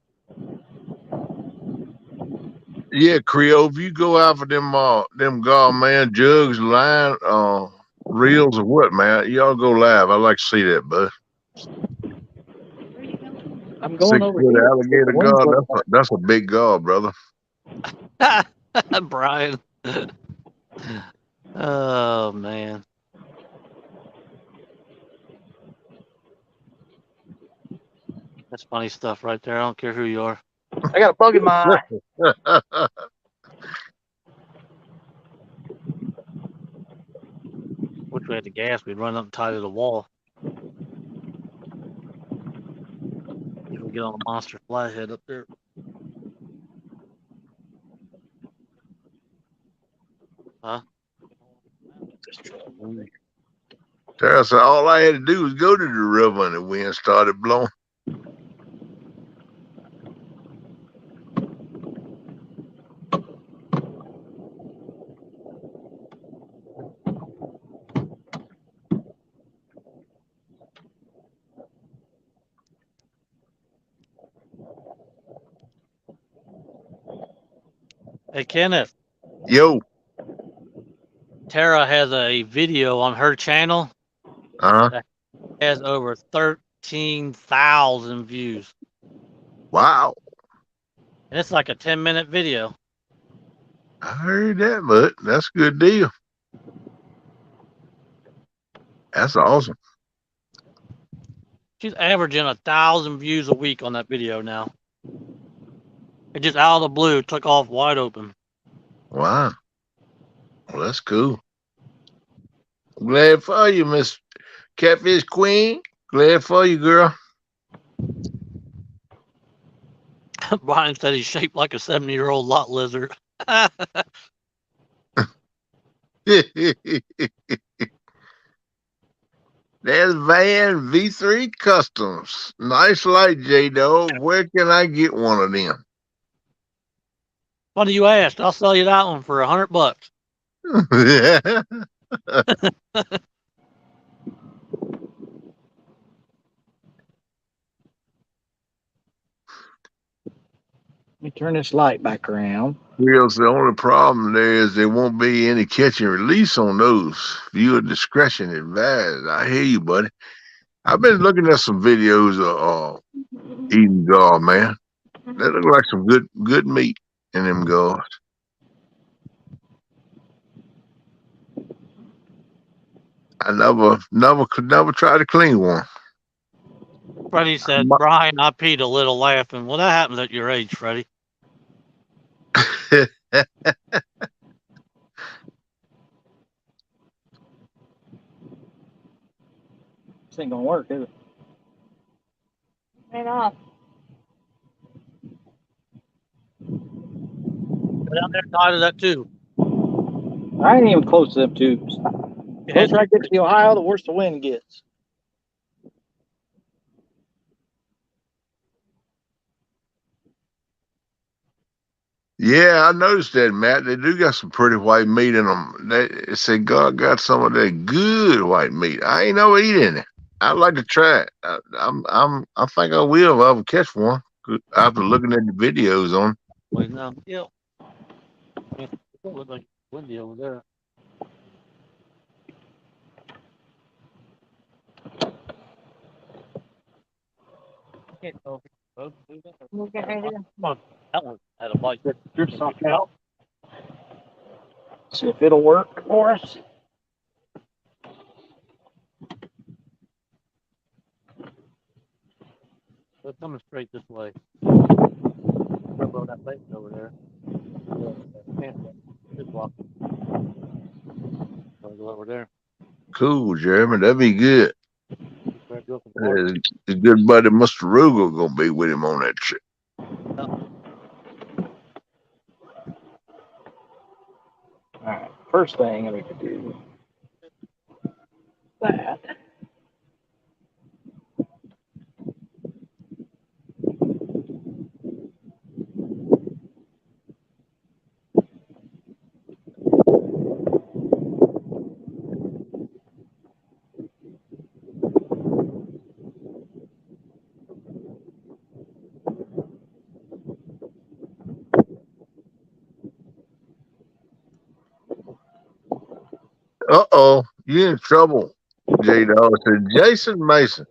Yeah, Creole, if you go out for them man jugs, line, reels or what, man, y'all go live. I like to see that, bud. Where you going? I'm going over 6-foot here. alligator The wind's guard. blowing. That's a big guard, brother. Brian. Oh man. That's funny stuff right there. I don't care who you are. I got a bug in my eye. Wish we had the gas. We'd run up and tie to the wall. If we get on a monster flathead up there. Huh? Tara said all I had to do was go to the river and the wind started blowing. Hey Kenneth, Yo, Tara has a video on her channel that has over 13,000 views. wow. And it's like a 10-minute video. I heard that, but that's a good deal. That's awesome. She's averaging 1,000 views a week on that video now. It just out of the blue took off wide open. Wow. Well, that's cool. Glad for you, Miss Catfish Queen. Glad for you, girl. Brian said he's shaped like a 70-year-old lot lizard. There's Van V3 Customs. Nice light, J-Dog. Where can I get one of them? Funny you asked. I'll sell you that one for $100. Let me turn this light back around. Reels, the only problem there is there won't be any catch and release on those. Viewer discretion advised. I hear you, buddy. I've been looking at some videos of eating gar, man. That look like some good meat in them gars. I never tried to clean one. Freddie said, Brian, I peed a little laughing. Well, that happens at your age, Freddie. This ain't gonna work, is it? Right off. Go down there and tie to that too. I ain't even close to them tubes. The closer I get to the Ohio, the worse the wind gets. Yeah, I noticed that, Matt. They do got some pretty white meat in them. They say God got some of that good white meat. I ain't never eat any. I'd like to try it. I think I will if I ever catch one after looking at the videos on. Wait, no. Yeah. It don't look like windy over there. Can't tell if it's both moving or- We'll get ready to Come on. That one had a bite. Drip something out. See if it'll work for us. They're coming straight this way. Throw that bait over there. Just walk. Go over there. Cool, Jeremy. That'd be good. His good buddy Mr. Rugal gonna be with him on that trip. All right. First thing I need to do. Bad. You in trouble, J Dog. Said Jason Mason.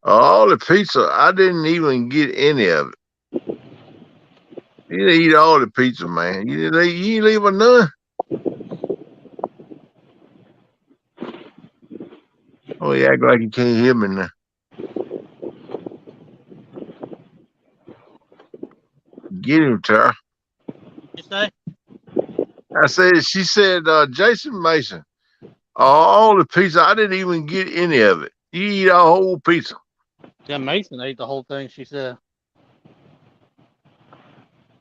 All the pizza, I didn't even get any of it. You didn't eat all the pizza, man. You didn't leave a none. Oh, you act like you can't hear me now. Get him, Tara. You say? I said, she said, Jason Mason. All the pizza, I didn't even get any of it. You eat a whole pizza. Yeah, Mason ate the whole thing. She said.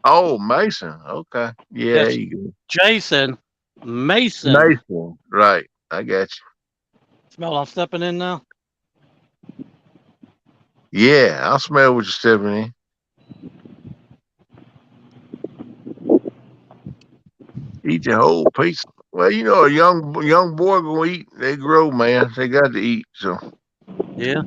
Oh, Mason. Okay. Yeah, there Yes, you go. Jason Mason. Mason. Right. I got you. Smell I'm stepping in now. Yeah, I smell what you're stepping in. Eat your whole pizza. Well, you know, a young boy gonna eat. They grow, man. They got to eat. So Yeah.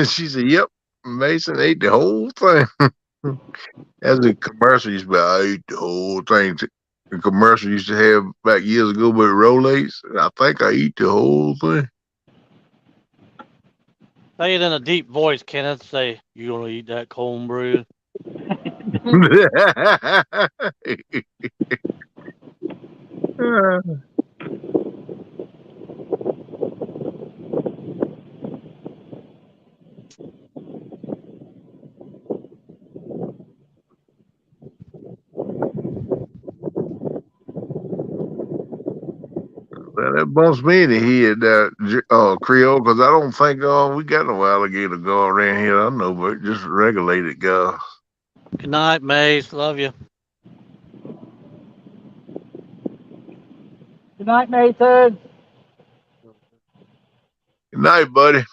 she said, "Yep, Mason ate the whole thing." As a commercial used to be, I ate the whole thing. The commercial used to have back years ago with Rolaids. I think I eat the whole thing. Say it in a deep voice, Kenneth. Say, you gonna eat that cornbread? Well, that bumps me in the head, that Creole, because I don't think we got no alligator gar around here. I know, but just regulated gar. Good night, Mace. Love you. Good night, Nathan. Good night, buddy.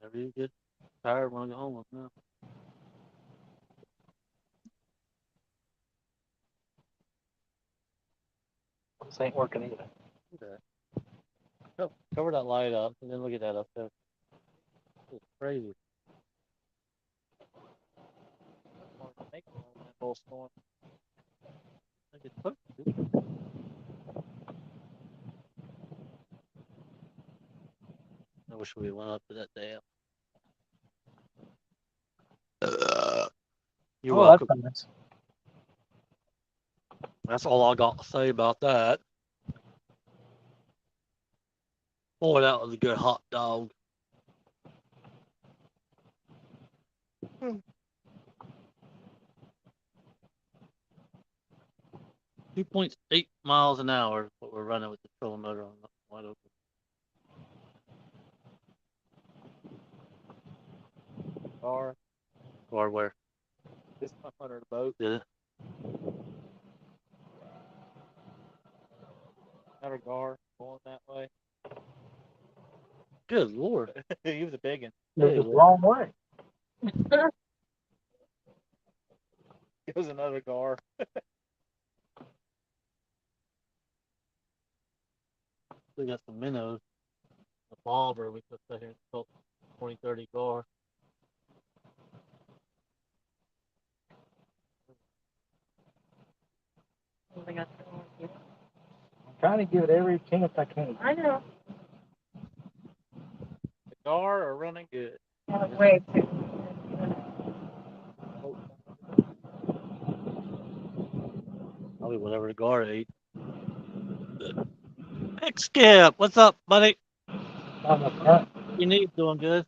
Whenever you get tired, want to go home now. This ain't working either. Okay. Cover that light up, and then look at that up there. It's crazy. I wish we went up to that dam. You're welcome. That's nice. That's all I got to say about that. Boy, that was a good hot dog. 2.8 miles an hour is what we're running with the trolling motor on. Wide open. Car where? This up under the boat. Did it? Another gar going that way. Good Lord. He was a big one. It was the wrong way. It was another gar. We got some minnows. A bobber we could sit here and talk 20, 30 gar. I got the I'm trying to give it every chance I can. I know. The gar are running good. Way too. Probably whatever the guard ate. Heck, Skip, what's up, buddy? On the front. You need doing good.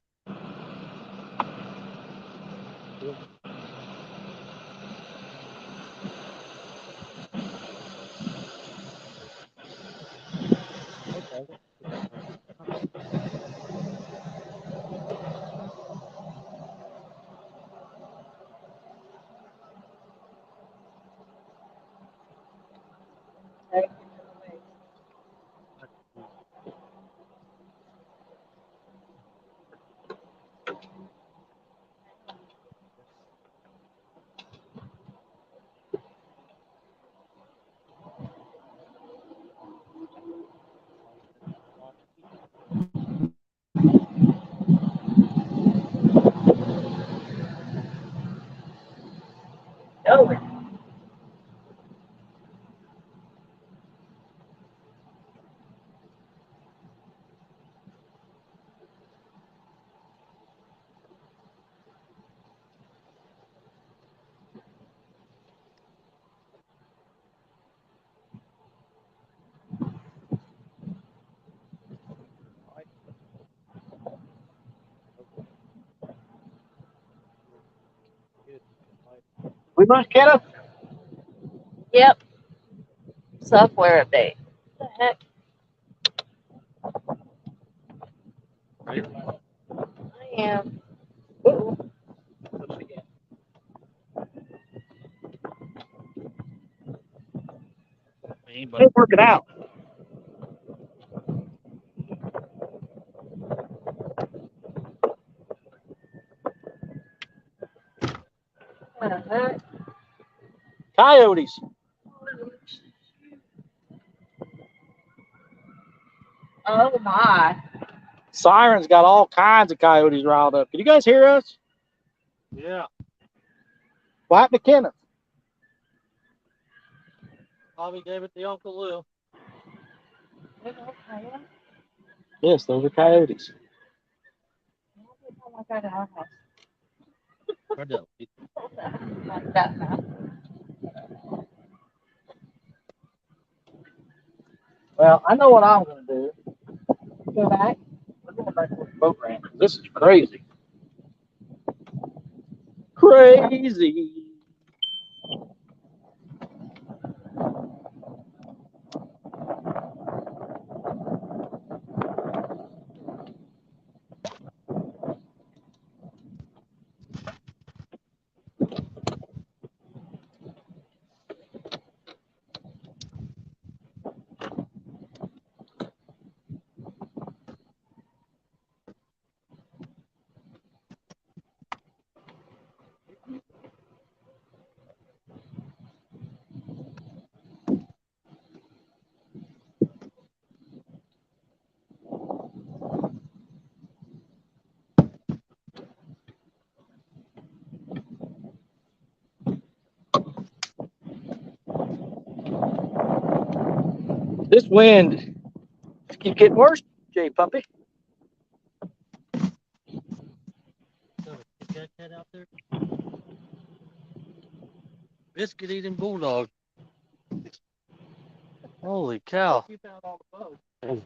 Over. We lose Kenneth? Yep. Software update. What the heck? Right? I am. Uh-oh. Me, but Can't work it out. What the heck? Coyotes. Oh my. Sirens got all kinds of coyotes riled up. Can you guys hear us? yeah, What happened to Kenneth? Bobby gave it to Uncle Lou. Yes, those are coyotes. Oh my God, our house. Where'd that lead? Like that now. Well, I know what I'm going to do. Go back. We're going back to the boat ramp. This is crazy. Crazy. This wind keeps getting worse, Jay Puppy. Kit Kat out there. Biscuit eating bulldog. Holy cow! You found all the boats.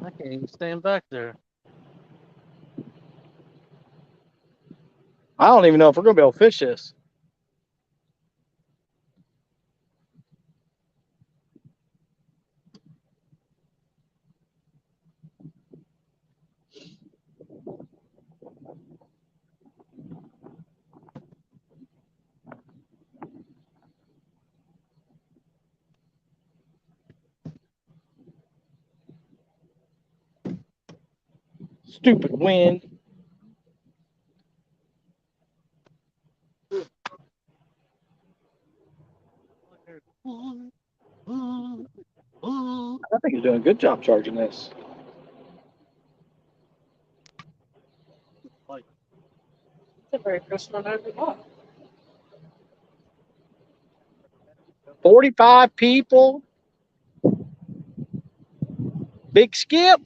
I can't even stand back there. I don't even know if we're going to be able to fish this. Stupid wind. I think he's doing a good job charging this. It's a very first one I've ever bought. 45 people. Big Skip.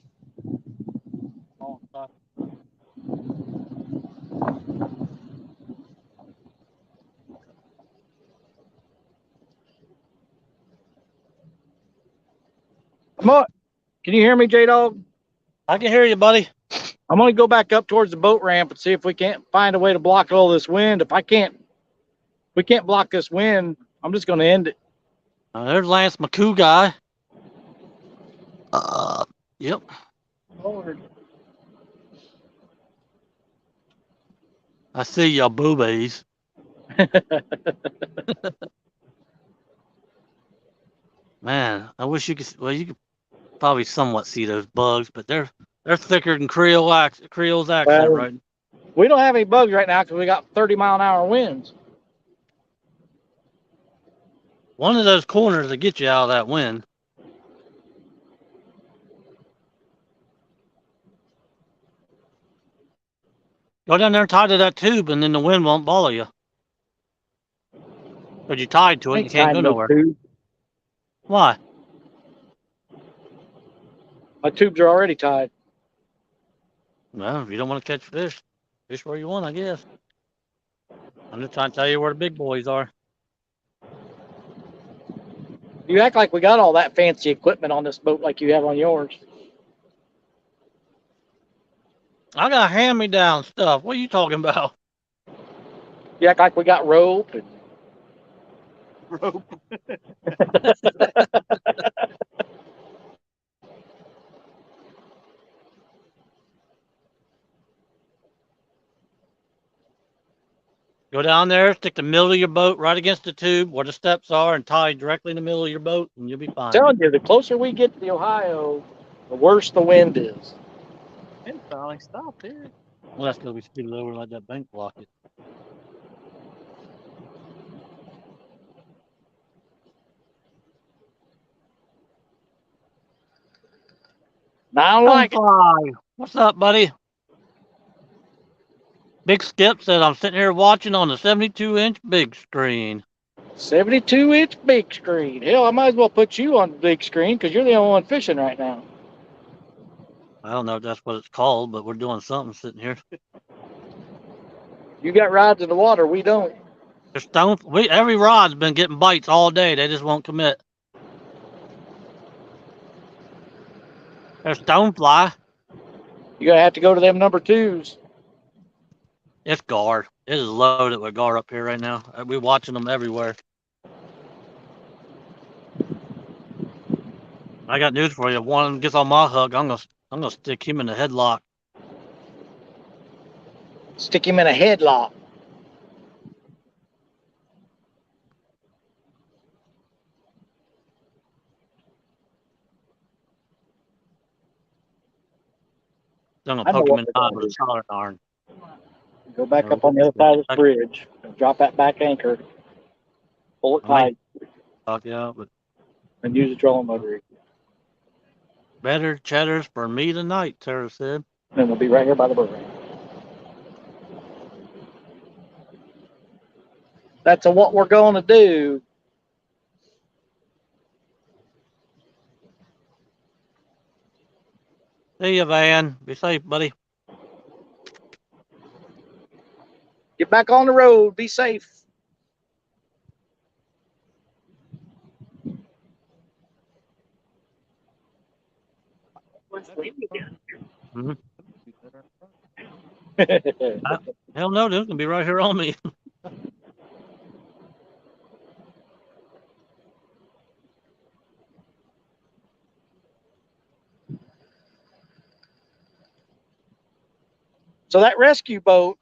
Can you hear me, J-Dog? I can hear you, buddy. I'm going to go back up towards the boat ramp and see if we can't find a way to block all this wind. If we can't block this wind, I'm just going to end it. There's Lance McCoo guy. Yep. Lord. I see your boobies. Man, I wish you could. Well, you could probably somewhat see those bugs, but they're thicker than Creole's accent, Well, right? We don't have any bugs right now because we got 30-mile-an-hour winds. One of those corners to get you out of that wind. Go down there and tie to that tube, and then the wind won't bother you. But you tied to it, you can't go nowhere. Why? My tubes are already tied. Well, if you don't want to catch fish where you want, I guess. I'm just trying to tell you where the big boys are. You act like we got all that fancy equipment on this boat like you have on yours. I got hand-me-down stuff. What are you talking about? You act like we got rope. Rope. Go down there, stick the middle of your boat right against the tube where the steps are, and tie directly in the middle of your boat, and you'll be fine. I'm telling you, the closer we get to the Ohio, the worse the wind is. It finally stopped here. Well, that's because we speeded over and let that bank block it. I don't like it. What's up, buddy? Big Skip said I'm sitting here watching on the 72-inch big screen. 72-inch big screen. Hell, I might as well put you on the big screen because you're the only one fishing right now. I don't know if that's what it's called, but we're doing something sitting here. You got rods in the water. We don't. Every rod's been getting bites all day. They just won't commit. There's stonefly. You're going to have to go to them number twos. It's gar. It is loaded with gar up here right now. We're watching them everywhere. I got news for you. If one gets on my hook, I'm gonna stick him in the headlock. Stick him in a headlock. I'm gonna I know poke him what in the we're eye gonna with a do. solder iron. Go back up on the other side of this bridge. Drop that back anchor. Pull it tight. Talk you out, but And use the trolling motor. better cheddars for me tonight, Sarah said. And we'll be right here by the boat ramp. That's what we're going to do. See you, Van. Be safe, buddy. Get back on the road. Be safe. Mm-hmm. Hell no, dude. Gonna be right here on me. So that rescue boat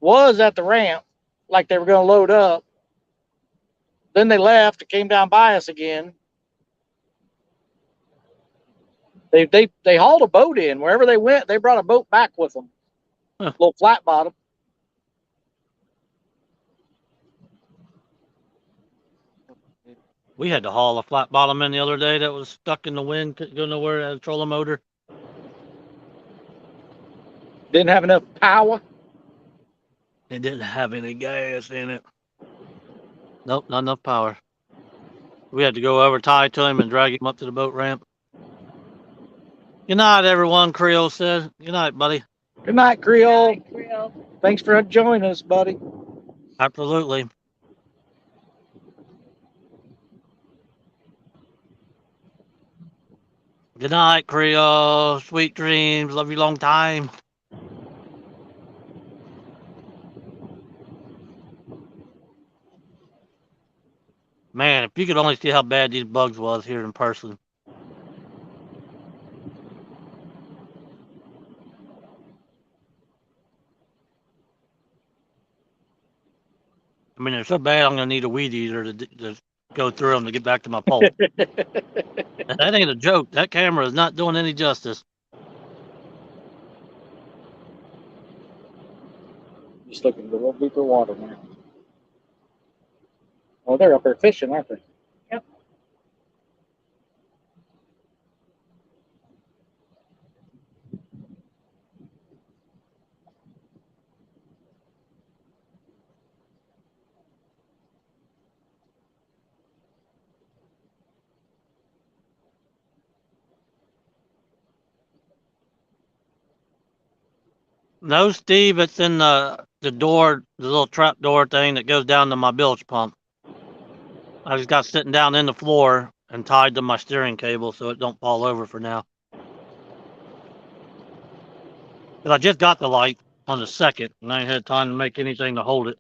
was at the ramp, like they were going to load up. Then they left and came down by us again. They hauled a boat in. Wherever they went, they brought a boat back with them. Huh. Little flat bottom. We had to haul a flat bottom in the other day that was stuck in the wind, couldn't go nowhere, had a trolling motor. Didn't have enough power. It didn't have any gas in it. Nope, not enough power. We had to go over, tie to him, and drag him up to the boat ramp. Good night, everyone, Creole said. Good night, buddy. Good night, Creole. Hi, Creole. Thanks for joining us, buddy. Absolutely. Good night, Creole. Sweet dreams. Love you long time. Man, if you could only see how bad these bugs was here in person. I mean, they're so bad, I'm gonna need a weed eater to go through them to get back to my pole. That ain't a joke. That camera is not doing any justice. Just looking at a little deeper water now. Oh, they're up there fishing, aren't they? Yep. No, Steve, it's in the door, the little trap door thing that goes down to my bilge pump. I just got sitting down in the floor and tied to my steering cable so it don't fall over for now. But I just got the light on the second, and I ain't had time to make anything to hold it.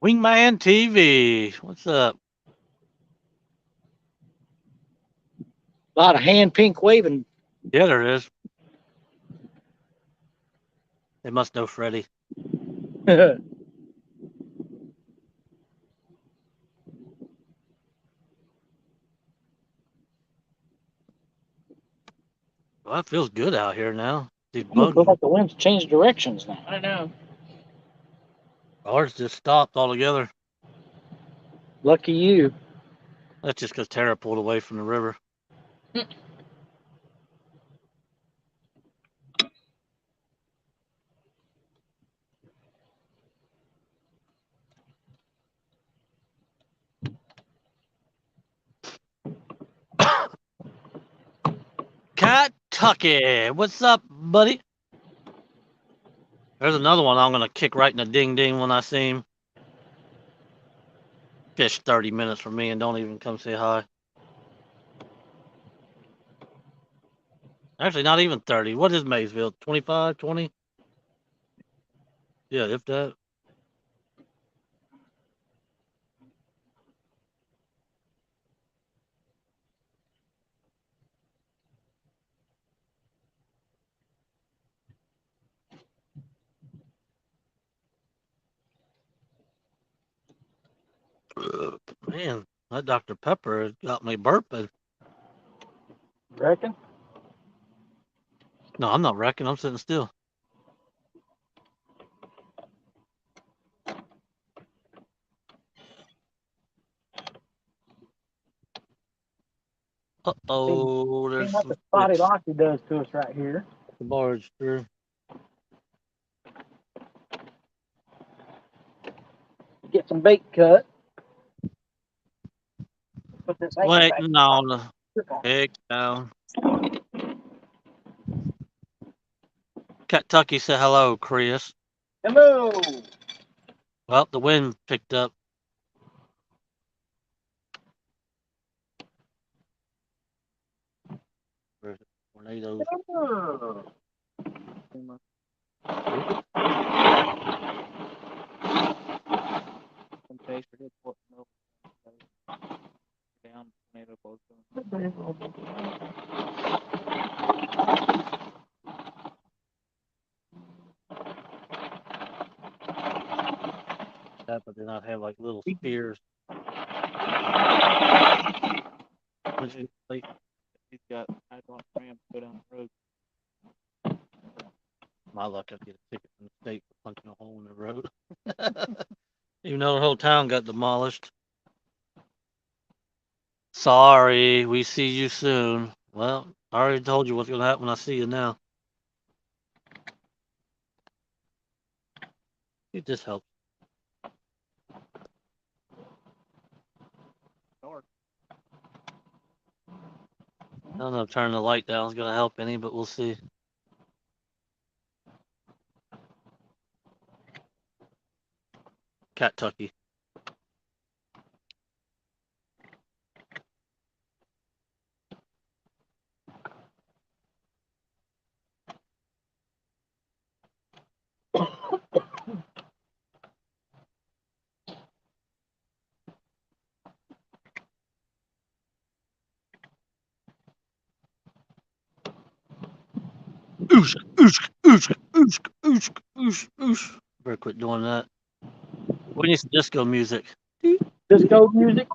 Wingman TV, what's up? A lot of hand pink waving. Yeah, there is. They must know Freddie. Well, it feels good out here now. These bugs, Looks like the wind's changed directions now. I know. ours just stopped altogether. Lucky you. That's just because Tara pulled away from the river. Kentucky, what's up, buddy? There's another one I'm gonna kick right in the ding ding when I see him. Fish 30 minutes from me and don't even come say hi. Actually, not even 30. What is Maysville? 25, 20? Yeah, if that. Man, that Dr. Pepper has got me burping. Reckon? No, I'm not wrecking. I'm sitting still. Uh-oh, there's Seen what some the spotted fish. lockie does to us right here. The barge through. Get some bait cut. Put this anchor back. Waiting on the egg down. Kentucky said hello, Chris. Hello. Well, the wind picked up. Where's it? Tornadoes. Some taste for good pork milk. Down tomato both of That, but they not have like little spears. Which is like, He's got hydraulic ram to go down the road. my luck, I get a ticket from the state for punching a hole in the road. Even though the whole town got demolished. Sorry, we see you soon. Well, I already told you what's gonna happen when I see you now. It just helps. Dark. don't know if turning the light down is gonna help any, but we'll see. Cat Tucky. Oosh, oosh, oosh, oosh, oosh, oosh, oosh. Better quit doing that. We need some disco music. Disco music.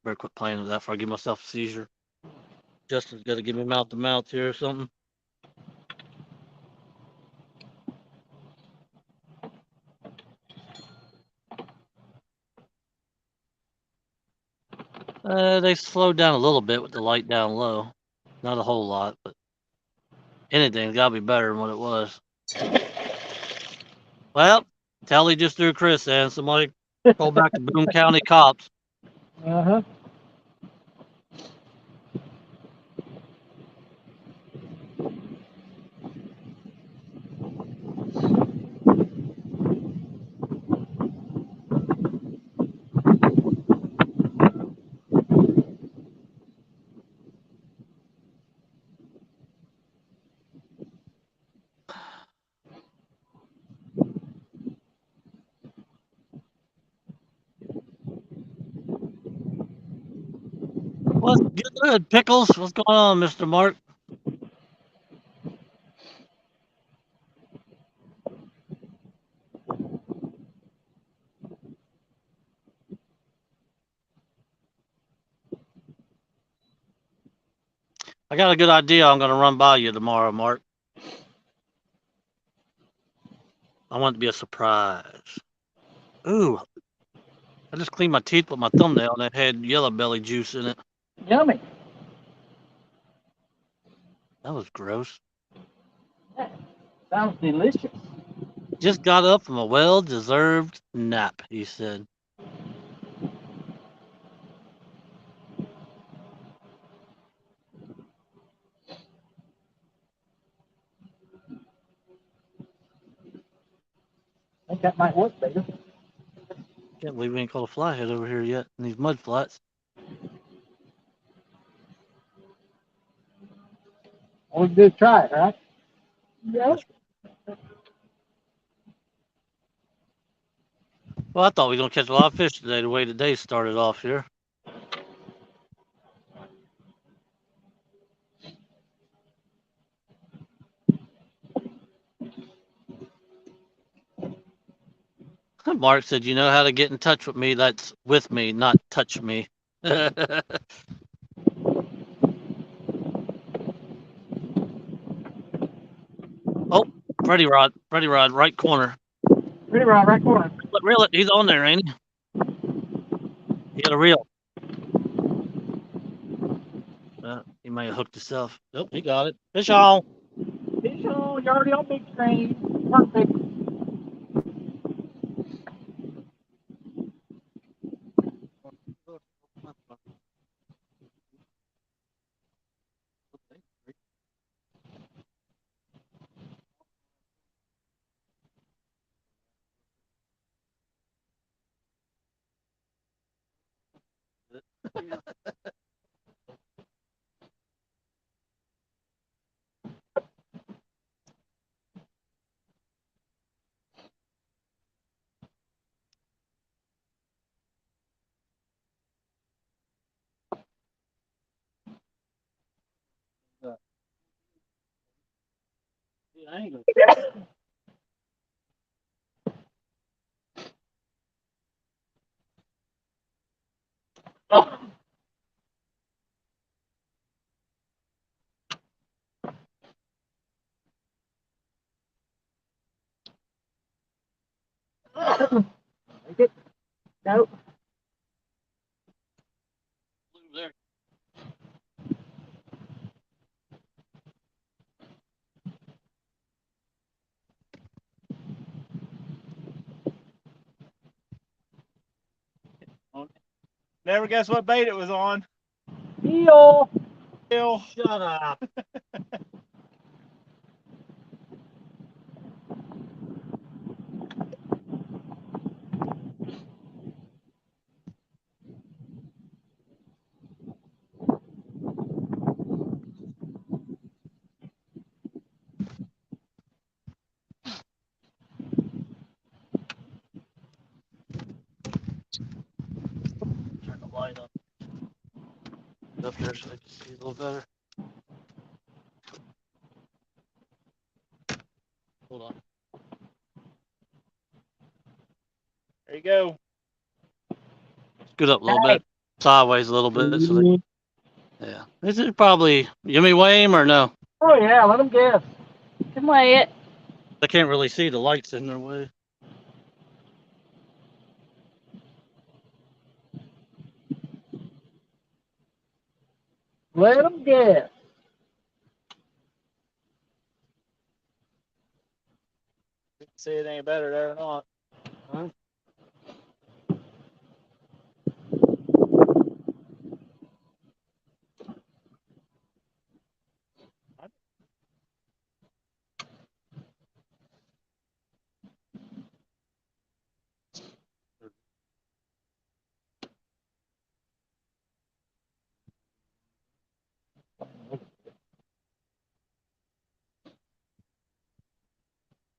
Better quit playing with that before I give myself a seizure. Justin's got to give me mouth to mouth here or something. They slowed down a little bit with the light down low. Not a whole lot, but anything's got to be better than what it was. Well, Tally just threw Chris in. Somebody call back the Boone County cops. Uh-huh. What's good, Pickles? What's going on, Mr. Mark? I got a good idea. I'm going to run by you tomorrow, Mark. I want it to be a surprise. Ooh, I just cleaned my teeth with my thumbnail and it had yellow belly juice in it. Yummy. That was gross. Sounds delicious. Just got up from a well-deserved nap, he said. I think that might work better. Can't believe we ain't caught a flathead over here yet in these mud flats. All we can do is try it, right? Yep. Well, I thought we were going to catch a lot of fish today, the way the day started off here. Mark said, you know how to get in touch with me. That's with me, not touch me. Oh, Freddy Rod, right corner. Pretty right corner. Reel it. He's on there, ain't he? He got a reel. He might have hooked himself. Nope, he got it. Fish on. Fish on, you're already on big screen. Perfect. Oh, there. Never guess what bait it was on. Eel. Bill. Shut up. Turn the light up. Up there so I can see a little better. Hold on. There you go. Scoot up a little bit. Sideways a little bit. So Mm-hmm. yeah. This is probably, you may weigh him or no? Oh yeah, let them guess. Can weigh it. I can't really see. The light's in their way. Let them guess. See it any better there or not. Huh?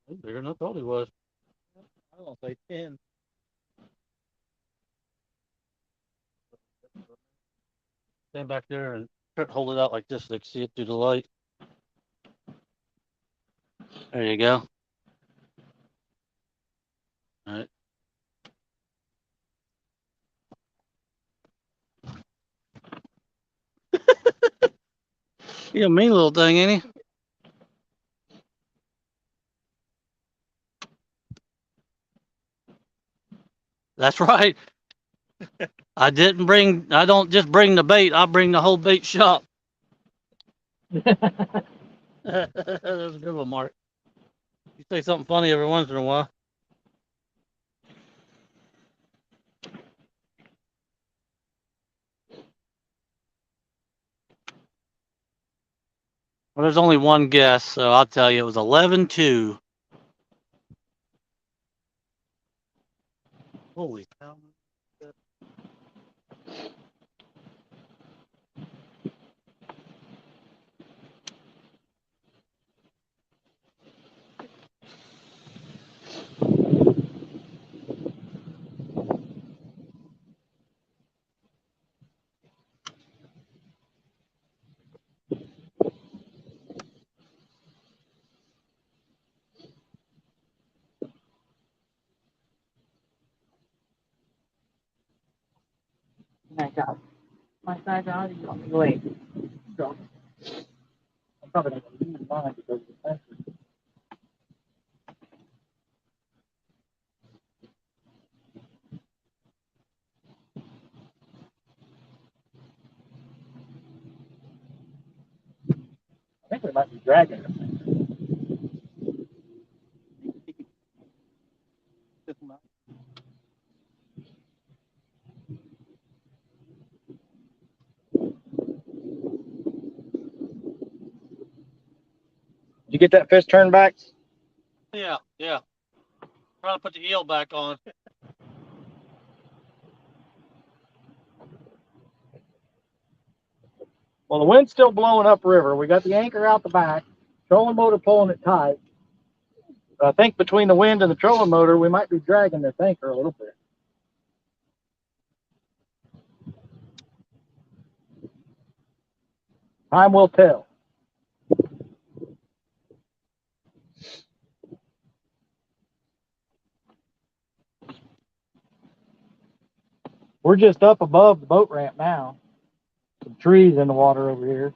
He's bigger than I thought he was. I don't say 10. Stand back there and hold it out like this so they can see it through the light. There you go. All right. He a mean little thing, ain't he? That's right. I don't just bring the bait, I bring the whole bait shop. That was a good one, Mark. You say something funny every once in a while. Well, there's only one guess, so I'll tell you it was 11-2. Holy cow. My God. My size out. You want me to wait? I'm probably not gonna use mine because of the sensor. I think we might be dragging them. Did you get that fish turned back? Yeah. Trying to put the eel back on. Well, the wind's still blowing upriver. We got the anchor out the back, trolling motor pulling it tight. But I think between the wind and the trolling motor, we might be dragging this anchor a little bit. Time will tell. We're just up above the boat ramp now. Some trees in the water over here.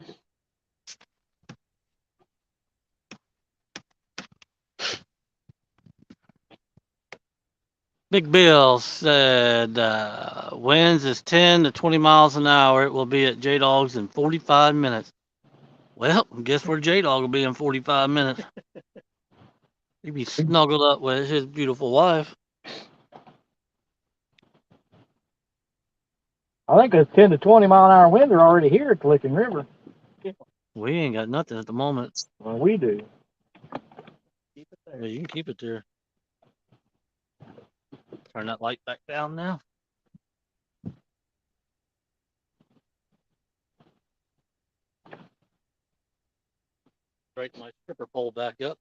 Big Bill said winds is 10 to 20 miles an hour. It will be at J Dog's in 45 minutes. Well, guess where J Dog will be in 45 minutes? He'd be snuggled up with his beautiful wife. I think those 10 to 20 mile an hour winds are already here at the Licking River. We ain't got nothing at the moment. Well, we do. Keep it there. Yeah, you can keep it there. Turn that light back down now. Straighten my stripper pole back up.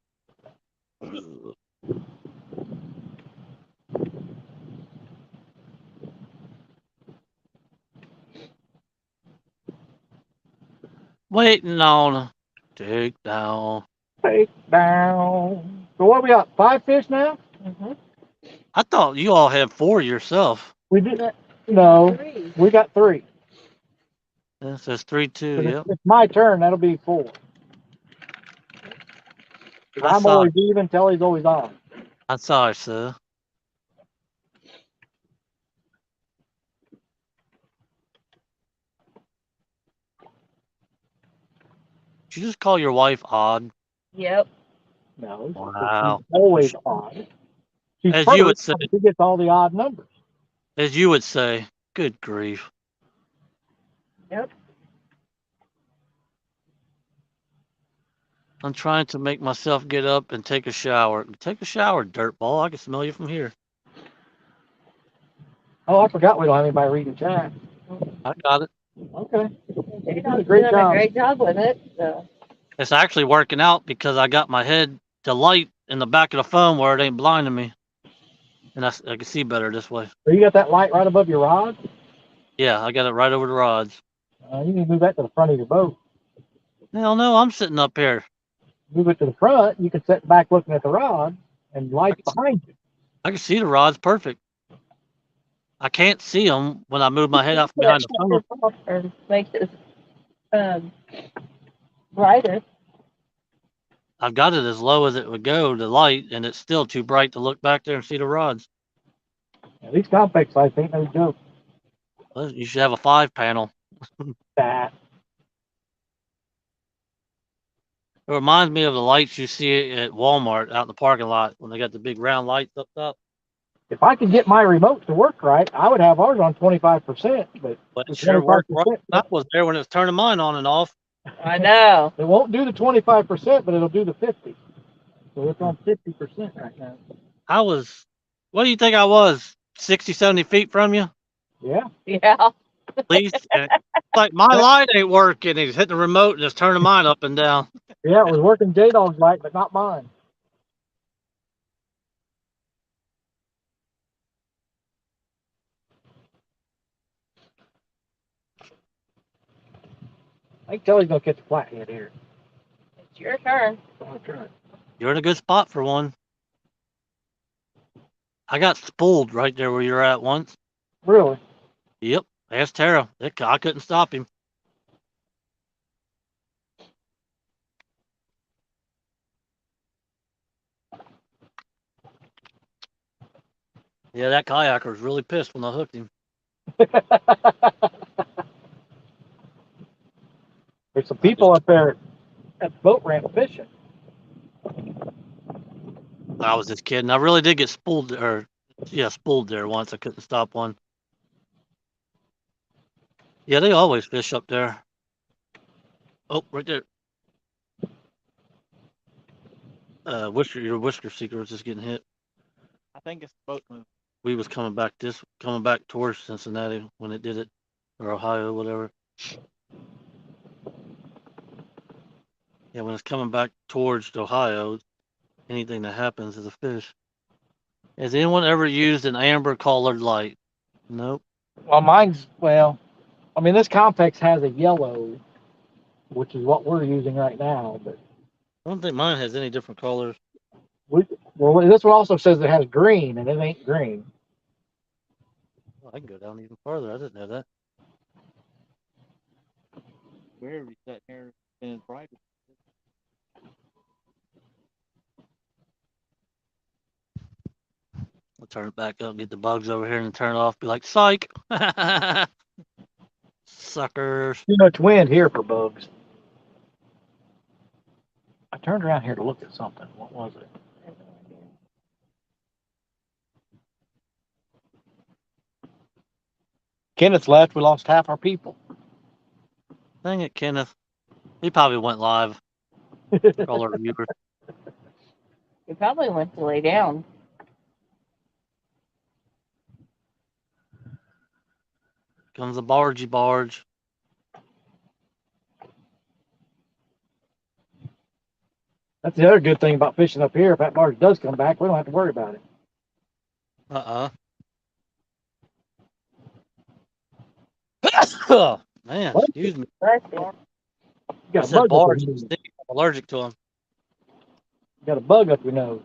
Waiting on a takedown. Take down. So what we got? 5 fish now? Mhm. I thought you all had 4 yourself. We did that. No, Three. we got 3. It says 3-2. But Yep. it's my turn. That'll be 4. 'Cause I I'm saw always even. Telly's always on. I saw it, sir. Did you just call your wife odd? Yep. No, Wow. she's always odd. She's As you would first, say. but she gets all the odd numbers. As you would say, good grief. Yep. I'm trying to make myself get up and take a shower. Take a shower, dirtball. I can smell you from here. Oh, I forgot we don't have anybody reading chat. I got it. Okay. J did a Dog's great doing job. a great job with it. So. It's actually working out because I got my head to light in the back of the phone where it ain't blinding me. And I can see better this way. So you got that light right above your rod? Yeah, I got it right over the rods. You need to move that to the front of your boat. Hell no, I'm sitting up here. Move it to the front. You can sit back looking at the rod, and light's behind you. I can see the rods perfect. I can't see them when I move my head out from behind the phone. Or make it brighter. I've got it as low as it would go, the light, and it's still too bright to look back there and see the rods. Yeah, these compact lights ain't no joke. Well, you should have a 5 panel. That. It reminds me of the lights you see at Walmart out in the parking lot when they got the big round lights up top. If I could get my remote to work right, I would have ours on 25%. But But the it sure worked right. 25%, I was there when it was turning mine on and off. I know. it won't do the 25%, but it'll do the 50. So it's on 50% right now. What do you think I was? 60, 70 feet from you? Yeah. Yeah. At least. And it's like my light ain't working. He's hitting the remote and it's turning mine up and down. Yeah, it was working J Dog's light, but not mine. I can tell he's gonna catch a flathead here. It's your turn. I'll try. You're in a good spot for one. I got spooled right there where you're at once. Really? Yep. Ask Tara. I couldn't stop him. Yeah, that kayaker was really pissed when I hooked him. There's some people up there at the boat ramp fishing. I was just kidding. I really did get spooled there once. I couldn't stop one. Yeah, they always fish up there. Oh, right there. Your whisker seeker was just getting hit. I think it's the boat move. We was coming back towards Cincinnati when it did it, or Ohio, whatever. Yeah, when it's coming back towards Ohio, anything that happens is a fish. Has anyone ever used an amber colored light? Nope. Well, I mean, this complex has a yellow, which is what we're using right now. But I don't think mine has any different colors. this one also says it has green, and it ain't green. Oh, I can go down even farther. I didn't know that. Where we sat here in private. turn it back up, get the bugs over here, and turn it off. Be like, psych, suckers. Too much wind here for bugs. I turned around here to look at something. What was it? Kenneth's left. We lost half our people. Dang it, Kenneth. He probably went live. All our viewers. He probably went to lay down. Comes a bargey barge. That's the other good thing about fishing up here. If that barge does come back, we don't have to worry about it. Man, What? excuse me. Bless you. You I got a said bug up barge. your nose. I'm allergic to them. You got a bug up your nose.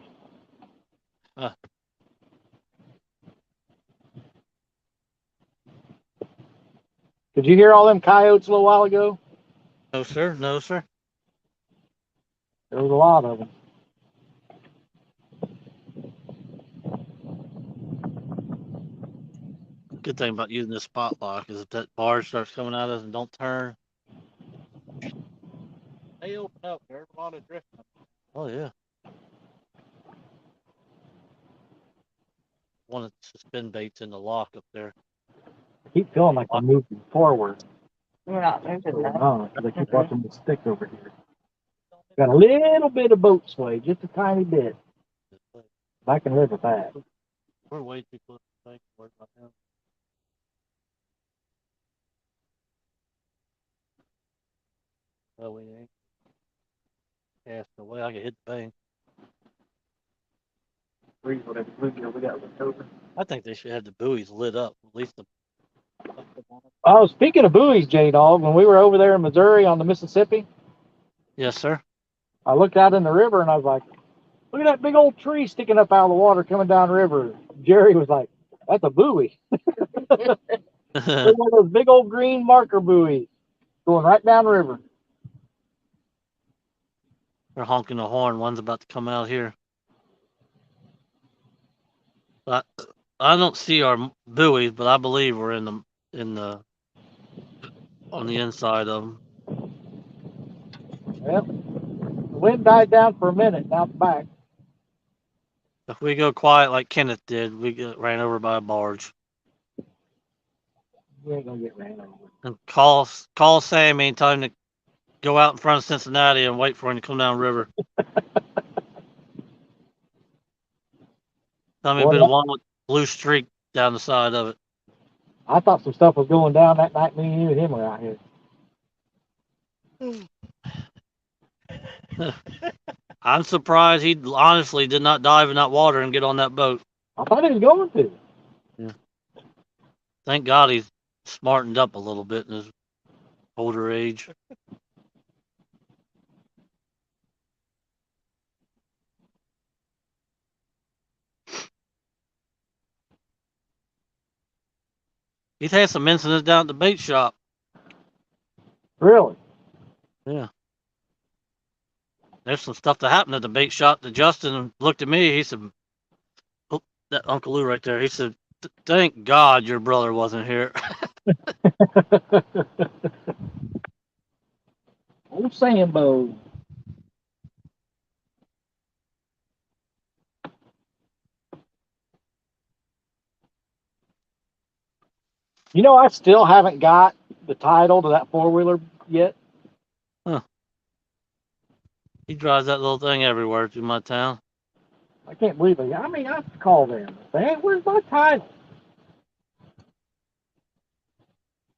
Huh. Did you hear all them coyotes a little while ago? No, sir. No, sir. There was a lot of them. Good thing about using this spot lock is if that barge starts coming at us and don't turn. They open up. There's a lot of drifting. Oh yeah. One of the spin baits in the lock up there. I keep feeling like I'm moving forward. We're not moving So that. not, because I keep watching the stick over here. Got a little bit of boat sway, just a tiny bit. I can live with that. We're way too close to the bank. Worry about him. Well, we ain't casting away. I can hit the bank. Freeze whatever bluegill we got left over. I think they should have the buoys lit up. At least the. Oh, speaking of buoys, J-Dog, when we were over there in Missouri on the Mississippi, Yes, sir. I looked out in the river and I was like, look at that big old tree sticking up out of the water coming down the river. Jerry was like, that's a buoy. It's They're one of those big old green marker buoys going right down the river. honking the horn. One's about to come out here. But I don't see our buoys, but I believe we're on the inside of them. Yep. The wind died down for a minute, now it's back. If we go quiet like Kenneth did, we get ran over by a barge. You ain't gonna get ran over. And call Sammy and tell him to go out in front of Cincinnati and wait for him to come down river. Tell me a bit of one with blue streak down the side of it. I thought some stuff was going down that night. Me and you and him were out here. I'm surprised he honestly did not dive in that water and get on that boat. I thought he was going to. Thank God he's smartened up a little bit in his older age. He's had some incidents down at the bait shop. Really? Yeah. There's some stuff that happened at the bait shop that Justin looked at me. He said, oh, that Uncle Lou right there. He said, thank God your brother wasn't here. Old Sambo. You know, I still haven't got the title to that four-wheeler yet. He drives that little thing everywhere through my town. I can't believe it. I mean, I have to call them. Say, hey, where's my title?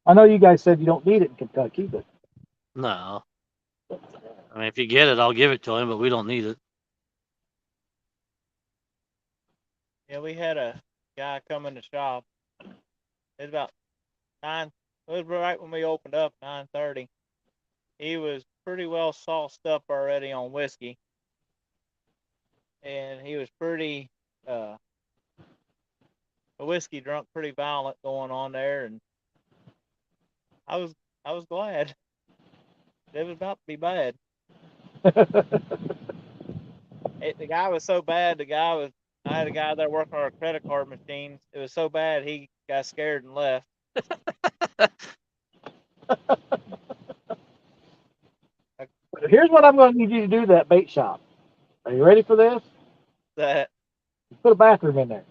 I know you guys said you don't need it in Kentucky, but No. I mean, if you get it, I'll give it to him, but we don't need it. Yeah, we had a guy come in the shop. It was about 9. It was right when we opened up, 9:30. He was pretty well sauced up already on whiskey, and he was pretty whiskey drunk, pretty violent going on there, and I was glad. It was about to be bad. The guy was so bad. The guy was I had a guy there working on our credit card machines. It was so bad he got scared and left. Here's what I'm going to need you to do to that bait shop. Are you ready for this? That Put a bathroom in there.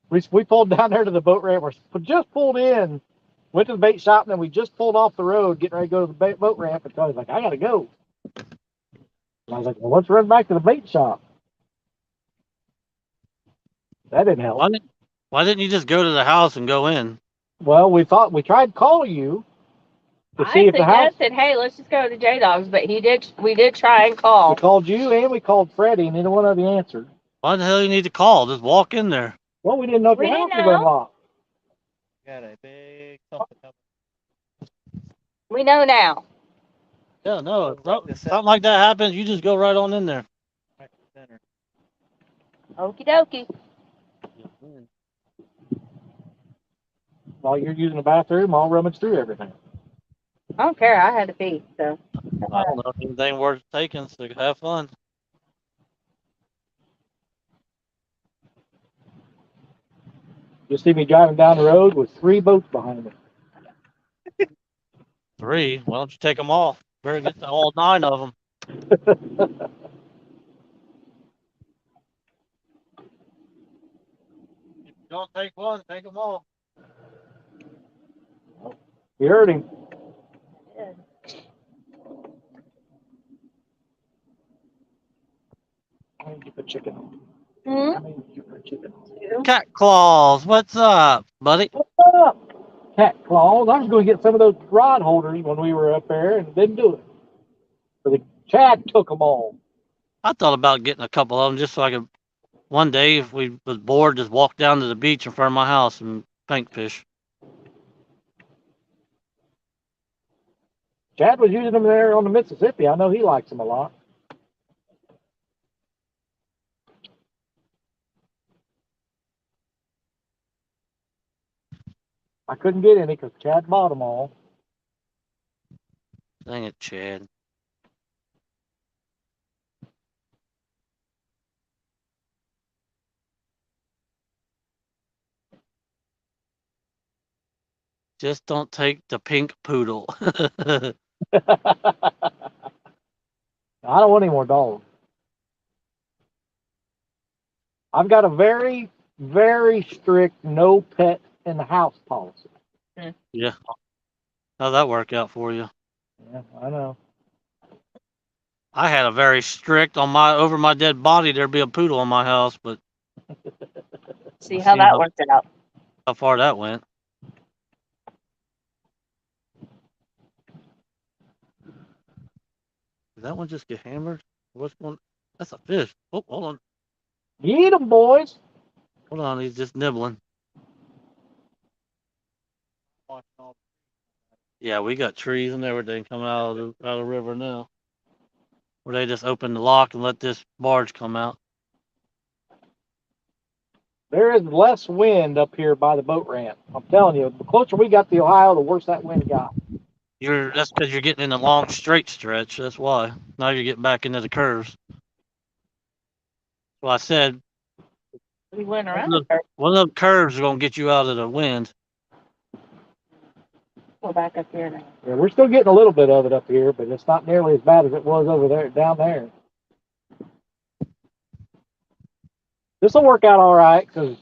We pulled down there to the boat ramp. We just pulled in, went to the bait shop, and then we just pulled off the road, getting ready to go to the boat ramp. And Tony's like, I got to go. And I was like, well, let's run back to the bait shop. That didn't help. Why didn't you just go to the house and go in? Well, we tried to call you to I see if the house. suggested, hey, let's just go to J Dogs, but we did try and We call. called you and we called Freddie, and neither one of you answered. Why the hell you need to call? Just walk in there. Well, we didn't know if We your house didn't was know. unlocked. got a big something coming We know now. Yeah, no. If Right this something like that happens, you just go right on in there. right in the center. Okie dokie. While you're using the bathroom, I'll rummage through everything. I don't care. I had to pee, so. I don't know if anything worth taking, so have fun. You'll see me driving down the road with 3 boats behind me. 3. Why don't you take them all? Better get all 9 of them. If you don't take one, take them all. You heard him. I need to put chicken on. Hmm? I need to put chicken on. Cat Claws, what's up, buddy? What's up, Cat Claws? I was going to get some of those rod holders when we were up there and didn't do it. So the Chad took them all. I thought about getting a couple of them just so I could, one day, if we was bored, just walk down to the beach in front of my house and bank fish. Chad was using them there on the Mississippi. I know he likes them a lot. I couldn't get any because Chad bought them all. Dang it, Chad. Just don't take the pink poodle. I don't want any more dogs. I've got a very, very strict no pet in the house policy. Yeah. How'd that work out for you? Yeah, I know. I had a very strict over my dead body there'd be a poodle in my house, but See I'll how see that worked out. how far that went. Did that one just get hammered? What's going? That's a fish. Oh, hold on. Eat them, boys. Hold on, he's just nibbling. Watching all Yeah, we got trees and everything coming out of the river now. Where they just open the lock and let this barge come out. There is less wind up here by the boat ramp. I'm telling you, the closer we got to Ohio, the worse that wind got. That's because you're getting in a long straight stretch. That's why. Now you're getting back into the curves. Well, I said We went around Look. the curve. one of them curves is gonna get you out of the wind. We're back up here now. Yeah, we're still getting a little bit of it up here, but it's not nearly as bad as it was over there, down there. This will work out all right because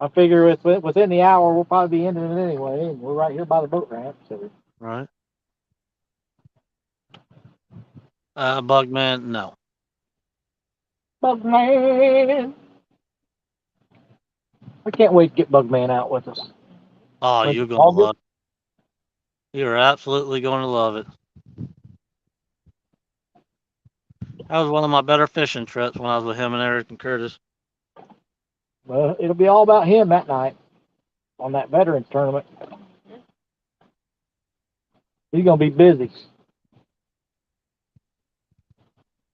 I figure within the hour we'll probably be ending it anyway, and we're right here by the boat ramp. So Right. Bugman, no. Bugman, I can't wait to get Bugman out with us. Oh, Like you're gonna August? love it. You're absolutely gonna love it. That was one of my better fishing trips when I was with him and Eric and Curtis. Well, it'll be all about him that night on that veterans tournament. He's gonna be busy.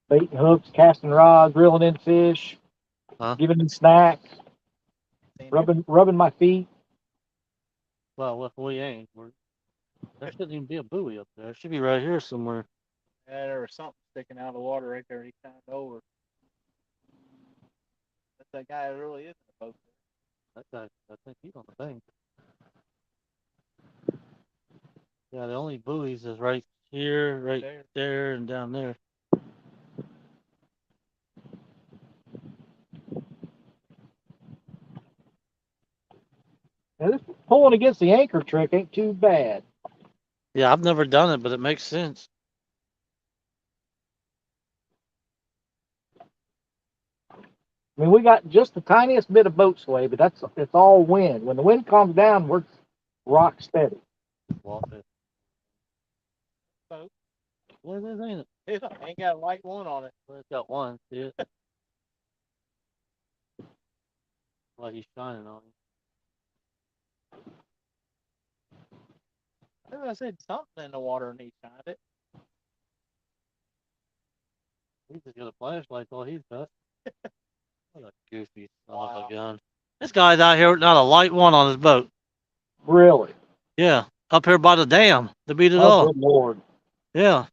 Baiting hooks, casting rods, reeling in fish, Huh? giving them snacks, seen it. rubbing my feet. Well, we ain't. There shouldn't even be a buoy up there. It should be right here somewhere. Yeah, there was something sticking out of the water right there. He climbed over. That's that guy that really is in the boat. That guy, I think he's on the bank. Yeah, the only buoys is right here, right there, and down there. Now, this pulling against the anchor trick ain't too bad. Yeah, I've never done it, but it makes sense. I mean, we got just the tiniest bit of boat sway, but it's all wind. When the wind calms down, we're rock steady. Walk it. Boat. What is it, ain't it? It ain't got a light one on it. Well, it's got one, see it? Like he's shining on you. I said something in the water and he shined it. He's just got a flashlight, all he's got. What a goofy son of Wow. a gun. This guy's out here with not a light one on his boat. Really? Yeah, up here by the dam to beat it Oh, all. good Lord. Yeah.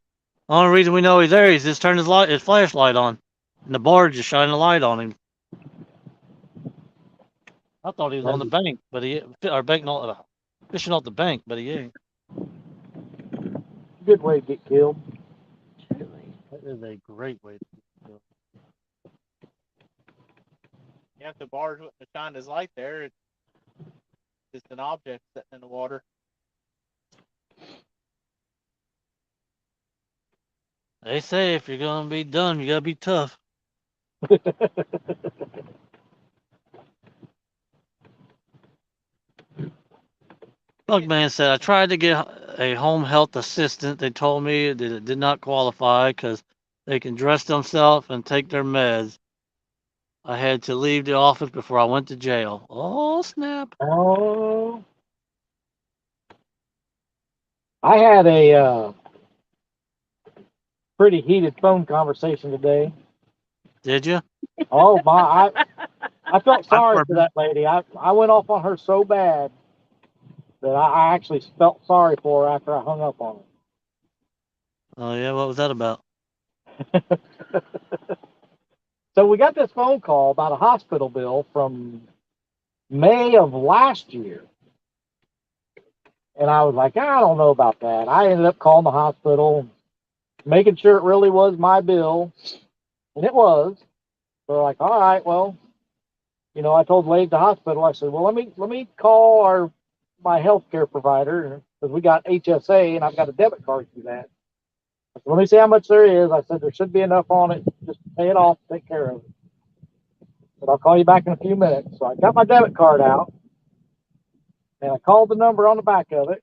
Only reason we know he's there, he's just turned his flashlight on. And the barge is shining a light on him. I thought he was on the bank, but fishing off the bank, but he ain't. Good way to get killed. Truly. That is a great way to do it. Yeah, if the barge wouldn't have shined his light there, it's just an object sitting in the water. They say if you're gonna be done, you gotta be tough. Bugman said, I tried to get a home health assistant. They told me that it did not qualify because they can dress themselves and take their meds. I had to leave the office before I went to jail. Oh, snap. Oh. I had a pretty heated phone conversation today. Did you? Oh, my. I felt sorry heard- for that lady. I went off on her so bad that I actually felt sorry for her after I hung up on Oh, yeah. What was that about? her. So we got this phone call about a hospital bill from May of last year. And I was like, I don't know about that. I ended up calling the hospital, making sure it really was my bill. And it was. So they're like, all right, well, I told the lady at the hospital, I said, well, let me call my healthcare provider because we got HSA and I've got a debit card through that. I said, let me see how much there is. I said, there should be enough on it. Just pay it off, take care of it. But I'll call you back in a few minutes. So I got my debit card out and I called the number on the back of it,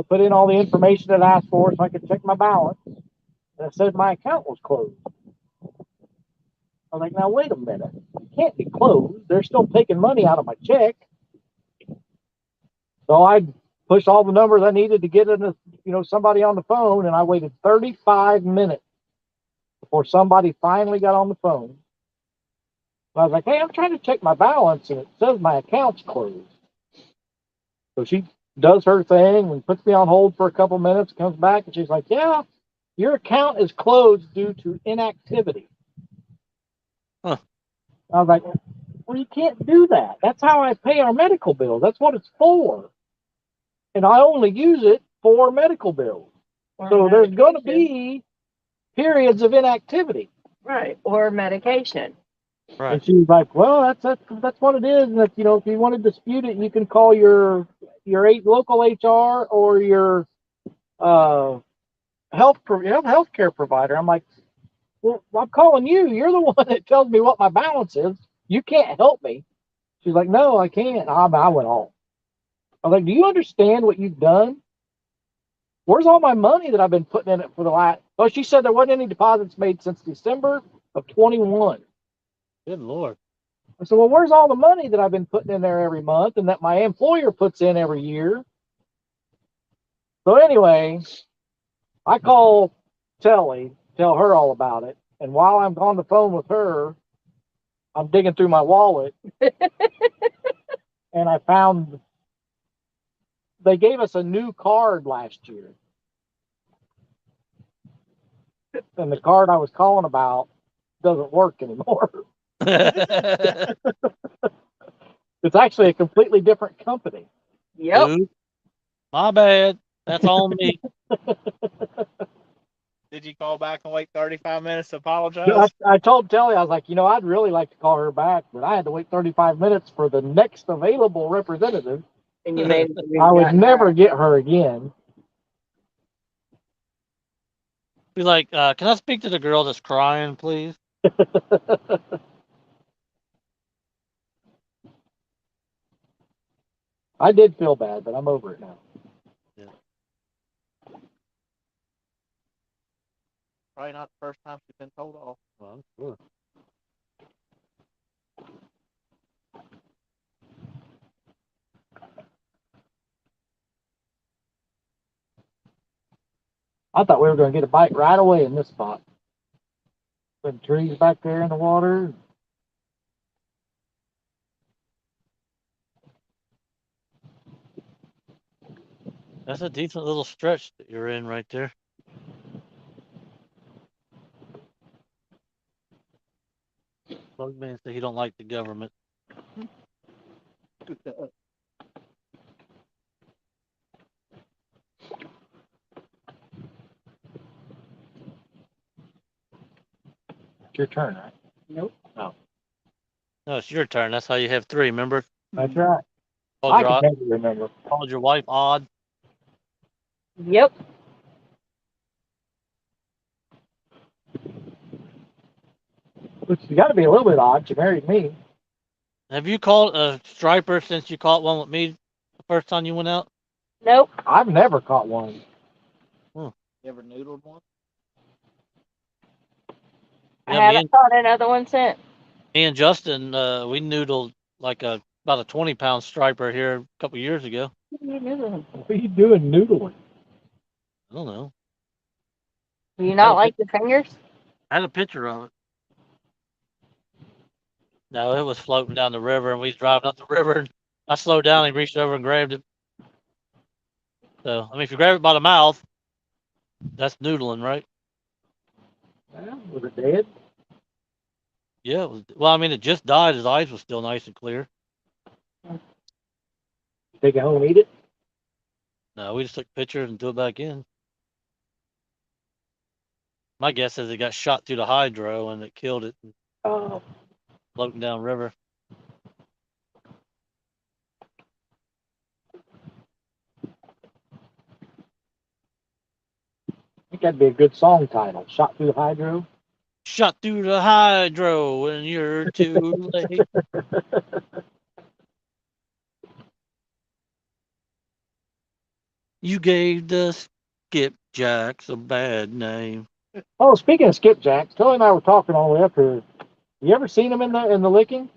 put in all the information it asked for so I could check my balance. And it said my account was closed. I was like, now, wait a minute. It can't be closed. They're still taking money out of my check. So I pushed all the numbers I needed to get somebody on the phone, and I waited 35 minutes before somebody finally got on the phone. I was like, hey, I'm trying to check my balance, and it says my account's closed. So she does her thing and puts me on hold for a couple minutes, comes back, and she's like, yeah, your account is closed due to inactivity. Huh. I was like, well, you can't do that. That's how I pay our medical bills. That's what it's for. And I only use it for medical bills. So there's going to be periods of inactivity. Right. Or medication. Right. And she's like, well, that's what it is. And if you want to dispute it, you can call your local HR or your healthcare provider. I'm like, well, I'm calling you. You're the one that tells me what my balance is. You can't help me. She's like, no, I can't. I went home. I was like, do you understand what you've done? Where's all my money that I've been putting in it for the last? Well, she said there wasn't any deposits made since December of 21. Good Lord. I said, well, where's all the money that I've been putting in there every month and that my employer puts in every year? So anyway, I call Telly, tell her all about it. And while I'm on the phone with her, I'm digging through my wallet and I found they gave us a new card last year, and the card I was calling about doesn't work anymore. It's actually a completely different company. Yep. Dude, my bad. That's on me. Did you call back and wait 35 minutes to apologize? I told Telly, I was like, I'd really like to call her back, but I had to wait 35 minutes for the next available representative. And you made I would never get her again. Be like, can I speak to the girl that's crying, please? I did feel bad, but I'm over it now. Probably not the first time she's been told off. Well, I'm sure. I thought we were going to get a bite right away in this spot. The trees back there in the water. That's a decent little stretch that you're in right there. Plug man said he don't like the government. It's your turn, right? Nope. No, No, it's your turn. That's how you have three. Remember? that's right. Called I your, can never remember. called your wife odd. Yep. Which has got to be a little bit odd. She married me. Have you caught a striper since you caught one with me the first time you went out? Nope. I've never caught one. You ever noodled one? I Yeah, me haven't caught another one since. and Justin, we noodled like about a 20-pound striper here a couple years ago. What are you doing noodling? I don't know. Do you not like your fingers? I had a picture of it. No, it was floating down the river, and we was driving up the river, and I slowed down and reached over and grabbed it. So, I mean, if you grab it by the mouth, that's noodling, right? Well, was it dead? Yeah. It was, well, I mean, it just died. His eyes were still nice and clear. Take it home and eat it? No, we just took pictures and threw it back in. My guess is it got shot through the hydro and it killed it and Oh, floating down river. I think that'd be a good song title. Shot through the hydro. Shot through the hydro and you're too late. You gave the skipjacks a bad name. Oh, speaking of skipjacks, Kelly and I were talking all the way up here. You ever seen them in the licking?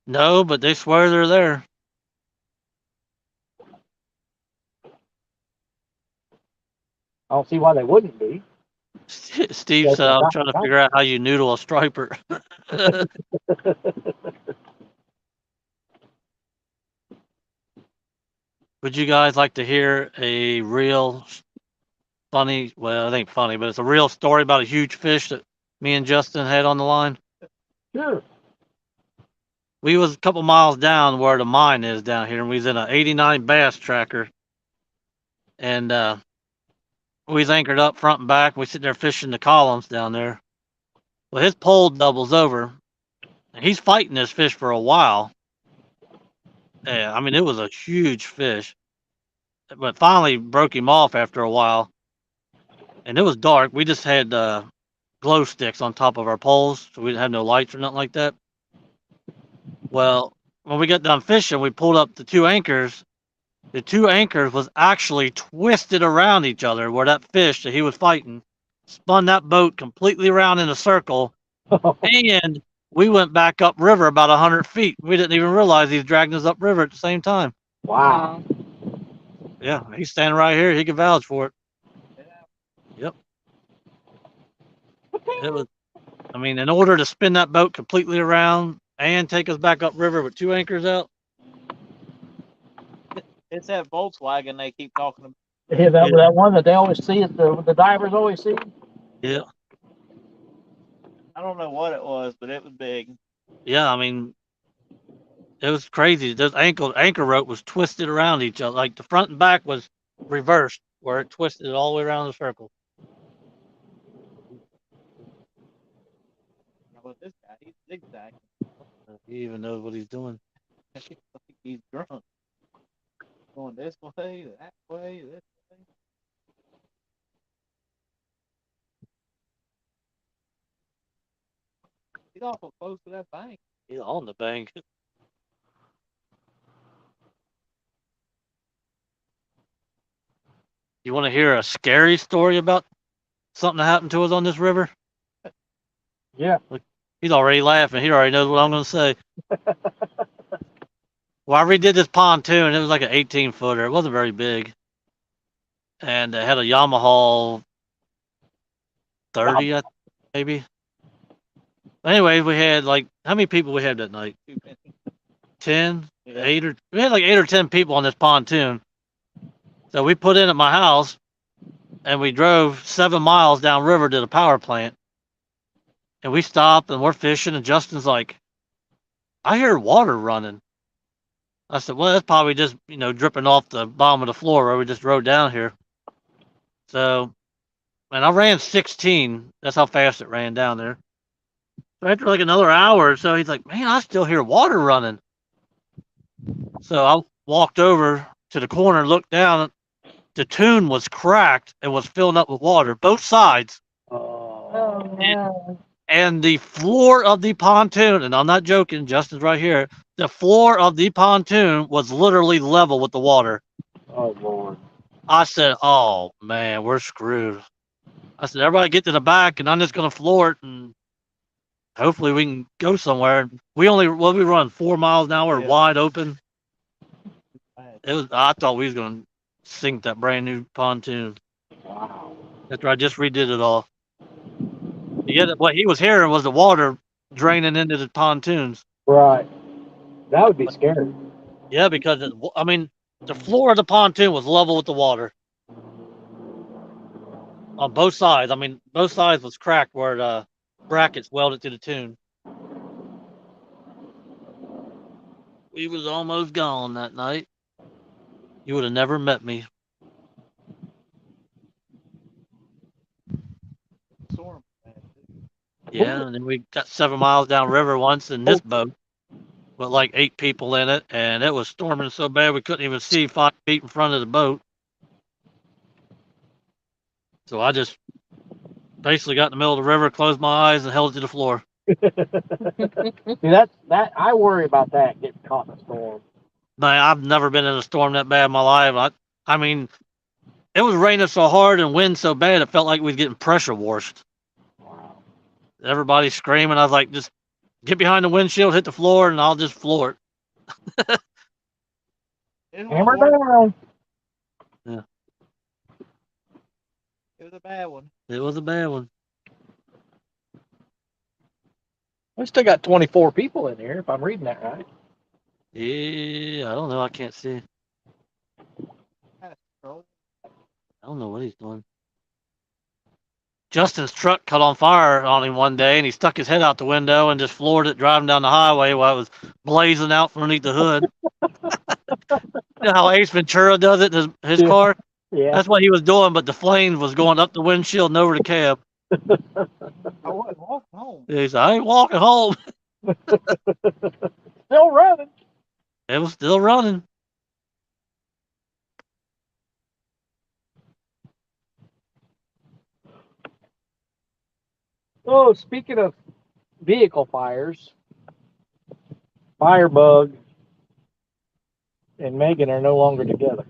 No, but they swear they're there. I don't see why they wouldn't be. Steve Yeah, said, I'm not- trying to not- figure out how you noodle a striper. Would you guys like to hear a real funny, well, it ain't funny, but it's a real story about a huge fish that me and Justin had on the line? Sure. We was a couple miles down where the mine is down here, and we was in an 89 bass tracker. And we was anchored up front and back. We sitting there fishing the columns down there. Well, his pole doubles over, and he's fighting this fish for a while. Yeah, I mean, it was a huge fish, but finally broke him off after a while. And it was dark. We just had glow sticks on top of our poles, so we didn't have no lights or nothing like that. Well, when we got done fishing, we pulled up the two anchors. The two anchors was actually twisted around each other where that fish that he was fighting spun that boat completely around in a circle. And we went back upriver about 100 feet. We didn't even realize he was dragging us upriver at the same time. Wow. Yeah, he's standing right here. He can vouch for it. Yep. It was, I mean, in order to spin that boat completely around and take us back upriver with two anchors out, It's that Volkswagen they keep talking about. Yeah, that one that they always see, the divers always see. Yeah. I don't know what it was, but it was big. Yeah, I mean, it was crazy. This anchor rope was twisted around each other. Like the front and back was reversed, where it twisted it all the way around the circle. How about this guy? He's zigzag. He even knows what he's doing. He's drunk. Going this way, that way, this way. He's awful close to that bank. He's on the bank. You want to hear a scary story about something that happened to us on this river? Yeah. He's already laughing. He already knows what I'm going to say. Well, I redid this pontoon. It was like an 18-footer. It wasn't very big. And it had a Yamaha 30, maybe. Anyways, we had like, how many people we had that night? 10? Yeah. We had like 8 or 10 people on this pontoon. So we put in at my house and we drove 7 miles downriver to the power plant. And we stopped and we're fishing and Justin's like, I hear water running. I said, well, that's probably just, dripping off the bottom of the floor where we just rode down here. So, and I ran 16. That's how fast it ran down there. So after like another hour or so, he's like, man, I still hear water running. So I walked over to the corner, looked down. The tune was cracked and was filling up with water, both sides. Oh, no. And the floor of the pontoon, and I'm not joking, Justin's right here. The floor of the pontoon was literally level with the water. Oh, Lord. I said, oh, man, we're screwed. I said, everybody get to the back, and I'm just going to floor it, and hopefully we can go somewhere. We run 4 miles an hour, Yeah. wide open. I thought we was going to sink that brand new pontoon. Wow. After I just redid it all. Yeah, what he was hearing was the water draining into the pontoons. Right. That would be scary. Yeah, because the floor of the pontoon was level with the water on both sides. I mean, both sides was cracked where the brackets welded to the tune. We was almost gone that night. You would have never met me. Storm. Yeah, and then we got 7 miles downriver once in this boat with like 8 people in it, and it was storming so bad we couldn't even see 5 feet in front of the boat. So I just basically got in the middle of the river, closed my eyes, and held it to the floor. See, that I worry about that getting caught in a storm. Man, I've never been in a storm that bad in my life. I mean, it was raining so hard and wind so bad, it felt like we was getting pressure washed. Wow. Everybody screaming. I was like, just get behind the windshield, hit the floor, and I'll just floor it. Hammer down. Yeah. It was a bad one. It was a bad one. We still got 24 people in here, if I'm reading that right. Yeah, I don't know. I can't see. That's control. I don't know what he's doing. Justin's truck caught on fire on him one day, and he stuck his head out the window and just floored it driving down the highway while it was blazing out from underneath the hood. You know how Ace Ventura does it in his car? Yeah. That's what he was doing, but the flames was going up the windshield and over the cab. I wasn't walking home. He said, I ain't walking home. Still running. It was still running. Oh, speaking of vehicle fires, Firebug and Megan are no longer together.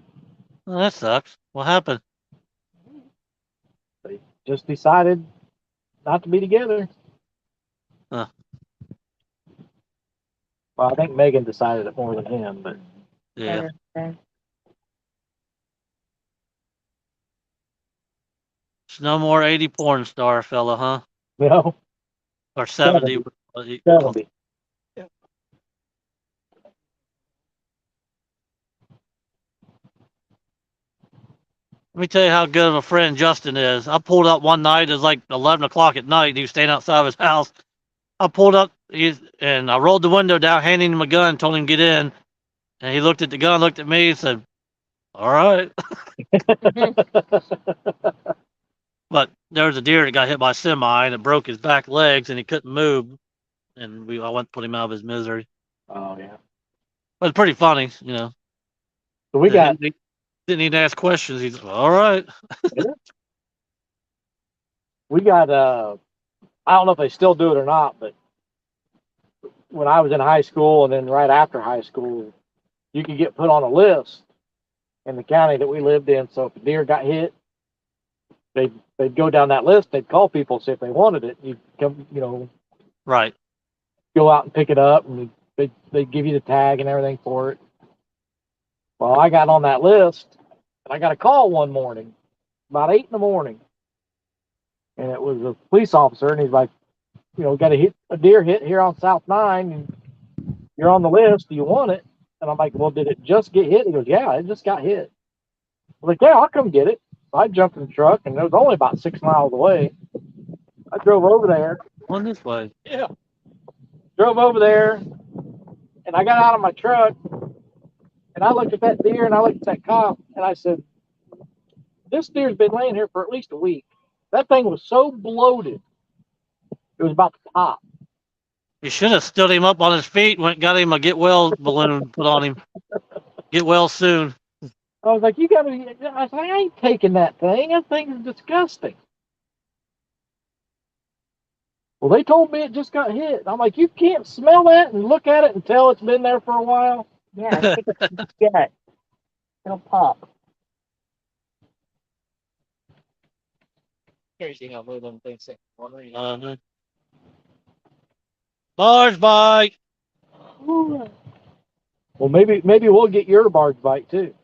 Well, that sucks. What happened? They just decided not to be together. Huh. Well, I think Megan decided it more than him, but Yeah. It's no more 80 porn star fella, huh? no, Or 70. 70. Let me tell you how good of a friend Justin is. I pulled up one night. It was like 11 o'clock at night. He was standing outside of his house. I pulled up and I rolled the window down, handing him a gun, told him to get in. And he looked at the gun, looked at me, and said, "All right." But there was a deer that got hit by a semi and it broke his back legs and he couldn't move. And I went to put him out of his misery. Oh yeah. But it's pretty funny, you know. So we got He didn't even ask questions. He's all right. I don't know if they still do it or not, but when I was in high school and then right after high school, you could get put on a list in the county that we lived in. So if a deer got hit, they'd go down that list. They'd call people, see if they wanted it. You'd come, Right. go out and pick it up, and they'd give you the tag and everything for it. Well, I got on that list, and I got a call one morning, about 8 in the morning, and it was a police officer, and he's like, got a deer hit here on South 9, and you're on the list. Do you want it? And I'm like, well, did it just get hit? He goes, yeah, it just got hit. I was like, yeah, I'll come get it. So I jumped in the truck, and it was only about 6 miles away. I drove over there. On this way. Yeah. Drove over there, and I got out of my truck, and I looked at that deer, and I looked at that cop, and I said, this deer's been laying here for at least a week. That thing was so bloated, it was about to pop. You should have stood him up on his feet and got him a get well balloon put on him. Get well soon. I was like, I was like, I ain't taking that thing. That thing is disgusting. Well, they told me it just got hit. I'm like, you can't smell that and look at it and tell it's been there for a while? Yeah, yeah. It'll pop. Crazy how little them things think. Wondering. Barge bite. Well, maybe we'll get your barge bite too.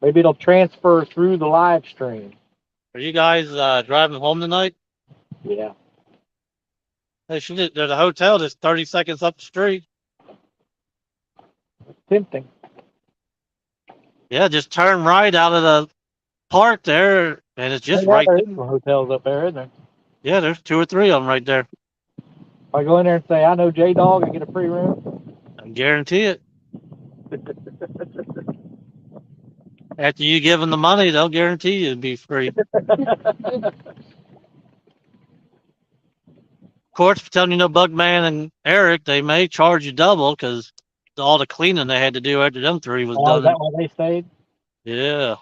Maybe it'll transfer through the live stream. Are you guys driving home tonight? Yeah. Hey, there's a hotel that's 30 seconds up the street. Tempting. Yeah, just turn right out of the park there, and it's just right There's there. some hotels up there, isn't there? Yeah, there's 2 or 3 of them right there. If I go in there and say, I know J-Dog, I get a free room. I guarantee it. After you give them the money, they'll guarantee you it'll be free. Of course, telling Bugman and Eric, they may charge you double because all the cleaning they had to do after them 3 was Oh, done. is that why they stayed? Yeah.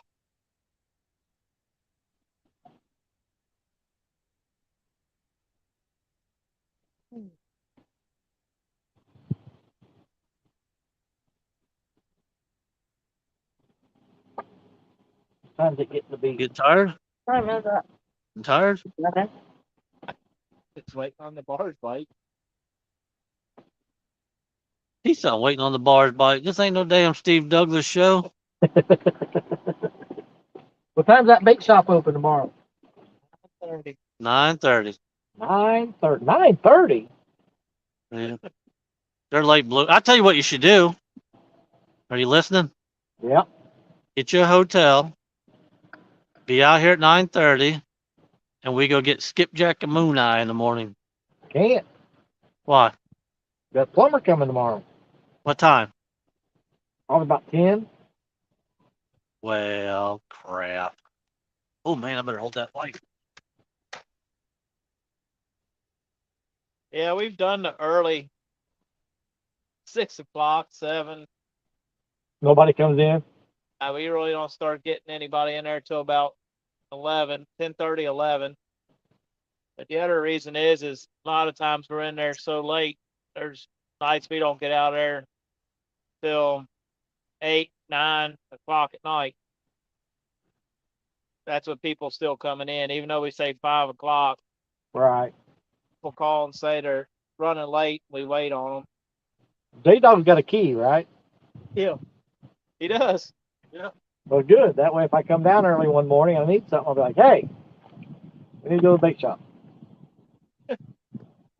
Time's it getting to be. Get tired? I know that. I'm tired? Nothing. It's waiting on the barge bite. He's still waiting on the barge bite. This ain't no damn Steve Douglas show. What time's that bait shop open tomorrow? 30. 9:30. 9:30. 9:30? Yeah. They're late blue. I'll tell you what you should do. Are you listening? Yeah. Get you a hotel. Be out here at 9:30, and we go get skipjack and moon eye in the morning. Can't. Why? Got a plumber coming tomorrow. What time? Probably about 10. Well, crap. Oh man, I better hold that light. Yeah, we've done the early 6 o'clock, 7. Nobody comes in. We really don't start getting anybody in there till about 11, 10:30, 11. But the other reason is a lot of times we're in there so late. There's nights we don't get out there till 8, 9 o'clock at night. That's what people still coming in, even though we say 5 o'clock. Right. People call and say they're running late. We wait on them. J-Dog's got a key, right? Yeah, he does. Yeah. Well, good. That way, if I come down early one morning and I need something, I'll be like, hey, we need to go to the bait shop.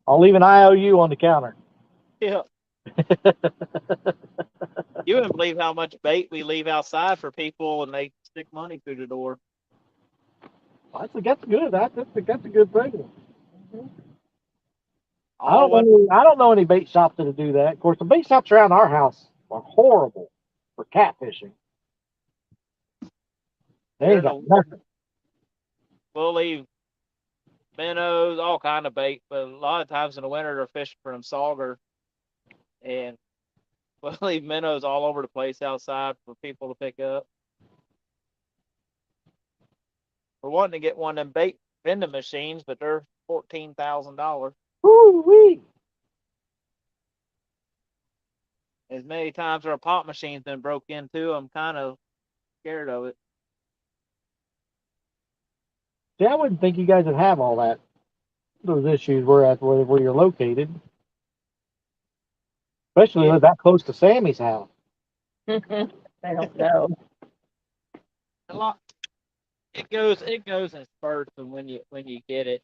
I'll leave an IOU on the counter. Yeah. You wouldn't believe how much bait we leave outside for people, and they stick money through the door. That's good. That's a good thing. All what I don't know any bait shops that do that. Of course, the bait shops around our house are horrible for catfishing. They ain't got nothing. we'll leave minnows, all kind of bait, but a lot of times in the winter they're fishing for them sauger, and we'll leave minnows all over the place outside for people to pick up. We're wanting to get one of them bait vending machines, but they're $14,000. Woo-wee. As many times our pop machine's been broke into, I'm kind of scared of it. See, I wouldn't think you guys would have all those issues where you're located. Especially live that close to Sammy's house. I don't know. A lot. It goes in spurts, and when you get it,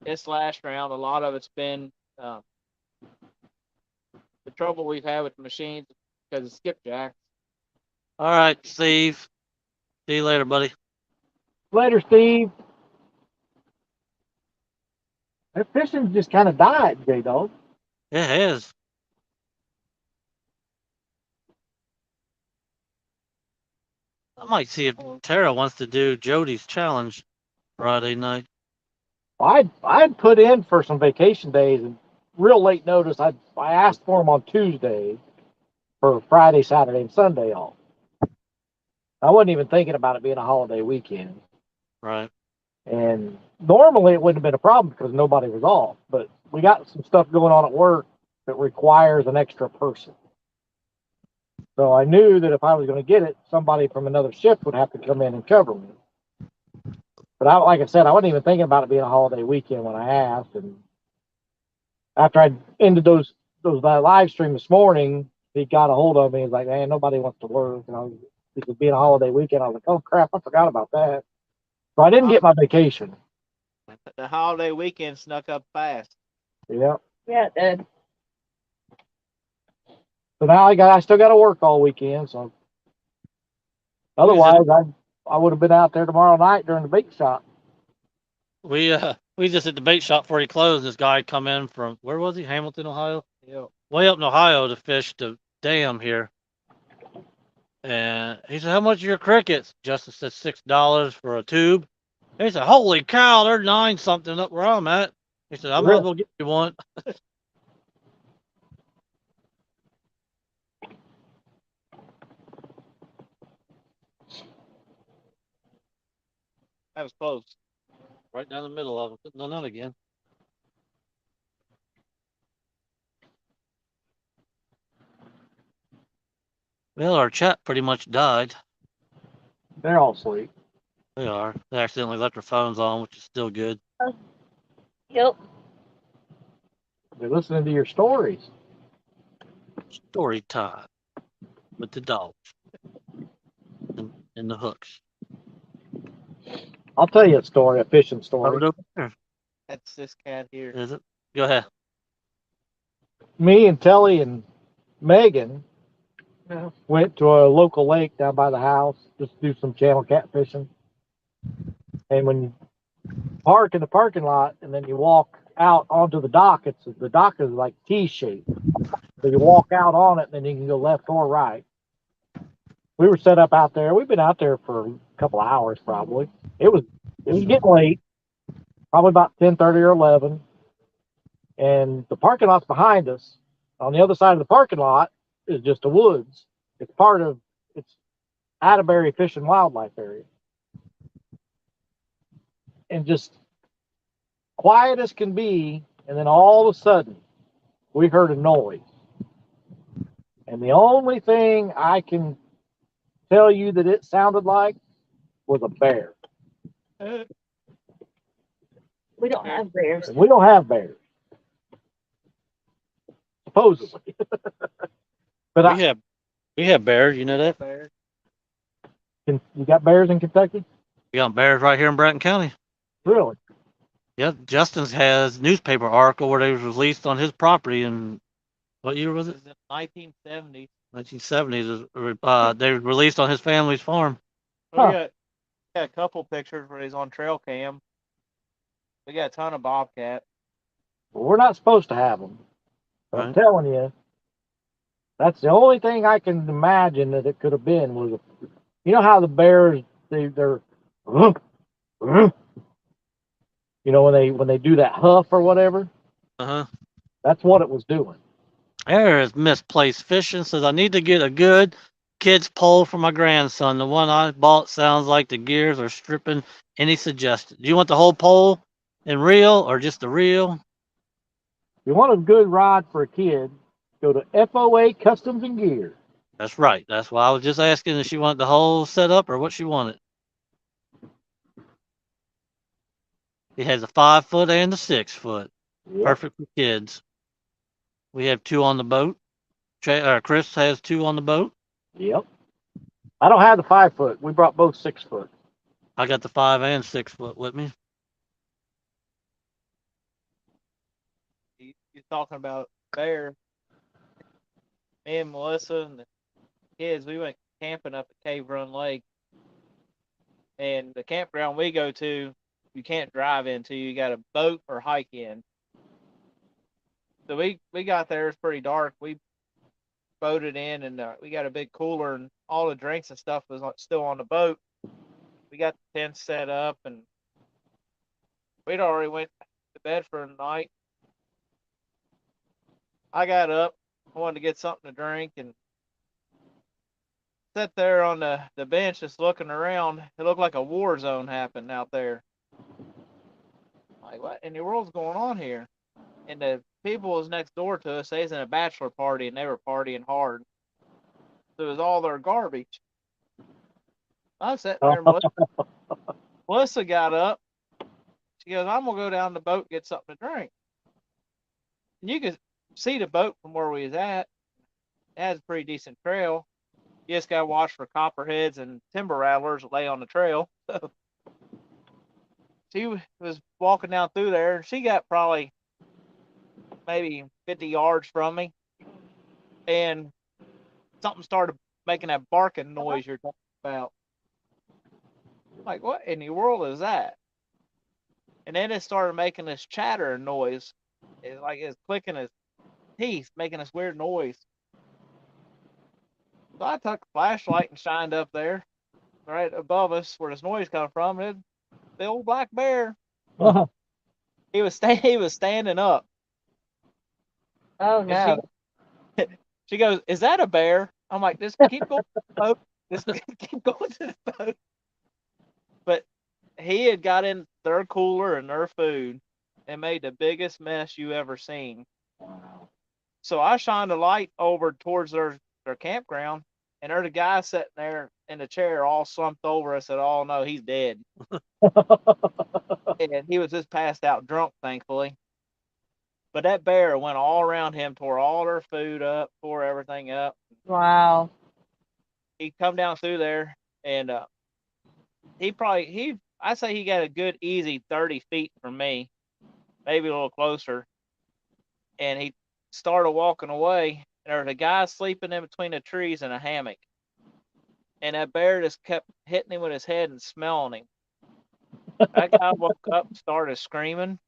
this last round, a lot of it's been the trouble we've had with the machines because of skipjacks. All right, Steve. See you later, buddy. Later, Steve. That fishing just kind of died, J-Dog. It has. I might see if Tara wants to do Jody's challenge Friday night. I'd put in for some vacation days and real late notice. I asked for them on Tuesday for Friday, Saturday, and Sunday off. I wasn't even thinking about it being a holiday weekend. Right. And normally it wouldn't have been a problem because nobody was off. But we got some stuff going on at work that requires an extra person. So I knew that if I was going to get it, somebody from another shift would have to come in and cover me. But like I said, I wasn't even thinking about it being a holiday weekend when I asked. And after I ended those live stream this morning, he got a hold of me. He's like, "Man, nobody wants to work." And it was being a holiday weekend. I was like, "Oh crap, I forgot about that." So I didn't get my vacation. The holiday weekend snuck up fast. Yeah. Yeah, it did. So now I still got to work all weekend. So otherwise, I would have been out there tomorrow night during the bait shop. We just at the bait shop before he closed. This guy come in from, where was he? Hamilton, Ohio. Yeah. Way up in Ohio to fish the dam here. And he said, "How much are your crickets?" Justin said $6 for a tube. He said, "Holy cow, they're 9 something up where I'm at." He said, "I might as well get you one." That was close. Right down the middle of them. Couldn't have none again. Well, our chat pretty much died. They're all asleep. They are. They accidentally left their phones on, which is still good. Yep. They're listening to your stories. Story time with the dogs and the hooks. I'll tell you a story, a fishing story. Over there. That's this cat here. Is it? Go ahead. Me and Telly and Megan went to a local lake down by the house just to do some channel catfishing. And when you park in the parking lot and then you walk out onto the dock, the dock is like T-shaped. So you walk out on it and then you can go left or right. We were set up out there. We've been out there for a couple of hours probably. It was getting late, probably about 10:30 or 11. And the parking lot's behind us. On the other side of the parking lot is just the woods. It's Atterbury Fish and Wildlife Area. And just quiet as can be, and then all of a sudden, we heard a noise. And the only thing I can tell you that it sounded like was a bear. We don't have bears. And we don't have bears. Supposedly. But we have bears, you know that? Bear. You got bears in Kentucky? We got bears right here in Bratton County. Really? Yep. Justin's has newspaper article where they was released on his property in what year was it? It was in 1970s. 1970s. They were released on his family's farm. We Huh. got a couple pictures where he's on trail cam. We got a ton of bobcat. Well, we're not supposed to have them. I'm Right. telling you, that's the only thing I can imagine that it could have been was, you know how the bears they're, you know when they do that huff or whatever. Uh-huh. That's what it was doing. There is misplaced fishing. Says I need to get a good kid's pole for my grandson. The one I bought sounds like the gears are stripping. Any suggestion? Do you want the whole pole and reel or just the reel? If you want a good rod for a kid, go to FOA Customs and Gear. That's right. That's why I was just asking if she wanted the whole setup or what she wanted. He has a 5 foot and a 6 foot. Yep. Perfect for kids. We have 2 on the boat. Chris has 2 on the boat. Yep. I don't have the 5 foot. We brought both 6 foot. I got the 5 and 6 foot with me. You're talking about bear. Me and Melissa and the kids, we went camping up at Cave Run Lake. And the campground we go to, you can't drive into. You got to boat or hike in. So we got there. It's pretty dark. We boated in, and we got a big cooler, and all the drinks and stuff was still on the boat. We got the tent set up, and we'd already went to bed for the night. I got up. I wanted to get something to drink, and sat there on the bench just looking around. It looked like a war zone happened out there. Like, what in the world's going on here? And the people was next door to us, they was in a bachelor party, and they were partying hard. So it was all their garbage. I was sitting there, Melissa got up. She goes, I'm going to go down the boat and get something to drink. And you could see the boat from where we was at. It has a pretty decent trail. You just got to watch for copperheads and timber rattlers that lay on the trail. So she was walking down through there, and she got probably maybe 50 yards from me. And something started making that barking noise you're talking about. Like, what in the world is that? And then it started making this chattering noise. It's like it's clicking its teeth, making this weird noise. So I took a flashlight and shined up there, right above us where this noise come from. And the old black bear. He was standing up. Oh no. She goes, "Is that a bear?" I'm like, "Just keep going to the boat. Just keep going to the boat." But he had got in their cooler and their food and made the biggest mess you ever seen. So I shined a light over towards their campground, and there's a guy sitting there in the chair all slumped over. I said, "Oh no, he's dead." And he was just passed out drunk, thankfully. But that bear went all around him, tore all their food up, tore everything up. Wow. He come down through there, and I say he got a good easy 30 feet from me, maybe a little closer. And he started walking away, and there was a guy sleeping in between the trees in a hammock. And that bear just kept hitting him with his head and smelling him. That guy woke up and started screaming.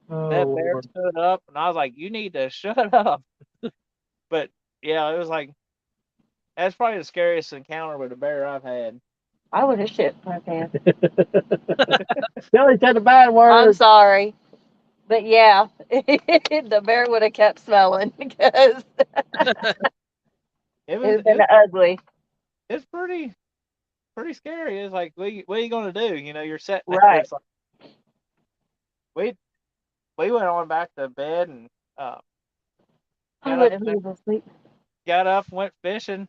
That bear Lord. stood up, and I was like, "You need to shut up." But yeah, it was like, that's probably the scariest encounter with a bear I've had. I would have shit my pants. Billy said the bad I'm word. sorry. But yeah, the bear would have kept smelling because It it's was been ugly. it's pretty scary. It's like, what are you gonna do? You know, you're sitting there. Right. It's like, we went on back to bed and I got up, wouldn't be able to sleep. went fishing,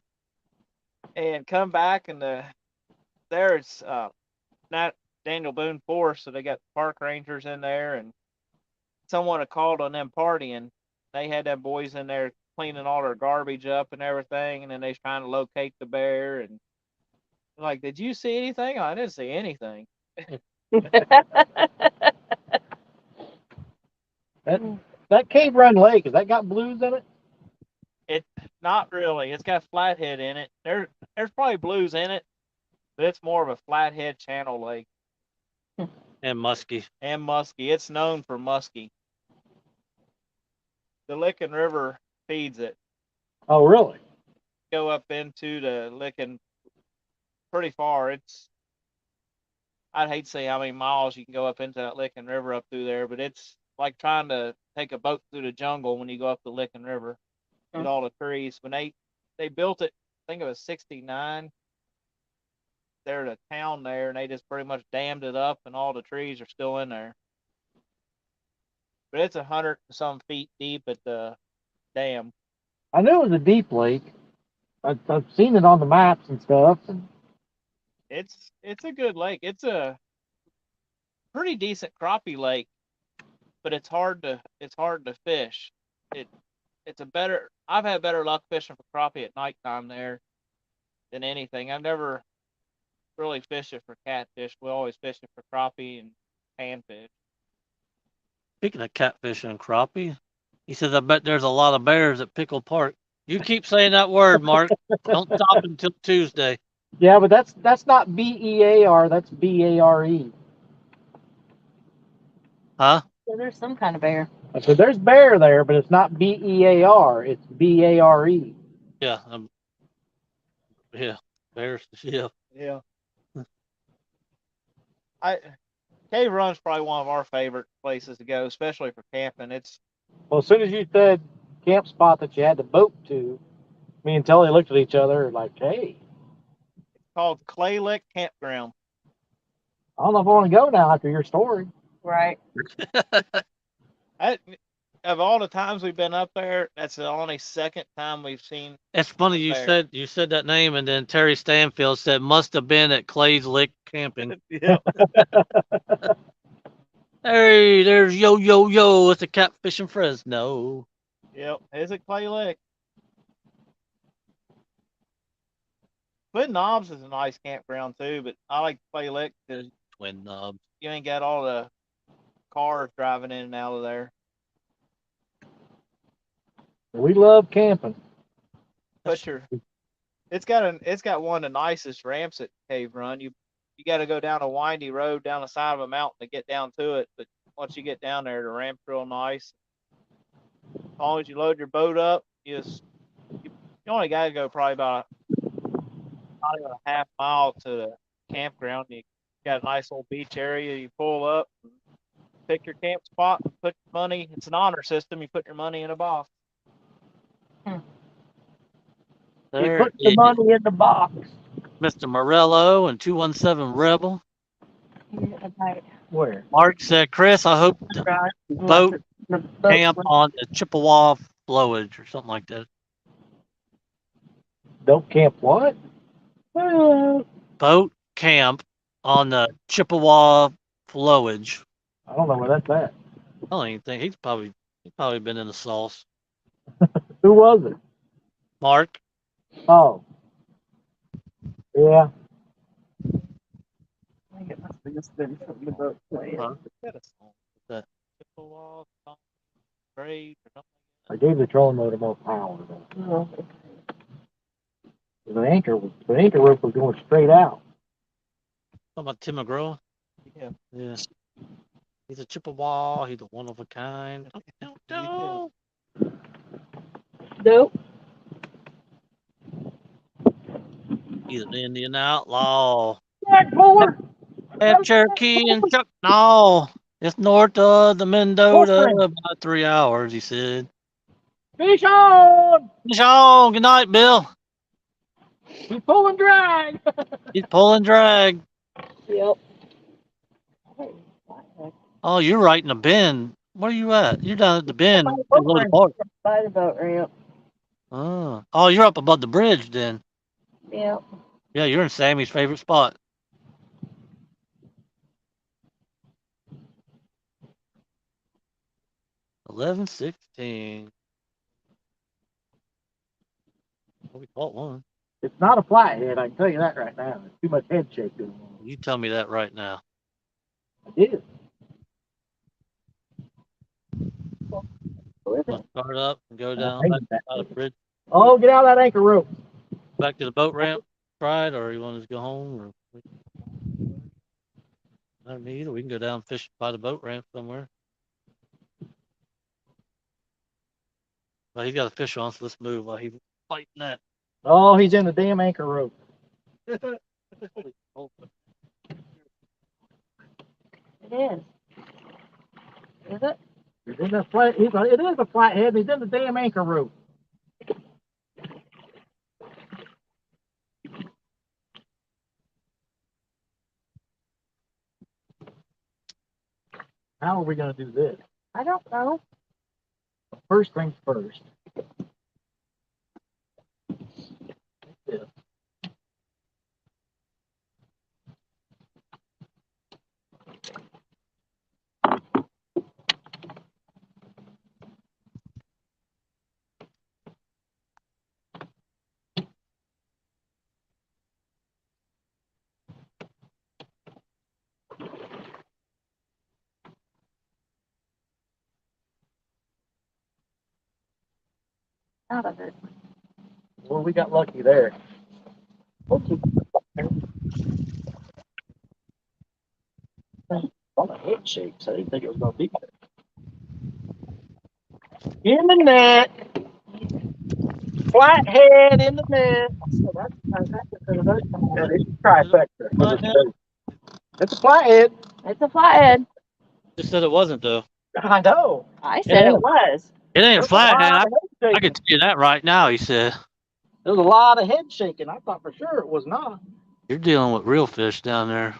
and come back, and there's not Daniel Boone Forest, so they got park rangers in there, and someone had called on them partying. They had them boys in there cleaning all their garbage up and everything, and then they was trying to locate the bear, and like, did you see anything? I didn't see anything. That Cave Run Lake, has that got blues in it? Not really. It's got flathead in it. There's probably blues in it, but it's more of a flathead channel lake And musky. and musky. It's known for musky. The Licking River feeds it. Oh, really? Go up into the Licking pretty far. I'd hate to say how many miles you can go up into that Licking River up through there, but it's like trying to take a boat through the jungle when you go up the Licking River with all the trees. When they built it, I think it was '69. They're in a town there, and they just pretty much dammed it up, and all the trees are still in there. But it's 100 and some feet deep at the dam. I knew it was a deep lake. I've seen it on the maps and stuff. And It's a good lake. It's a pretty decent crappie lake, but it's hard to fish. It's a better. I've had better luck fishing for crappie at nighttime there than anything. I've never really fished it for catfish. We always fish it for crappie and panfish. Speaking of catfish and crappie, he says, I bet there's a lot of bears at Pickle Park. You keep saying that word, Mark. Don't stop until Tuesday. yeah, but that's not BEAR. That's BARE. Huh? So there's some kind of bear. I said there's bear there, but it's not BEAR. It's BARE. Yeah. Yeah. Bears. Yeah. Yeah. Cave Run's probably one of our favorite places to go, especially for camping. It's Well, as soon as you said camp spot that you had to boat to, me and Telly looked at each other like, hey, called Clay Lick Campground. I don't know if I want to go now after your story. Right. Of all the times we've been up there, that's the only second time we've seen. It's funny Bear. you said that name, and then Terry Stanfield said must have been at Clay's Lick Camping. Yeah. Hey, there's yo. It's a catfish in Fresno. Yep. It's at Clay Lick. Twin Knobs is a nice campground too, but I like Clay Lick because Twin Knobs. you ain't got all the cars driving in and out of there. We love camping. It's got one of the nicest ramps at Cave Run. You got to go down a windy road down the side of a mountain to get down to it, but once you get down there, the ramp's real nice. As long as you load your boat up, you only got to go probably about not even a half mile to the campground. You got a nice little beach area. You pull up, pick your camp spot, put your money. It's an honor system. You put your money in a box. You There put the is money in the box. Mr. Morello and 217 Rebel. Yeah, right. Where? Mark said, Chris, I hope the Right. boat The boat camp on the Chippewa flowage or something like that. Don't camp what? Boat camp on the Chippewa flowage. I don't know where that's at. I don't even think he's probably been in the sauce. Who was it? Mark. Oh. Yeah. I think it must have just been from the boat playing. Huh? Chippewa, something great or something. I gave the trolling motor more power though. Oh, okay. The anchor rope was going straight out. Talking about Tim McGraw? Yeah. Yeah. He's a Chippewa. He's a one of a kind. No. Nope. He's an Indian outlaw. Jack Fuller. Half Cherokee and Chuck. No. It's north of the Mendota, Boyfriend. about 3 hours, he said. Fish on. Fish on. Good night, Bill. He's pulling drag. He's pulling drag. Yep. Oh, you're right in the bend. Where are you at? You're down at the bend By the below the park. By the boat ramp. Oh, you're up above the bridge then. Yep. Yeah, you're in Sammy's favorite spot. $11.16. Well, we caught one. It's not a flathead, I can tell you that right now. There's too much head shake going on. You tell me that right now. I did. Let's start up and go down hate back that by the bridge. Oh, get out of that anchor rope. Back to the boat ramp, try it, or you want us to go home, or not me either. We can go down and fish by the boat ramp somewhere. Well, he's got a fish on, so let's move while he's fighting that. Oh, he's in the damn anchor rope. Oh, It is. Is it? He's in the flat. It is a flathead. He's in the damn anchor rope. How are we going to do this? I don't know. First things first. Yeah. Out of it. Well, we got lucky there. Okay. On the head shakes. I didn't think it was going to be there. In the net. Flathead in the net. That is a trifecta. It's a flathead. It's a flathead. just said it wasn't though. I know. I said Yeah. it was. It ain't a There's a lot flathead. of I head shaking. can tell you that right now. He said There's a lot of head shaking. I thought for sure it was not. you're dealing with real fish down there.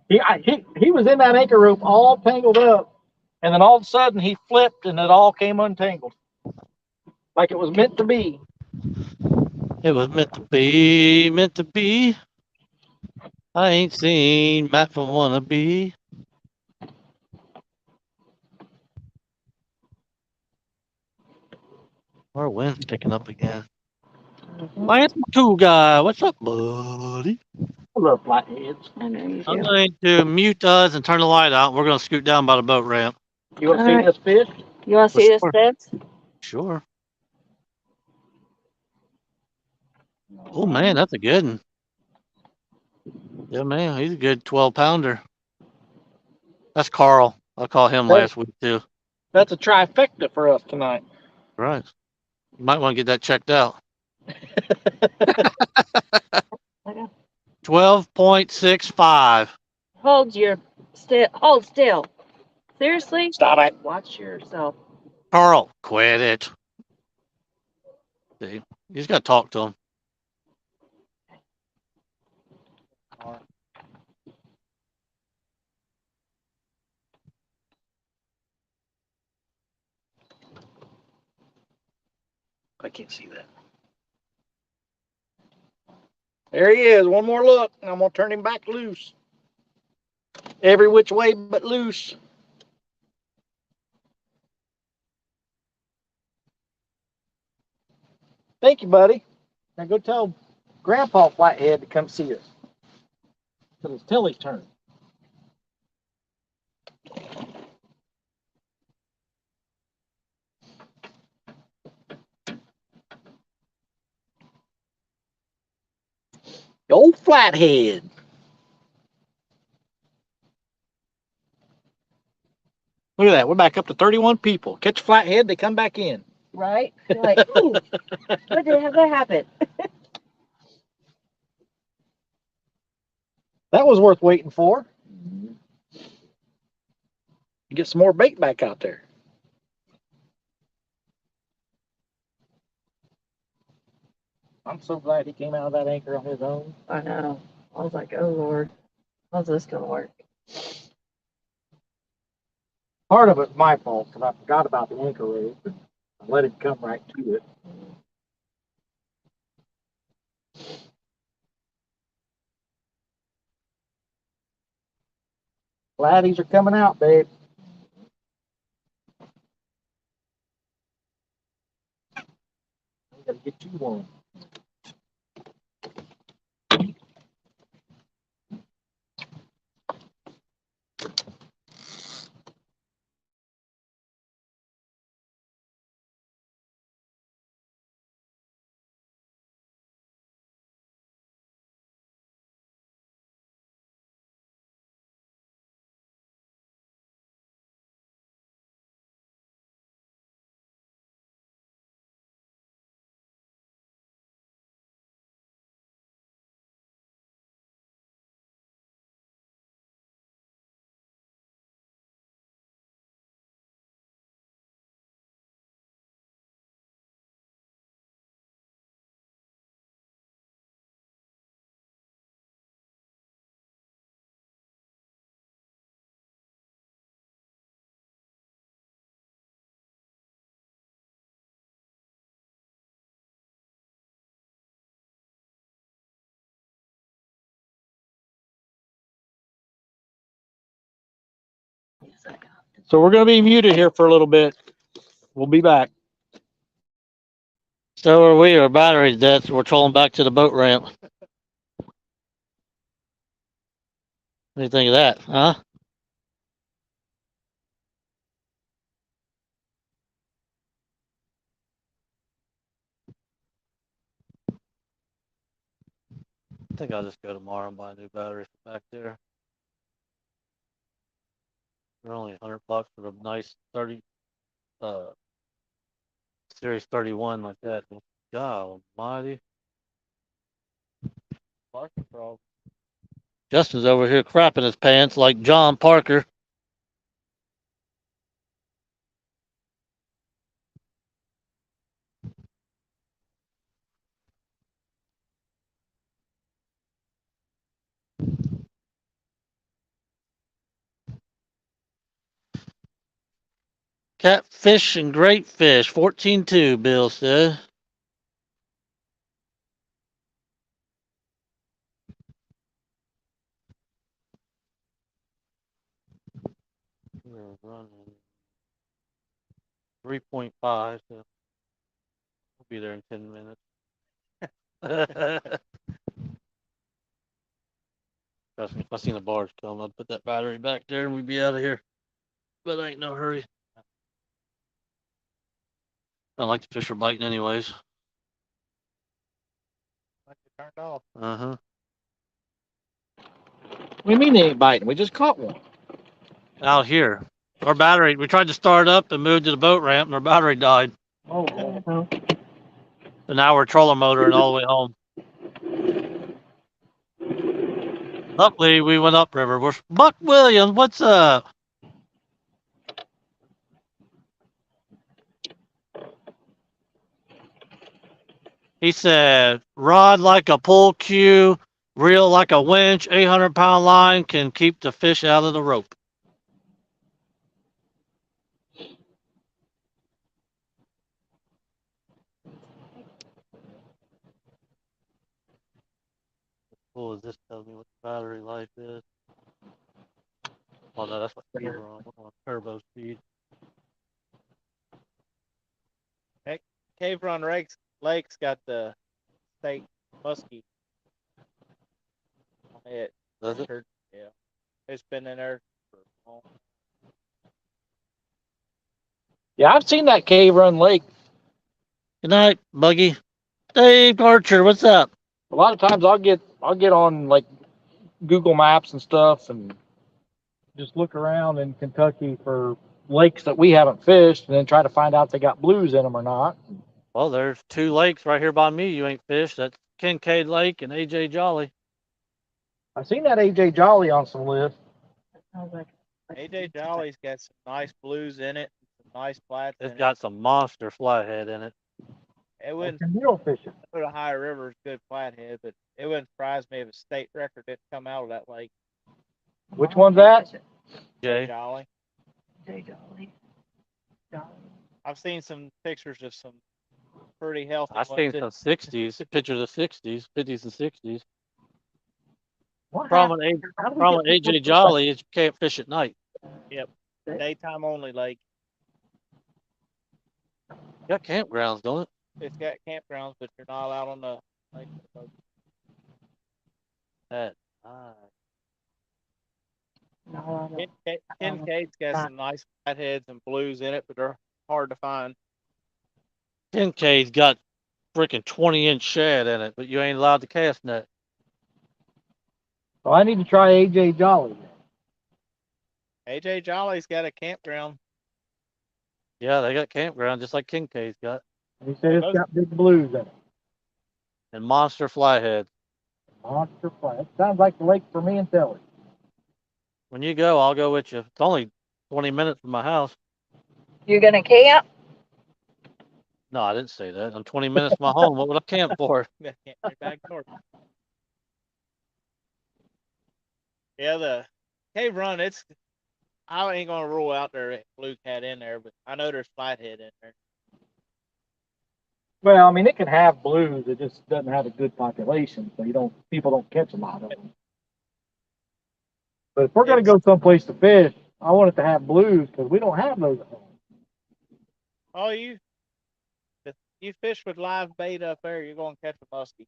He was in that anchor rope all tangled up, and then all of a sudden he flipped and it all came untangled. Like it was meant to be. It was meant to be, meant to be. I ain't seen Matt from Wannabe. Our wind's picking up again. Lance Two Guy, what's up, buddy? I love flatheads. I know you I'm do. going to mute us and turn the light out. We're going to scoot down by the boat ramp. You want to All see right. this fish? You want to For see this sure. fence? Sure. Oh, man, that's a good one. Yeah, man, he's a good 12-pounder. That's Carl. I called him last week, too. That's a trifecta for us tonight. Right. You might want to get that checked out. 12.65. Hold still. Seriously? Stop it. Watch yourself. Carl, quit it. See, you just got to talk to him. I can't see that. There he is. One more look, and I'm going to turn him back loose. Every which way but loose. Thank you, buddy. Now go tell Grandpa Flathead to come see us. It's Tilly's turn. The old Flathead. Look at that. We're back up to 31 people. Catch a flathead, they come back in. Right? You're like, ooh, what did that happen? That was worth waiting for. Get some more bait back out there. I'm so glad he came out of that anchor on his own. I know. I was like, oh Lord, how's this gonna work? Part of it's my fault because I forgot about the anchor rope and I let him come right to it. Flatties are coming out, babe. I gotta get you one. So we're going to be muted here for a little bit. We'll be back. So are we. Our battery's dead, so we're trolling back to the boat ramp. What do you think of that, huh? I think I'll just go tomorrow and buy a new battery for back there. They're only $100 for the nice 30 Series 31 like that. God almighty. Parker problem. Justin's over here crapping his pants like John Parker. Catfish and great fish, 14.2, Bill said. We're running 3.5, so we'll be there in 10 minutes. Trust me, if I seen the bars come, I'd put that battery back there and we'd be out of here. But ain't no hurry. I like the fish are biting anyways. Like it turned off. Uh-huh. What do you mean they ain't biting? We just caught one. Out here. Our battery, we tried to start up and move to the boat ramp and our battery died. Oh, So now we're trolling motoring all the way home. Luckily, we went upriver. We're Buck Williams, what's up? He said, rod like a pull cue, reel like a winch, 800-pound line can keep the fish out of the rope. What does this tell me what the battery life is? Oh no, that's what speed we're on. We're on turbo speed. Cave Run Lake's got the state muskie on it. Does it? Yeah. It's been in there for a long. yeah, I've seen that Cave Run Lake. Good night, Buggy. Dave Archer, what's up? A lot of times I'll get on like Google Maps and stuff and just look around in Kentucky for lakes that we haven't fished and then try to find out if they got blues in them or not. Well, there's 2 lakes right here by me you ain't fished. That's Kincaid Lake and AJ Jolly. I've seen that AJ Jolly on some lists. Sounds like AJ Jolly's got some nice blues in it, some nice flats in It's it. got some monster flathead in it. It wouldn't Needle fishing. put a high river's good flathead, but it wouldn't surprise me if a state record didn't come out of that lake. Which one's that? Jay. Jolly. Jay Jolly. Jolly. I've seen some pictures of some pretty healthy I've ones. seen some 60s, pictures of 60s, 50s and 60s. What Problem happened? with How do we problem with get AJ Jolly is you can't fish at night. Daytime only lake. Got campgrounds, don't it? It's got campgrounds, but you're not allowed on the lake. That. Kincaid's got some nice flatheads and blues in it, but they're hard to find. Kincaid's got freaking 20-inch shad in it, but you ain't allowed to cast net. Well, I need to try AJ Jolly. AJ Jolly's got a campground. Yeah, they got campground just like Kincaid's got. He said it's got big blues in it. And monster flathead. Monster fly. It sounds like the lake for me and Telly. When you go, I'll go with you. It's only 20 minutes from my house. You're gonna camp? No, I didn't say that. I'm 20 minutes from my home. What would I camp for? Camp right back north. Yeah, the Cave Run, I ain't gonna rule out there blue cat in there, but I know there's flathead in there. Well, I mean, it can have blues. It just doesn't have a good population, so people don't catch a lot of them. But if we're going to go someplace to fish, I want it to have blues because we don't have those at home. Oh, if you fish with live bait up there, you're going to catch a muskie.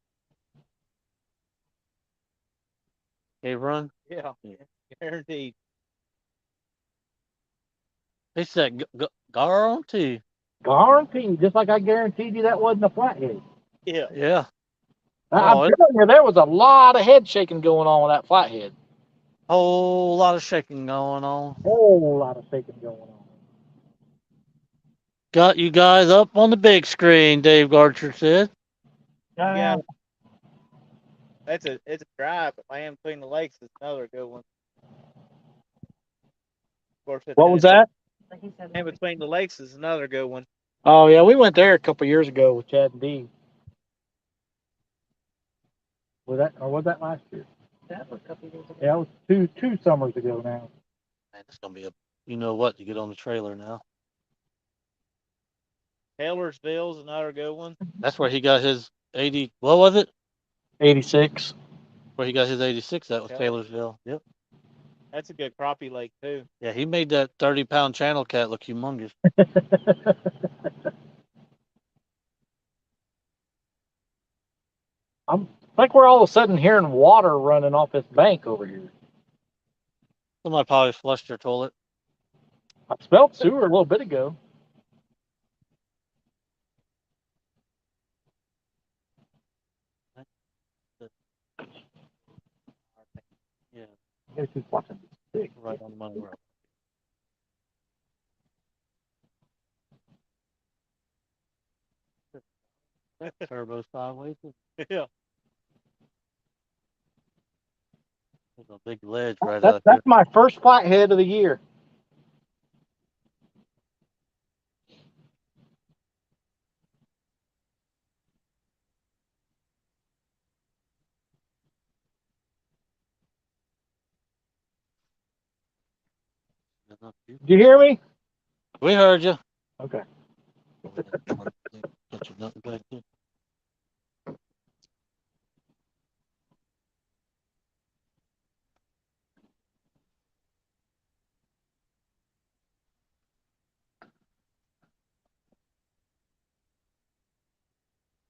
Cave run. Yeah, guaranteed. He said, guarantee. Guaranteed, just like I guaranteed you that wasn't a flathead. Yeah. Yeah. I'm Oh, it, telling you, there was a lot of head shaking going on with that flathead. whole lot of shaking going on. Whole lot of shaking going on. Got you guys up on the big screen, Dave Garcher said. Yeah. It's a drive, but Land Between the Lakes is another good one. Of course, What was that? Like he said, Land Between the Lakes is another good one. Oh yeah, we went there a couple years ago with Chad and Dean. Was that last year? that was a couple years ago. Yeah, it was two summers ago now. Man, it's gonna be a you know what to get on the trailer now. Taylorsville's another good one. That's where he got his 80. What was it? 86. Where he got his 86. That was Yep. Taylorsville. Yep. That's a good crappie lake too. Yeah, he made that 30-pound channel cat look humongous. I'm like we're all of a sudden hearing water running off this bank over here. Somebody probably flushed their toilet. I smelled sewer a little bit ago. Yeah, Guess who's watching this stick? right on the money. Turbo sideways. Yeah. There's a big ledge right out here. That's my first flathead of the year. Did you hear me? We heard you. Okay. Got your nothing back there.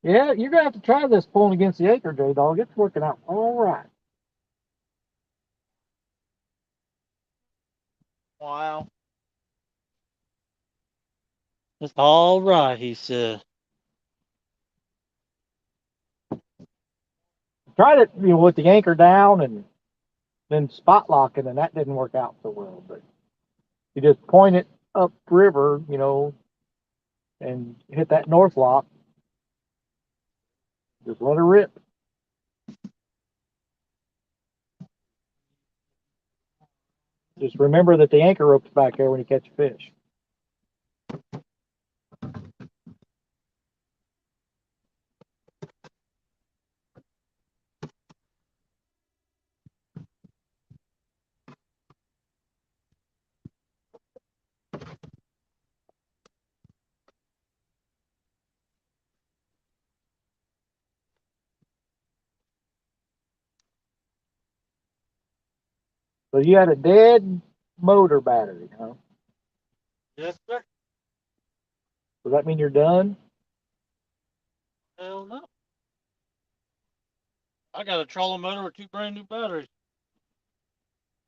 Yeah, you're gonna have to try this pulling against the anchor, J Dog. It's working out all right. Wow. It's all right, he said. Tried it, with the anchor down and then spot locking, and that didn't work out so well. But you just point it upriver, and hit that north lock. Just let her rip. Just remember that the anchor rope's back there when you catch a fish. So you had a dead motor battery, huh? Yes, sir. Does that mean you're done? Hell no. I got a trolling motor with 2 brand new batteries.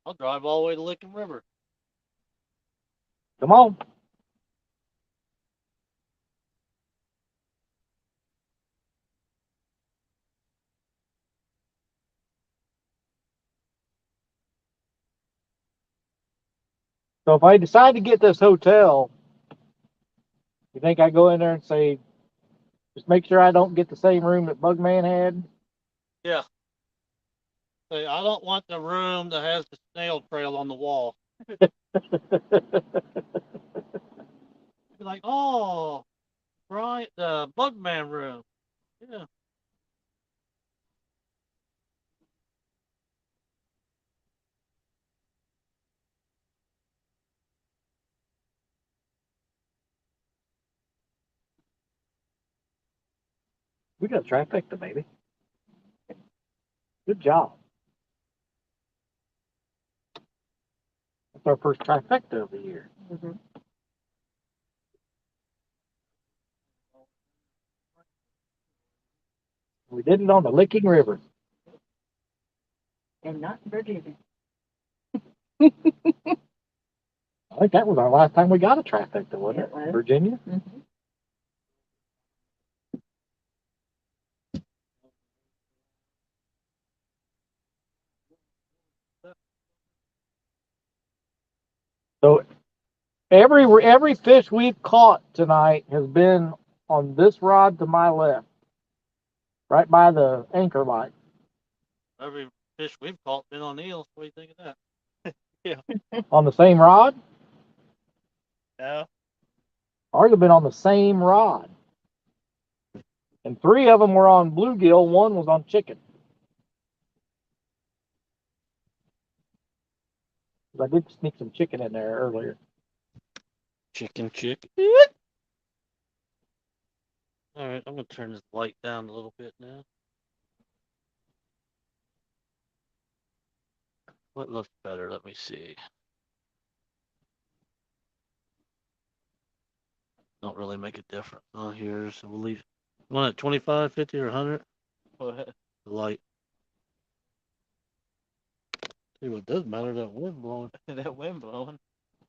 I'll drive all the way to Licking River. Come on. So if I decide to get this hotel, you think I go in there and say, just make sure I don't get the same room that Bugman had? Yeah. Say, I don't want the room that has the snail trail on the wall. Be like, oh, right, the Bugman room. Yeah. We got a trifecta, baby. Good job. That's our first trifecta of the year. Mhm. We did it on the Licking River. And not Virginia. I think that was our last time we got a trifecta, wasn't It it? was. Virginia. Mhm. So every fish we've caught tonight has been on this rod to my left, right by the anchor light. Every fish we've caught been on eels. What do you think of that? On the same rod? No, Ours have been on the same rod. And 3 of them were on bluegill, 1 was on chicken. I did sneak some chicken in there earlier. Chicken. All right, I'm gonna turn this light down a little bit now. What looks better? Let me see. Don't really make a difference on here, so we'll leave. You want it 25, 50, or 100? go ahead. The light. See what does matter? That wind blowing. That wind blowing.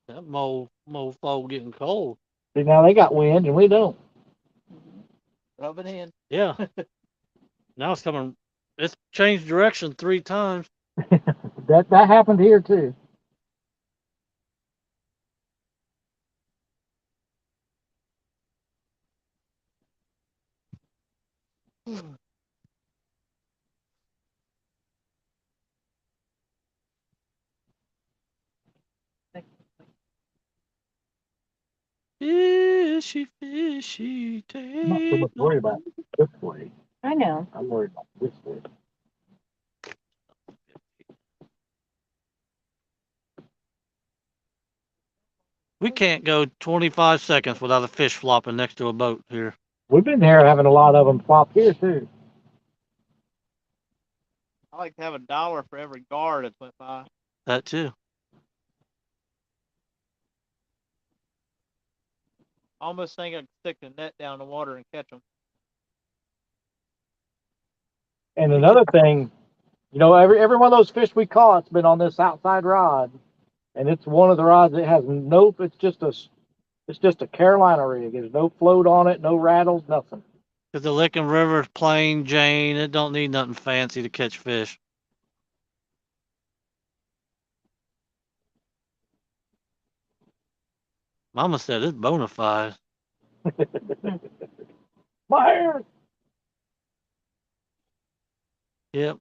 That mofo getting cold. See, now they got wind and we don't. Rub it in. Yeah. Now it's coming. It's changed direction 3 times. That happened here too. Fishy, I'm not so take much worried about this way. I know. I'm worried about this way. We can't go 25 seconds without a fish flopping next to a boat here. We've been there having a lot of them flop here too. I like to have $1 for every guard that went by. That too. I almost think I could stick the net down the water and catch them. And another thing, you know, every one of those fish we caught's been on this outside rod, and it's one of the rods that has no. It's just a Carolina rig. There's no float on it, no rattles, nothing. Because the Licking River's plain Jane. It don't need nothing fancy to catch fish. Mama said it's bona fide. My hair. Yep.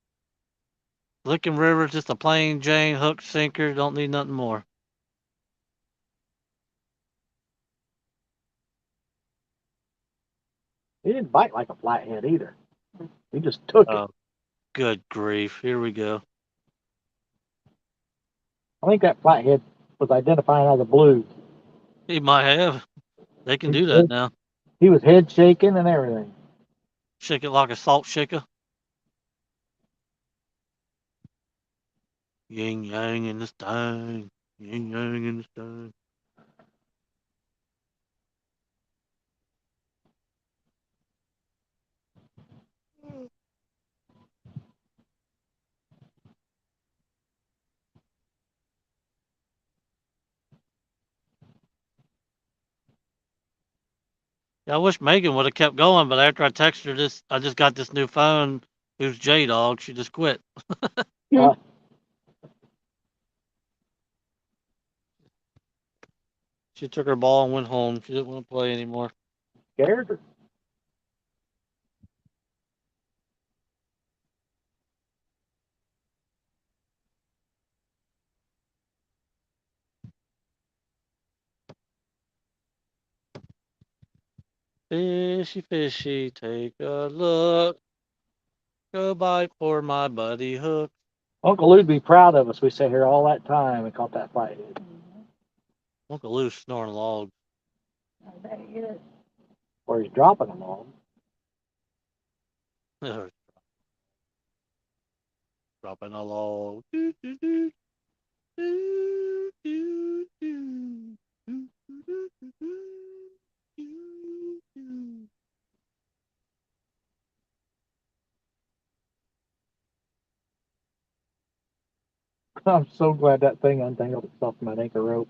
Licking River's just a plain Jane hook sinker. Don't need nothing more. He didn't bite like a flathead either. He just took it. Oh, good grief. Here we go. I think that flathead was identifying as a blue. He might have. They can do that now. He was head shaking and everything. Shake it like a salt shaker. Yin yang in this thing. Yin yang in this thing. Yeah, I wish Megan would have kept going, but after I texted her this, I just got this new phone. Who's J Dog? She just quit. She took her ball and went home. She didn't want to play anymore. Scared her. Fishy, fishy, take a look. Go bite for my buddy Hook. Uncle Lou'd be proud of us. We sat here all that time and caught that flathead. Uncle Lou's snoring logs. I bet he is. Or he's dropping them on. Dropping a log. Doo, doo, doo. I'm so glad that thing untangled itself from that anchor rope.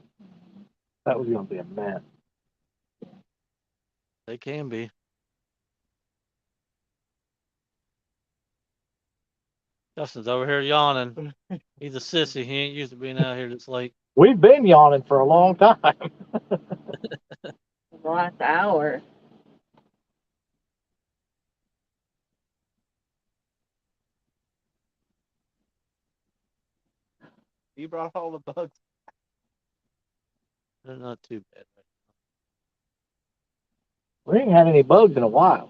That was going to be a mess. They can be. Justin's over here yawning. He's a sissy. He ain't used to being out here this late. We've been yawning for a long time. The last hour. You brought all the bugs. They're not too bad. We ain't had any bugs in a while.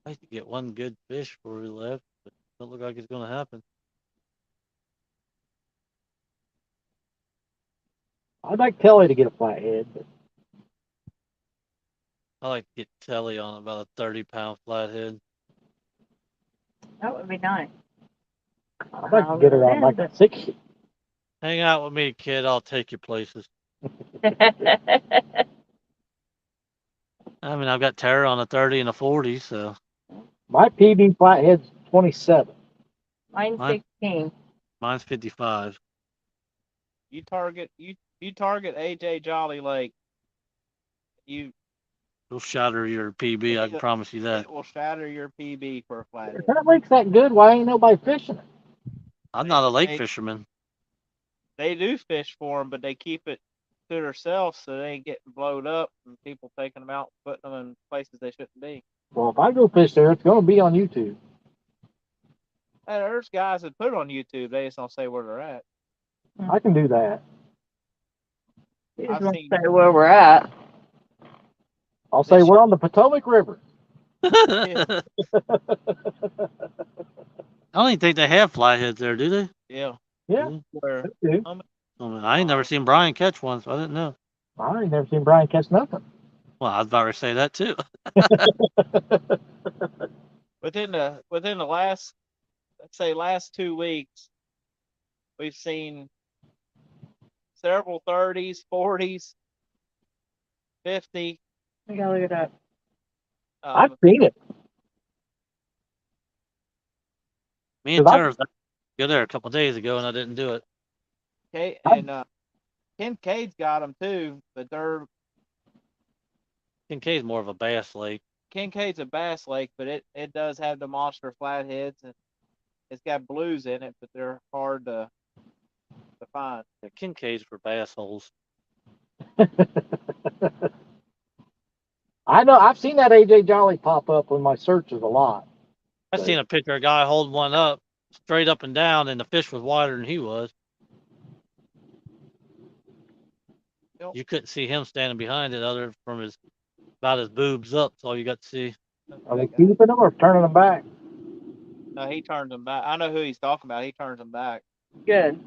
I used to get one good fish before we left, but it don't look like it's going to happen. I'd like Kelly to get a flathead, but I like to get Telly on about a 30-pound flathead. That would be nice. I'd like to get her on like a 60. Hang out with me, kid. I'll take you places. I mean, I've got terror on a 30 and a 40, so My PB flathead's 27. Mine's Mine- 16. mine's 55. You target AJ Jolly Lake. You'll shatter your PB. I can promise you that. It will shatter your PB for a flathead. If that lake's that good, why ain't nobody fishing it? I'm not a lake They- fisherman. They do fish for them, but they keep it to themselves so they ain't getting blowed up and people taking them out and putting them in places they shouldn't be. Well, if I go fish there, it's going to be on YouTube. Hey, there's guys that put it on YouTube. They just don't say where they're at. I can do that. You I've just want seen- to say where we're at. I'll say we're on the Potomac River. I don't even think they have flatheads there, do they? Yeah. Yeah, Where they do. I ain't never seen Brian catch one, so I didn't know. I ain't never seen Brian catch nothing. Well, I was about to say that too. within the last, let's say, last 2 weeks, we've seen several 30s, 40s, 50. We gotta look it up. I've seen it. Me and 'Cause I- Tara go there a couple days ago, and I didn't do it. Okay, and Kincaid's got them too, but Kincaid's more of a bass lake. Kincaid's a bass lake, but it does have the monster flatheads, and it's got blues in it, but they're hard to find. Yeah, Kincaid's for bass holes. I know. I've seen that AJ Jolly pop up on my searches a lot. I seen a picture of a guy holding one up straight up and down, and the fish was wider than he was. Yep. You couldn't see him standing behind it, other from about his boobs up. That's all you got to see. Are they keeping them or turning them back? No, he turns them back. I know who he's talking about. He turns them back. Good.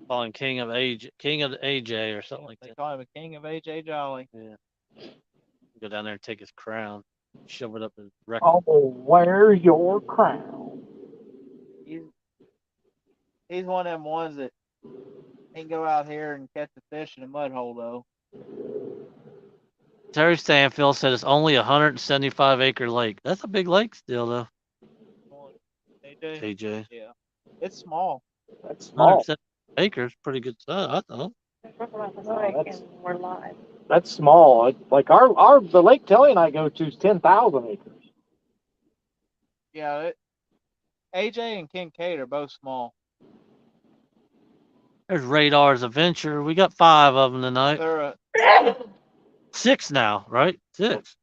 Calling King of AJ or something like They that. call him a king of AJ Jolly. Yeah. Go down there and take his crown, shove it up his record. Oh, where's your crown? He's one of them ones that he can go out here and catch a fish in a mud hole though. Terry Stanfield said it's only a 175-acre lake. That's a big lake still, though. AJ? AJ. Yeah. It's small. That's small. 170 acres, pretty good size, I thought. We're talking about this No, lake that's- and we're live. That's small. Like the Lake Telly and I go to is 10,000 acres. Yeah, AJ and Kincaid are both small. There's Radar's Adventure. We got 5 of them tonight. They're 6 now, right? 6.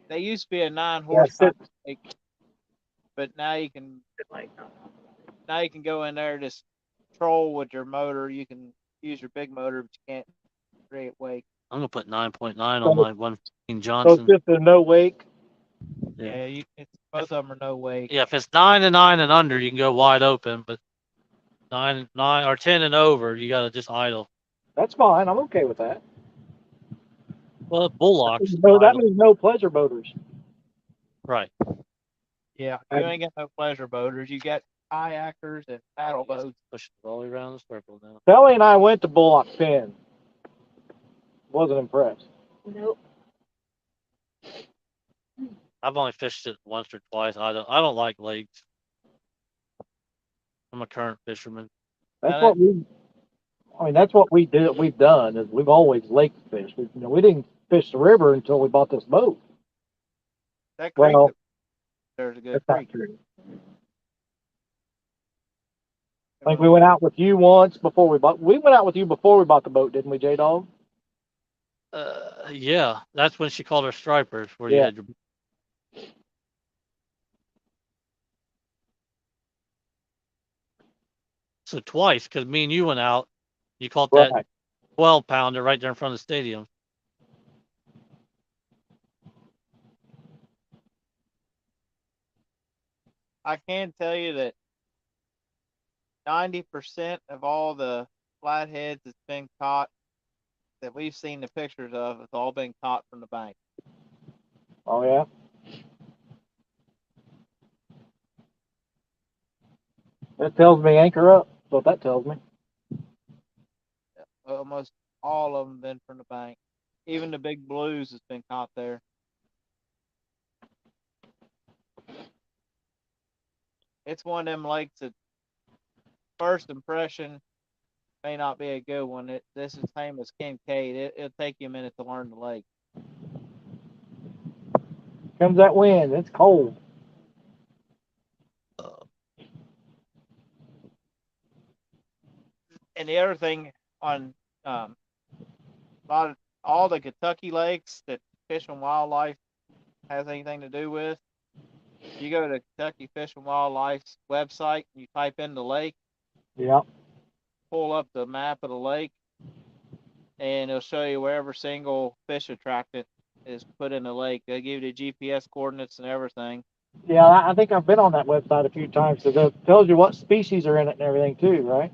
they used to be a 9 Yeah, horsepower lake, but now you can Like, go in there and just troll with your motor. You can use your big motor, but you can't create wake. I'm gonna put 9.9 on my 115 So Johnson. it's just a no wake. Yeah. Yeah, both of them are no wake. Yeah, if it's 9 and 9 and under, you can go wide open, but 9 or 10 and over, you gotta just idle. That's fine. I'm okay with that. Well, bullocks. No, that idle. means no pleasure boaters. Right. Yeah, you ain't got no pleasure boaters. kayakers and paddle boats. Push it all the way around the circle now. Kelly and I went to Bullock Pen. Wasn't impressed. Nope. I've only fished it once or twice. I don't like lakes. I'm a current fisherman. That's Now what we. I mean, that's what we do. We've done is we've always lake fished. We didn't fish the river until we bought this boat. That creek, Well, there's a good that's not creek. true. I think we went out with you once before we bought. We went out with you before we bought the boat, didn't we, J Dog? Yeah, that's when she called her stripers. Where you Yeah. had your. So twice, because me and you went out. You caught that Right. 12-pounder right there in front of the stadium. I can tell you that 90% of all the flatheads that's been caught that we've seen the pictures of has all been caught from the bank. Oh yeah. That tells me anchor up. That's what that tells me. Almost all of them been from the bank. Even the big blues has been caught there. It's one of them lakes that first impression may not be a good one. This is same as Kincaid. It'll take you a minute to learn the lake. Comes that wind. It's cold. And the other thing on a lot of all the Kentucky lakes that Fish and Wildlife has anything to do with, you go to Kentucky Fish and Wildlife's website and you type in the lake, Yeah. pull up the map of the lake, and it'll show you where every single fish attractant is put in the lake. They give you the GPS coordinates and everything. Yeah, I think I've been on that website a few times. It tells you what species are in it and everything too, right?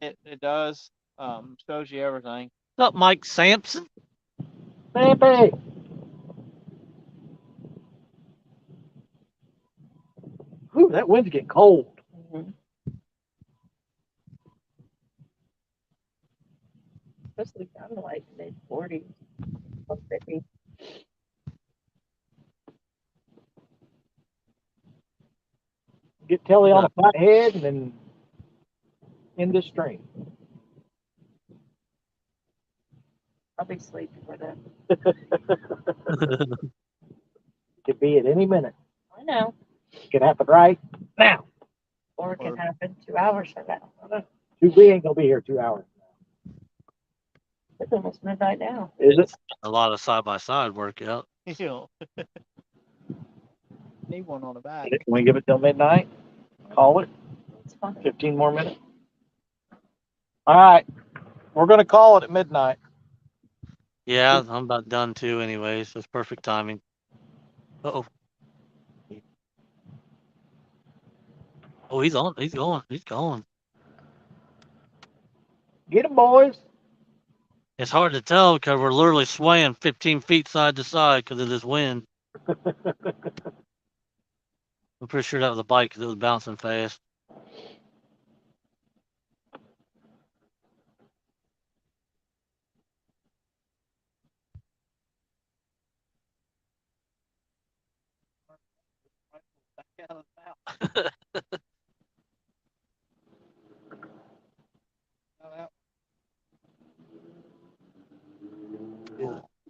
It does. Shows you everything. What's up, Mike Sampson? Baby. Whew, that wind's getting cold. Mm-hmm. Especially down to like mid 40s, 50. Get Telly on a flathead and then in the stream. I'll be sleeping for them. Could be at any minute. I know. Could happen right now. Or it can happen 2 hours from now. We ain't gonna be here 2 hours. It's almost midnight now. Is it? A lot of side-by-side workout. You know, need one on the back. Can we give it till midnight? Call it. It's fine. 15 more minutes. All right. We're gonna call it at midnight. Yeah, I'm about done too anyway, so it's perfect timing. Uh-oh. Oh, he's on. He's going. He's going. Get them, boys. It's hard to tell because we're literally swaying 15 feet side to side because of this wind. I'm pretty sure that was a bike because it was bouncing fast.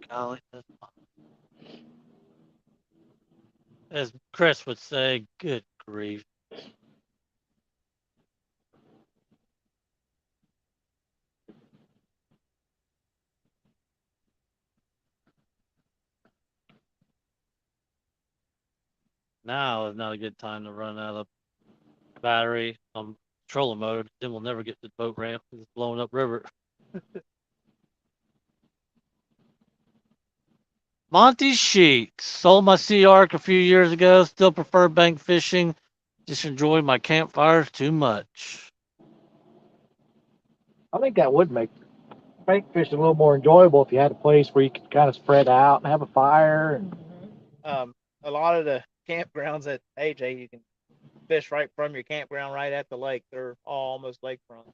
Golly, as Chris would say, good grief. Now is not a good time to run out of battery on trolling mode. Then we'll never get to the boat ramp because it's blowing up river. Monty Sheets. Sold my Sea Arc a few years ago. Still prefer bank fishing. Just enjoy my campfires too much. I think that would make bank fishing a little more enjoyable if you had a place where you could kind of spread out and have a fire. And A lot of the campgrounds at AJ, you can fish right from your campground right at the lake. They're all almost lakefront.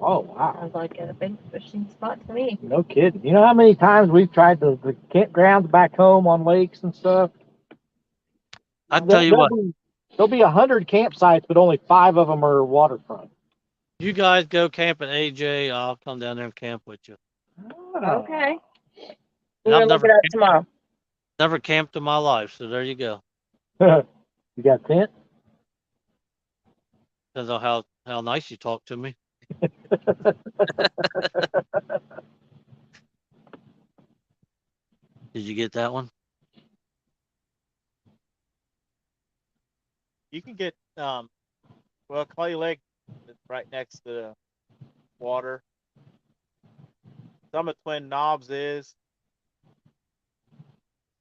Oh wow. Sounds like a big fishing spot to me. No kidding. You know how many times we've tried the campgrounds back home on lakes and stuff? I tell you what, There'll be 100 campsites, but only 5 of them are waterfront. you guys go camping, AJ. I'll come down there and camp with you. Okay. And We're I've gonna look it up tomorrow. never camped in my life, so there you go. You got tent? Depends on how nice you talk to me. Did you get that one? You can get well, Clay Lake is right next to the water. Some of Twin Knobs is.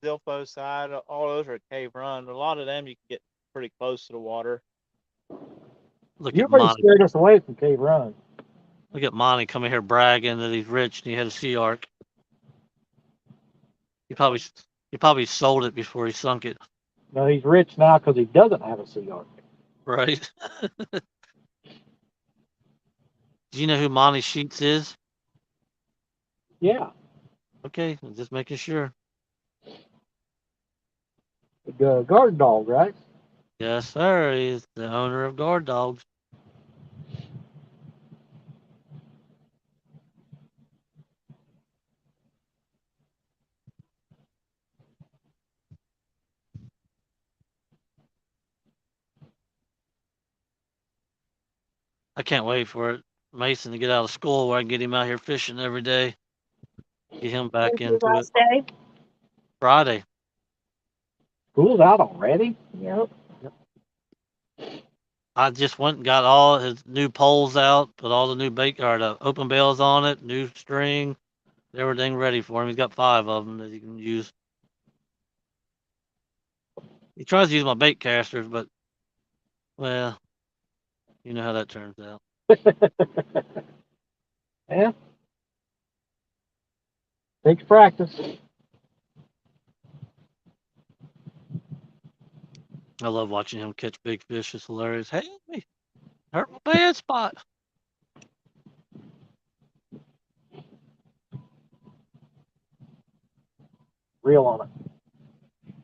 Zilfo side, all those are Cave Run. A lot of them you can get pretty close to the water. Look You at already Monty. scared us away from Cave Run. Look at Monty coming here bragging that he's rich and he had a Sea Ark. He probably sold it before he sunk it, No, he's rich now because he doesn't have a Sea Ark. right? Do you know who Monty Sheets is? Yeah, Okay, I'm just making sure. the guard dog, right? Yes, sir. He's the owner of Guard Dogs. I can't wait for Mason to get out of school where I can get him out here fishing every day. Get him back When's your into it. last day? Friday. School's out already? Yep. I just went and got all his new poles out, put all the new bait or the open bails on it, new string, everything ready for him. He's got 5 of them that he can use. He tries to use my bait casters, but well, you know how that turns out. Yeah. Takes practice. I love watching him catch big fish. It's hilarious. Hey, me hurt my bad spot. Reel on it.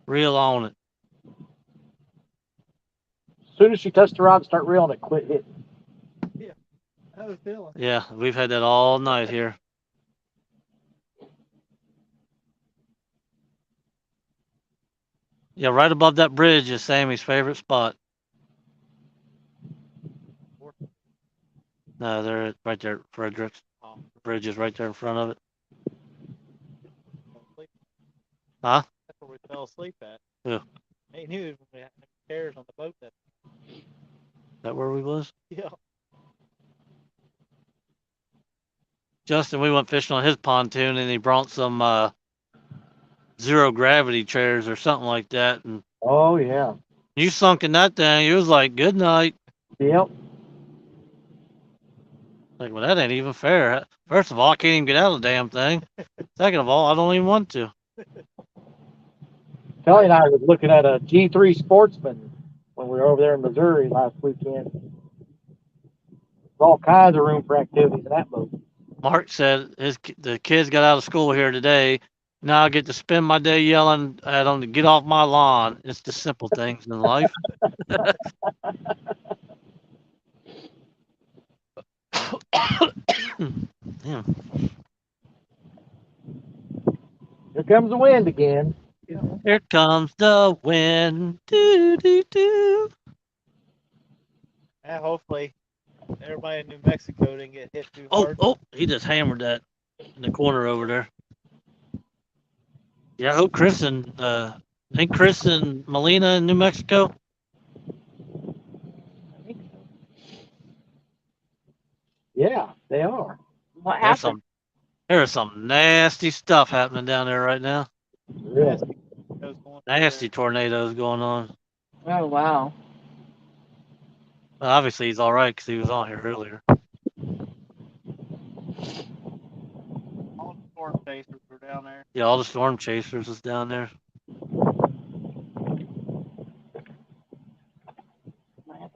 Reel on it. As soon as you touch the rod, start reeling it, quit hitting. I have a feeling. Yeah, we've had that all night here. Yeah, right above that bridge is Sammy's favorite spot. No, they're right there, Frederick's. Oh, The bridge is right there in front of it. fell asleep. Huh? That's where we fell asleep at. Yeah. They knew we had chairs on the boat that. Is that where we was? Yeah. Justin, we went fishing on his pontoon and he brought some zero gravity chairs or something like that. And Oh, yeah. you sunk in that thing, you was like, good night. Yep. Like, well, that ain't even fair. First of all, I can't even get out of the damn thing. Second of all, I don't even want to. Kelly and I was looking at a G3 Sportsman when we were over there in Missouri last weekend. There's all kinds of room for activities in that boat. Mark said the kids got out of school here today. Now I get to spend my day yelling at them to get off my lawn. It's the simple things in life. Yeah. Here comes the wind again. Here comes the wind. Doo, doo, doo. And hopefully everybody in New Mexico didn't get hit too Oh, hard. he just hammered that in the corner over there. Yeah, I hope ain't Chris and Melina in New Mexico? Yeah, they are. What There's happened? there's some nasty stuff happening down there right now. Really. Those going through Nasty tornadoes going on. Oh wow. Well, obviously he's all right because he was on here earlier. there. All the storm chasers were down there. Yeah, all the storm chasers is down there. Might have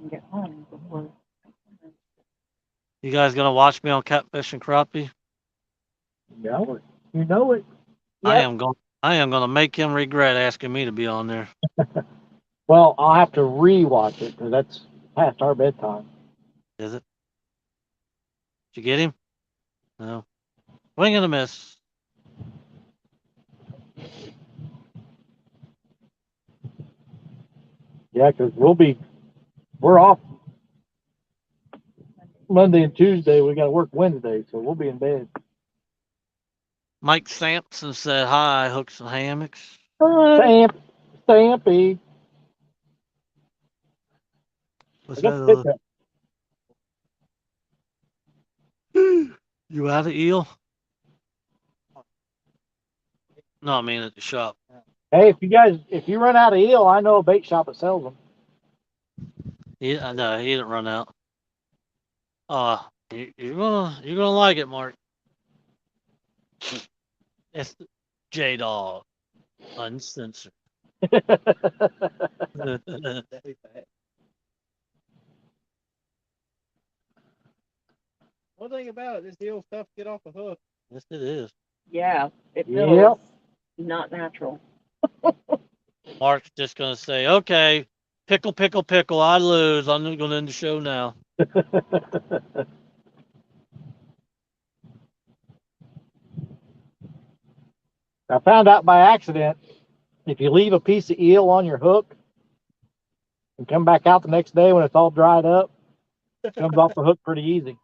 can get home before. You guys gonna watch me on catfish and crappie? You know it. You know it. I Yep. am going. I am gonna make him regret asking me to be on there. Well, I'll have to re-watch it because that's past our bedtime. Is it? Did you get him? No. Swing and a miss. Yeah, because we're off Monday and Tuesday. We got to work Wednesday, so we'll be in bed. Mike Sampson said hi, hooks and hammocks. Stampy. What's I got to that? You out of eel? No, I mean at the shop. Hey, if you run out of eel, I know a bait shop that sells them. No, he didn't run out. You're gonna like it, Mark. It's J Dog, uncensored. One thing about it, this deal tough to get off the hook. Yes, it is. Yeah, it Yep. feels not natural. Mark's just gonna say, "Okay, pickle, pickle, pickle. I lose. I'm gonna end the show now." I found out by accident if you leave a piece of eel on your hook and come back out the next day when it's all dried up, it comes off the hook pretty easy.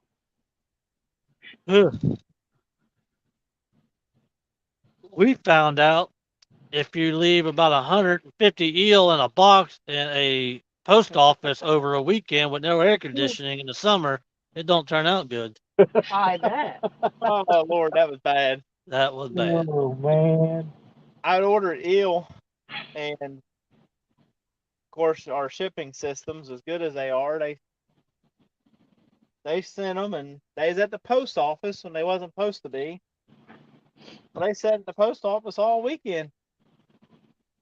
We found out if you leave about 150 eel in a box in a post office over a weekend with no air conditioning in the summer, it don't turn out good. I bet. Oh Lord, that was bad. That was bad. Oh man. I'd ordered eel, and of course our shipping systems, as good as they are, they sent them, and they was at the post office when they wasn't supposed to be. Well, they sat at the post office all weekend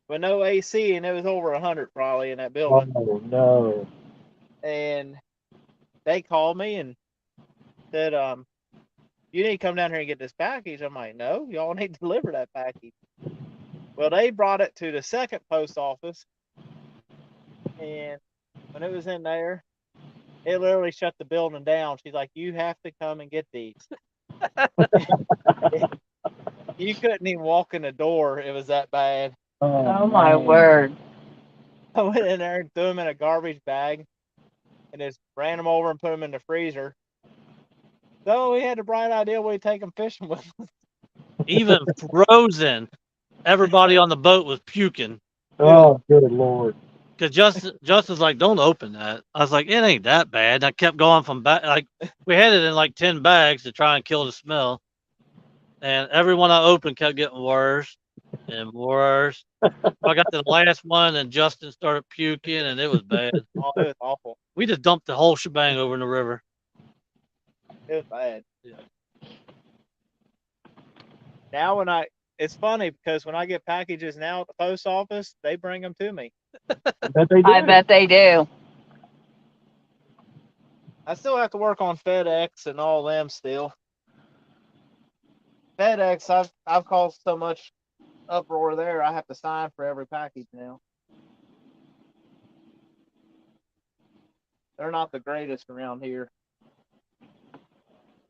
with no AC, and it was over 100 probably in that building. Oh no. And they called me and said, you need to come down here and get this package. I'm like, no, y'all need to deliver that package. Well, they brought it to the second post office, and when it was in there, it literally shut the building down. She's like, you have to come and get these. You couldn't even walk in the door. It was that bad. Oh my man. word. I went in there and threw them in a garbage bag and just ran them over and put them in the freezer. So we had the bright idea we'd take them fishing with us. Even frozen, everybody on the boat was puking. Oh good lord. Cause Justin's like, don't open that. I was like, it ain't that bad. And I kept going from back. Like we had it in like 10 bags to try and kill the smell. And every one I opened kept getting worse and worse. I got to the last one, and Justin started puking, and it was bad. Oh, it was awful. We just dumped the whole shebang over in the river. It was bad. Yeah. Now it's funny because when I get packages now at the post office, they bring them to me. I bet they do. I still have to work on FedEx and all them still. FedEx, I've caused so much uproar there. I have to sign for every package now. They're not the greatest around here.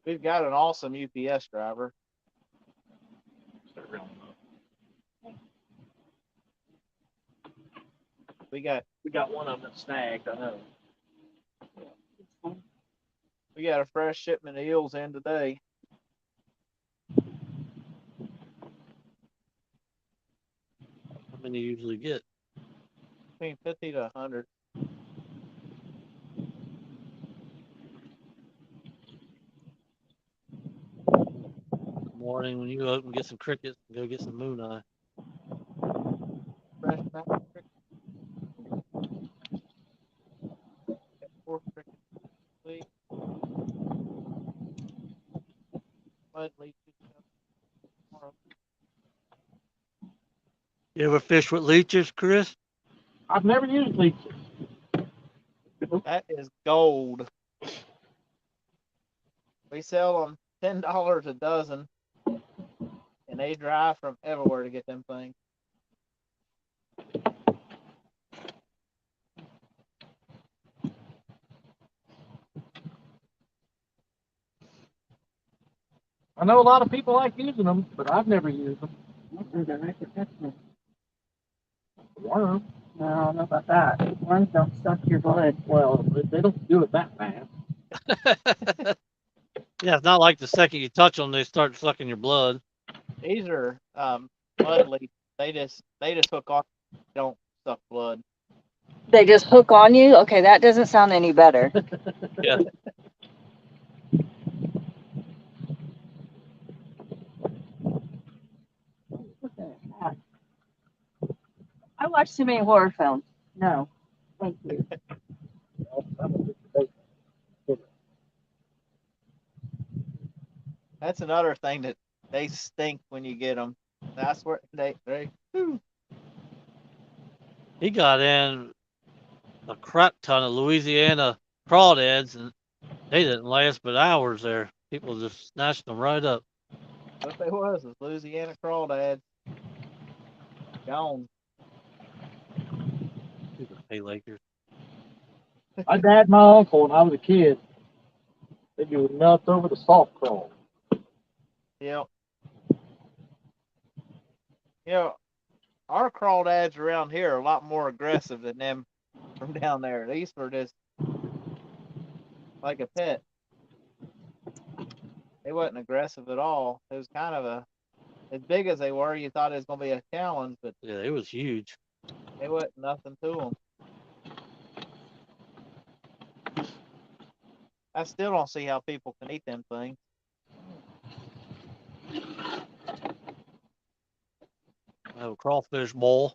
We've got an awesome UPS driver. We got one of them that snagged, I know. we got a fresh shipment of eels in today. How many you usually get? Between 50 to 100. Morning when you open, get some crickets and go get some moon eye. Fresh back cricket. Got 4 crickets this week. Mud leeches tomorrow. You ever fish with leeches, Chris? I've never used leeches. That is gold. We sell them $10 a dozen, and they drive from everywhere to get them things. I know a lot of people like using them, but I've never used them. Worm. No, I don't know about that. Worms don't suck your blood. Well, they don't do it that fast. Yeah, it's not like the second you touch them, they start sucking your blood. These are blood leeches. They just hook on. They don't suck blood. They just hook on you? Okay, that doesn't sound any better. Yeah. I watch too many horror films. No. Thank you. That's another thing that they stink when you get them. That's where they. Whew. He got in a crap ton of Louisiana crawdads, and they didn't last but hours there. People just snatched them right up. What they was Louisiana crawdads. Gone. Stupid hay Lakers. My dad and my uncle, when I was a kid, they do nuts over the soft crawl. Yep. You know, our crawdads around here are a lot more aggressive than them from down there. These were just like a pet. They wasn't aggressive at all. It was kind of as big as they were, you thought it was going to be a challenge, but Yeah, it was huge. it wasn't nothing to them. I still don't see how people can eat them things. I have a crawfish bowl.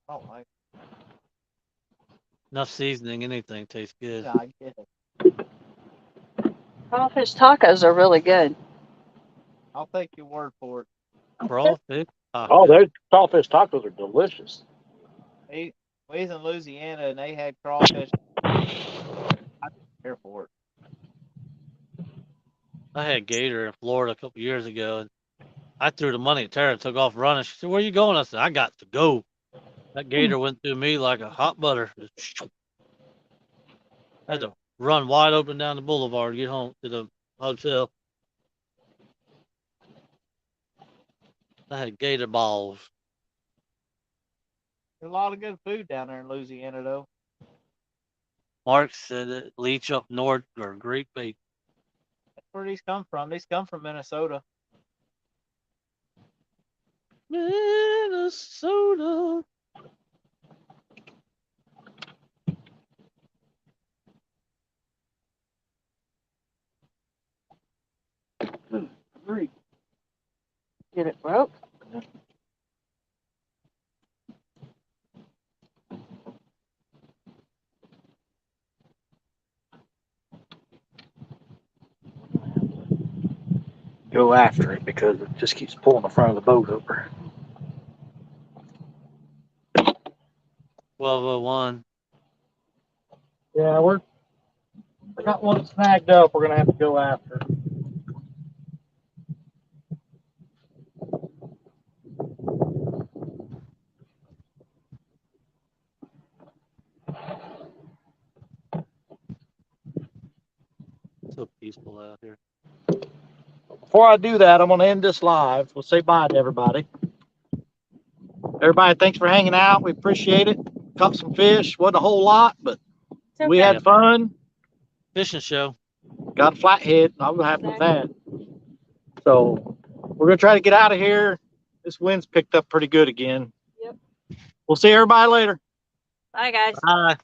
Oh my Enough seasoning, anything tastes good. God, I get it. Crawfish tacos are really good. I'll take your word for it. Crawfish. Oh, those crawfish tacos are delicious. We was in Louisiana and they had crawfish. I'm here for it. I had gator in Florida a couple years ago, and I threw the money at Tara and took off running. She said, "Where you going?" I said, "I got to go." That gator went through me like a hot butter. I had to run wide open down the boulevard to get home to the hotel. I had gator balls. There's a lot of good food down there in Louisiana, though. Mark said that leech up north are great bait. That's where these come from. These come from Minnesota. Minnesota. Get it broke? Go after it because it just keeps pulling the front of the boat over. 1201. Yeah, we got one snagged up. We're gonna have to go after. So peaceful out here. Before I do that, I'm gonna end this live. We'll say bye to everybody. Everybody, thanks for hanging out. We appreciate it. Caught some fish. Wasn't a whole lot, but It's we okay. had fun. Fishing show. Got a flathead. I'm happy with that. So we're gonna try to get out of here. This wind's picked up pretty good again. Yep. We'll see everybody later. Bye, guys. Bye.